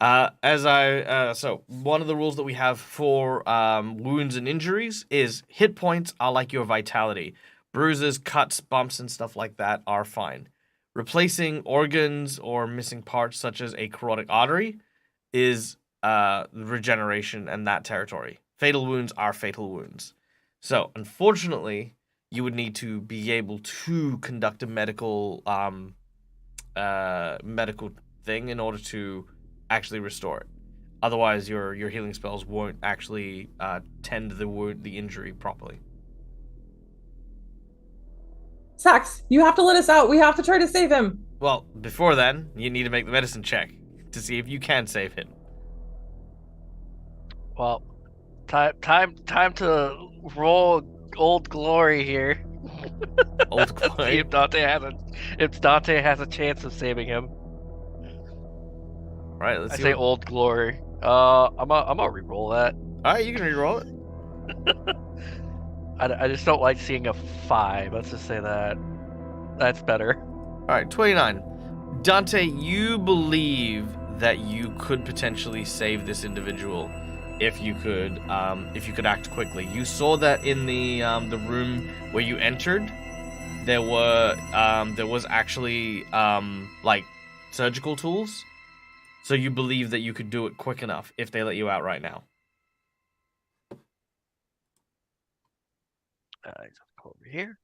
So one of the rules that we have for wounds and injuries is hit points are like your vitality. Bruises, cuts, bumps, and stuff like that are fine. Replacing organs or missing parts such as a carotid artery is regeneration and that territory. Fatal wounds are fatal wounds. So unfortunately, you would need to be able to conduct a medical thing in order to actually restore it. Otherwise, your healing spells won't actually tend the injury properly. Sax, you have to let us out. We have to try to save him. Well, before then, you need to make the medicine check to see if you can save him. Well, time to roll Old Glory here. Old See Glory. if Dante has a chance of saving him. All right, let's I see. say Old Glory. I'm gonna re-roll that. All right, you can re-roll it. I just don't like seeing a 5. Let's just say that. That's better. All right, 29. Dante, you believe that you could potentially save this individual if you could act quickly. You saw that in the room where you entered. There was actually like surgical tools. So you believe that you could do it quick enough if they let you out right now. Over here.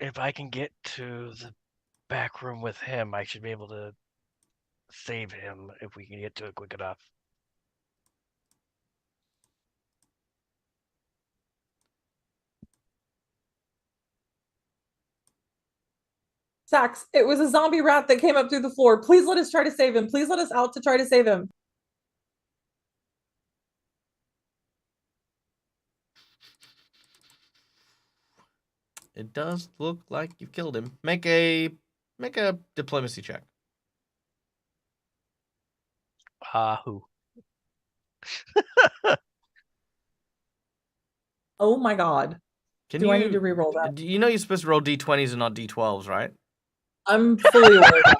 If I can get to the back room with him, I should be able to save him if we can get to it quick enough. Sax, it was a zombie rat that came up through the floor. Please let us try to save him. Please let us out to try to save him. It does look like you've killed him. Make a diplomacy check. Who? Oh my god. I need to re-roll that? You know you're supposed to roll d20s and not d12s, right? I'm fully aware of that.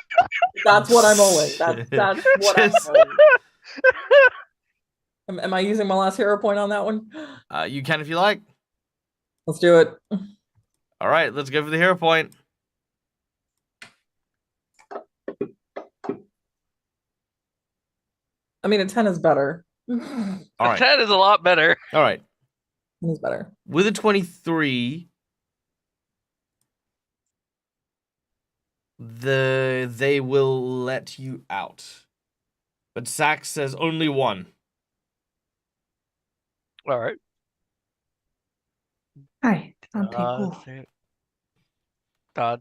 That's what I'm rolling. That's what I'm rolling. Am I using my last hero point on that one? You can if you like. Let's do it. All right, let's go for the hero point. I mean, a 10 is better. All right. 10 is a lot better. All right. 10 is better. With a 23, they will let you out. But Sax says only one. All right. Hi, Dante. Go.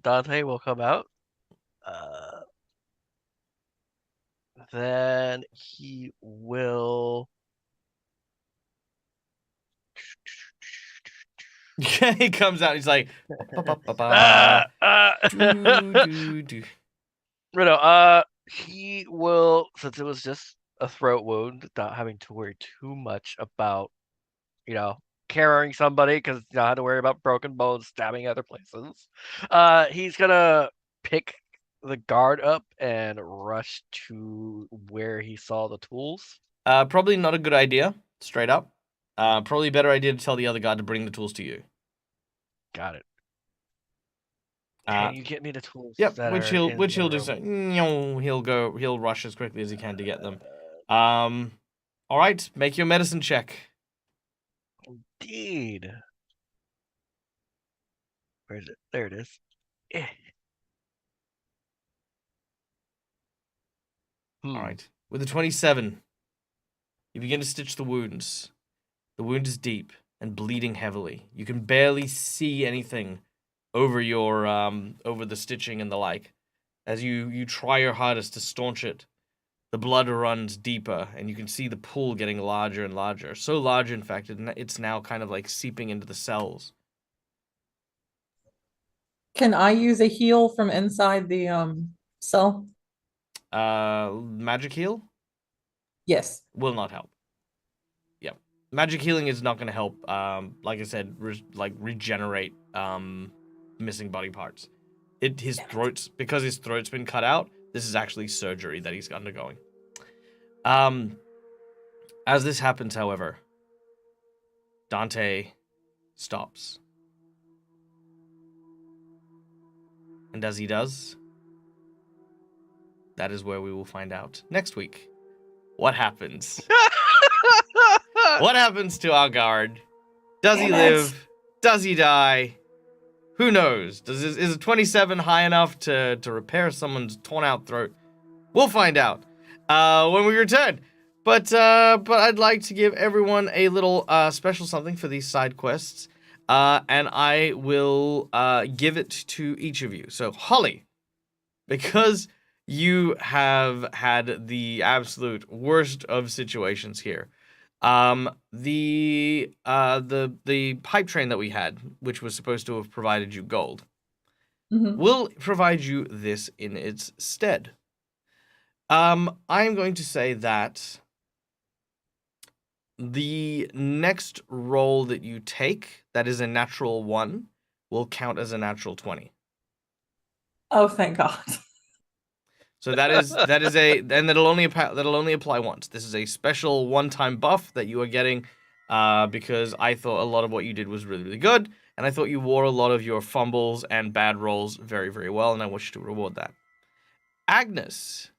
Dante will come out. Then he will. He comes out. He's like, he will, since it was just a throat wound, not having to worry too much about, carrying somebody because you don't have to worry about broken bones stabbing other places. He's gonna pick the guard up and rush to where he saw the tools. Probably not a good idea, straight up. Probably a better idea to tell the other guard to bring the tools to you. Got it. Can you get me the tools? Yep, that which are he'll in do the so. room? He'll rush as quickly as he can to get them. All right, make your medicine check. Indeed. Where is it? There it is. All right, with a 27, you begin to stitch the wounds. The wound is deep and bleeding heavily. You can barely see anything over your over the stitching and the like. As you try your hardest to staunch it, the blood runs deeper, and you can see the pool getting larger and larger. So large, in fact, it's now kind of like seeping into the cells. Can I use a heal from inside the cell? magic heal Yes. will not help. Yep. Magic healing is not going to help, like I said, regenerate missing body parts. Because his throat's been cut out, this is actually surgery that he's undergoing. As this happens, however, Dante stops. And as he does, that is where we will find out next week. What happens? What happens to our guard? Does he live? Does he die? Who knows? Is a 27 high enough to repair someone's torn out throat? We'll find out when we return. But I'd like to give everyone a little special something for these side quests. And I will give it to each of you. So, Holly, because you have had the absolute worst of situations here, the pipe train that we had, which was supposed to have provided you gold, will provide you this in its stead. I am going to say that the next roll that you take, that is a natural 1, will count as a natural 20. Oh, thank God. So that is and that'll only apply once. This is a special one-time buff that you are getting because I thought a lot of what you did was really, really good, and I thought you wore a lot of your fumbles and bad rolls very, very well, and I wish to reward that. Agnes,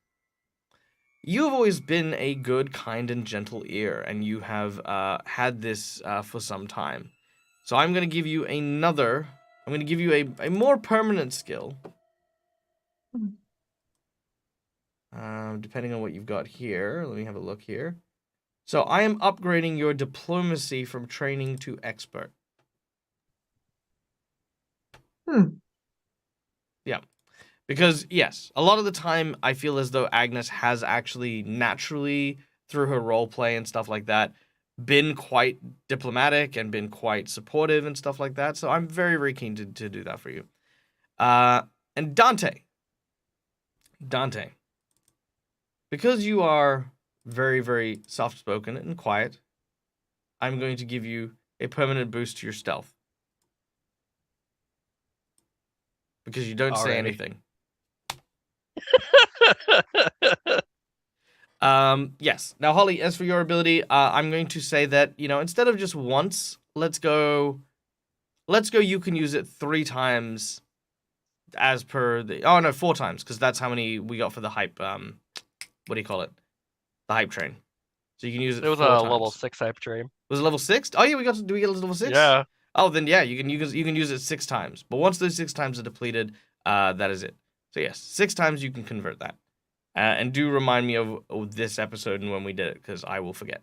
you have always been a good, kind, and gentle ear, and you have had this for some time. So I'm going to give you a more permanent skill. Depending on what you've got here. Let me have a look here. So I am upgrading your diplomacy from training to expert. Yeah. Because, yes, a lot of the time I feel as though Agnes has actually naturally, through her role play and stuff like that, been quite diplomatic and been quite supportive and stuff like that. So I'm very, very keen to do that for you. And Dante, because you are very, very soft-spoken and quiet, I'm going to give you a permanent boost to your stealth. Because you don't say anything. Yes. Now, Holly, as for your ability, I'm going to say that, instead of just once, let's go you can use it 3 times as per the... Oh, no, 4 times, because that's how many we got for the hype, what do you call it? The hype train. So you can use it 4 times. It was a level 6 hype train. Was it level 6? Oh, yeah, do we get level 6? Yeah. Oh, then yeah, you can use it 6 times. But once those 6 times are depleted, that is it. So yes, 6 times you can convert that. And do remind me of this episode and when we did it, because I will forget.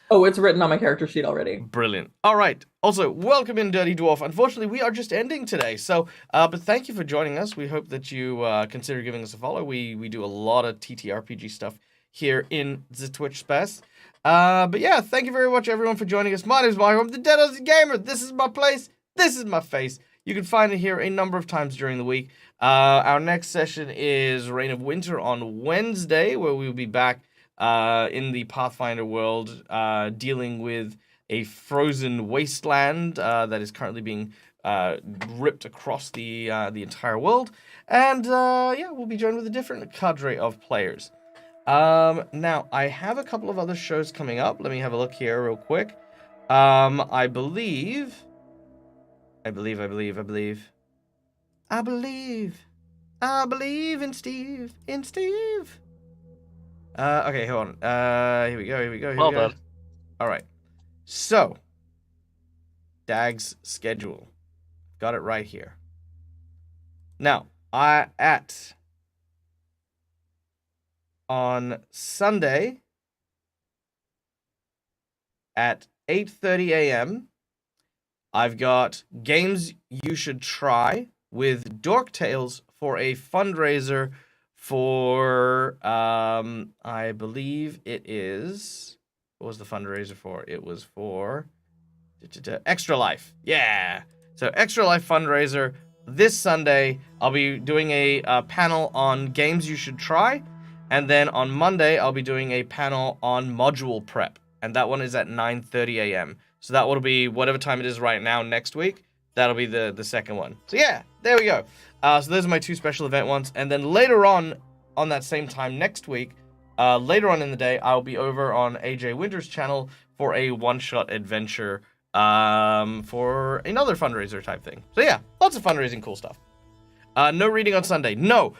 Oh, it's written on my character sheet already. Brilliant. All right. Also, welcome in, Dirty Dwarf. Unfortunately, we are just ending today. So, but thank you for joining us. We hope that you consider giving us a follow. We do a lot of TTRPG stuff here in the Twitch space. But yeah, thank you very much, everyone, for joining us. My name is Mario. I'm the Dead Aussie Gamer. This is my place. This is my face. You can find it here a number of times during the week. Our next session is Reign of Winter on Wednesday, where we'll be back in the Pathfinder world, dealing with a frozen wasteland that is currently being ripped across the entire world. And yeah, we'll be joined with a different cadre of players. Now, I have a couple of other shows coming up. Let me have a look here real quick. I believe in Steve. Okay, hold on. Here we go. Well done. All right. So, Dag's schedule. Got it right here. Now, on Sunday at 8:30 a.m., I've got Games You Should Try with Dork Tales for a fundraiser for, I believe it is, what was the fundraiser for? It was for Extra Life. Yeah. So Extra Life fundraiser this Sunday. I'll be doing a panel on games you should try. And then on Monday, I'll be doing a panel on module prep. And that one is at 9:30 a.m. So that will be whatever time it is right now next week. That'll be the second one. So yeah, there we go. So those are my 2 special event ones. And then later on that same time next week, later on in the day, I'll be over on AJ Winter's channel for a one-shot adventure for another fundraiser type thing. So yeah, lots of fundraising cool stuff. No reading on Sunday. No,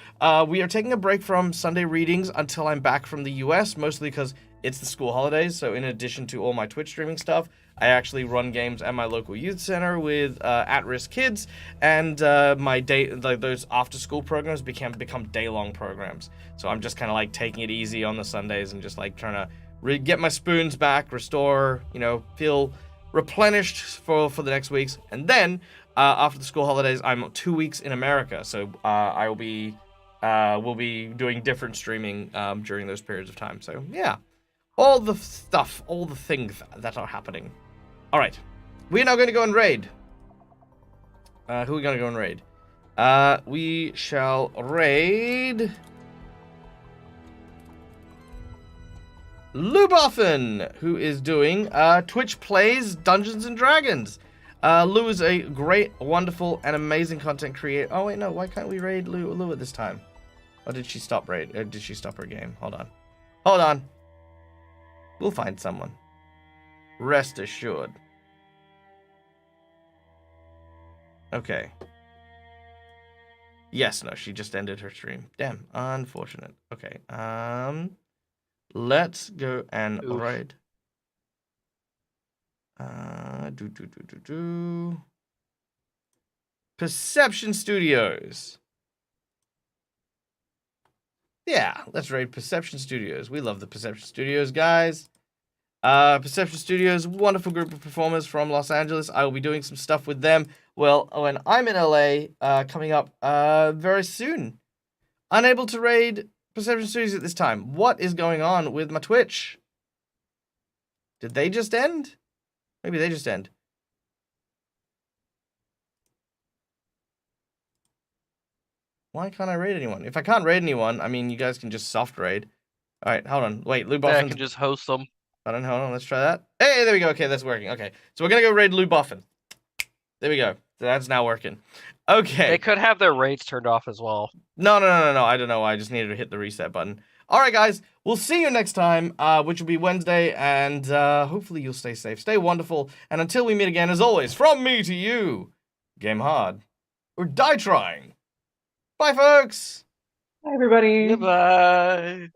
we are taking a break from Sunday readings until I'm back from the US, mostly because it's the school holidays. So in addition to all my Twitch streaming stuff, I actually run games at my local youth center with at-risk kids, and my those after-school programs become day-long programs. So I'm just kind of like taking it easy on the Sundays and just like trying to get my spoons back, restore, feel replenished for the next weeks, and then after the school holidays, I'm 2 weeks in America, so we'll be doing different streaming during those periods of time. So yeah, all the things that are happening. All right, we're now going to go and raid. Who are we going to go and raid? We shall raid Luboffen, who is doing Twitch Plays Dungeons and Dragons. Lou is a great, wonderful, and amazing content creator. Oh wait, no, why can't we raid Lou at this time? Or did she stop raid? Did she stop her game? Hold on. We'll find someone. Rest assured. Okay. Yes, no, she just ended her stream. Damn, unfortunate. Okay, let's go and raid. Perception Studios. Yeah, let's raid Perception Studios. We love the Perception Studios, guys. Perception Studios, wonderful group of performers from Los Angeles. I will be doing some stuff with them. Well, when I'm in LA, coming up very soon. Unable to raid Perception Studios at this time. What is going on with my Twitch? Did they just end? Maybe they just end. Why can't I raid anyone? If I can't raid anyone, I mean, you guys can just soft raid. All right, hold on. Wait, Lou Boffin. I can just host them. Hold on. Let's try that. Hey, there we go. Okay, that's working. Okay, so we're going to go raid Lou Boffin. There we go. So that's now working. Okay. They could have their raids turned off as well. No. I don't know. I just needed to hit the reset button. All right, guys. We'll see you next time, which will be Wednesday, and hopefully you'll stay safe, stay wonderful, and until we meet again, as always, from me to you, game hard or die trying. Bye, folks. Bye, everybody. Goodbye.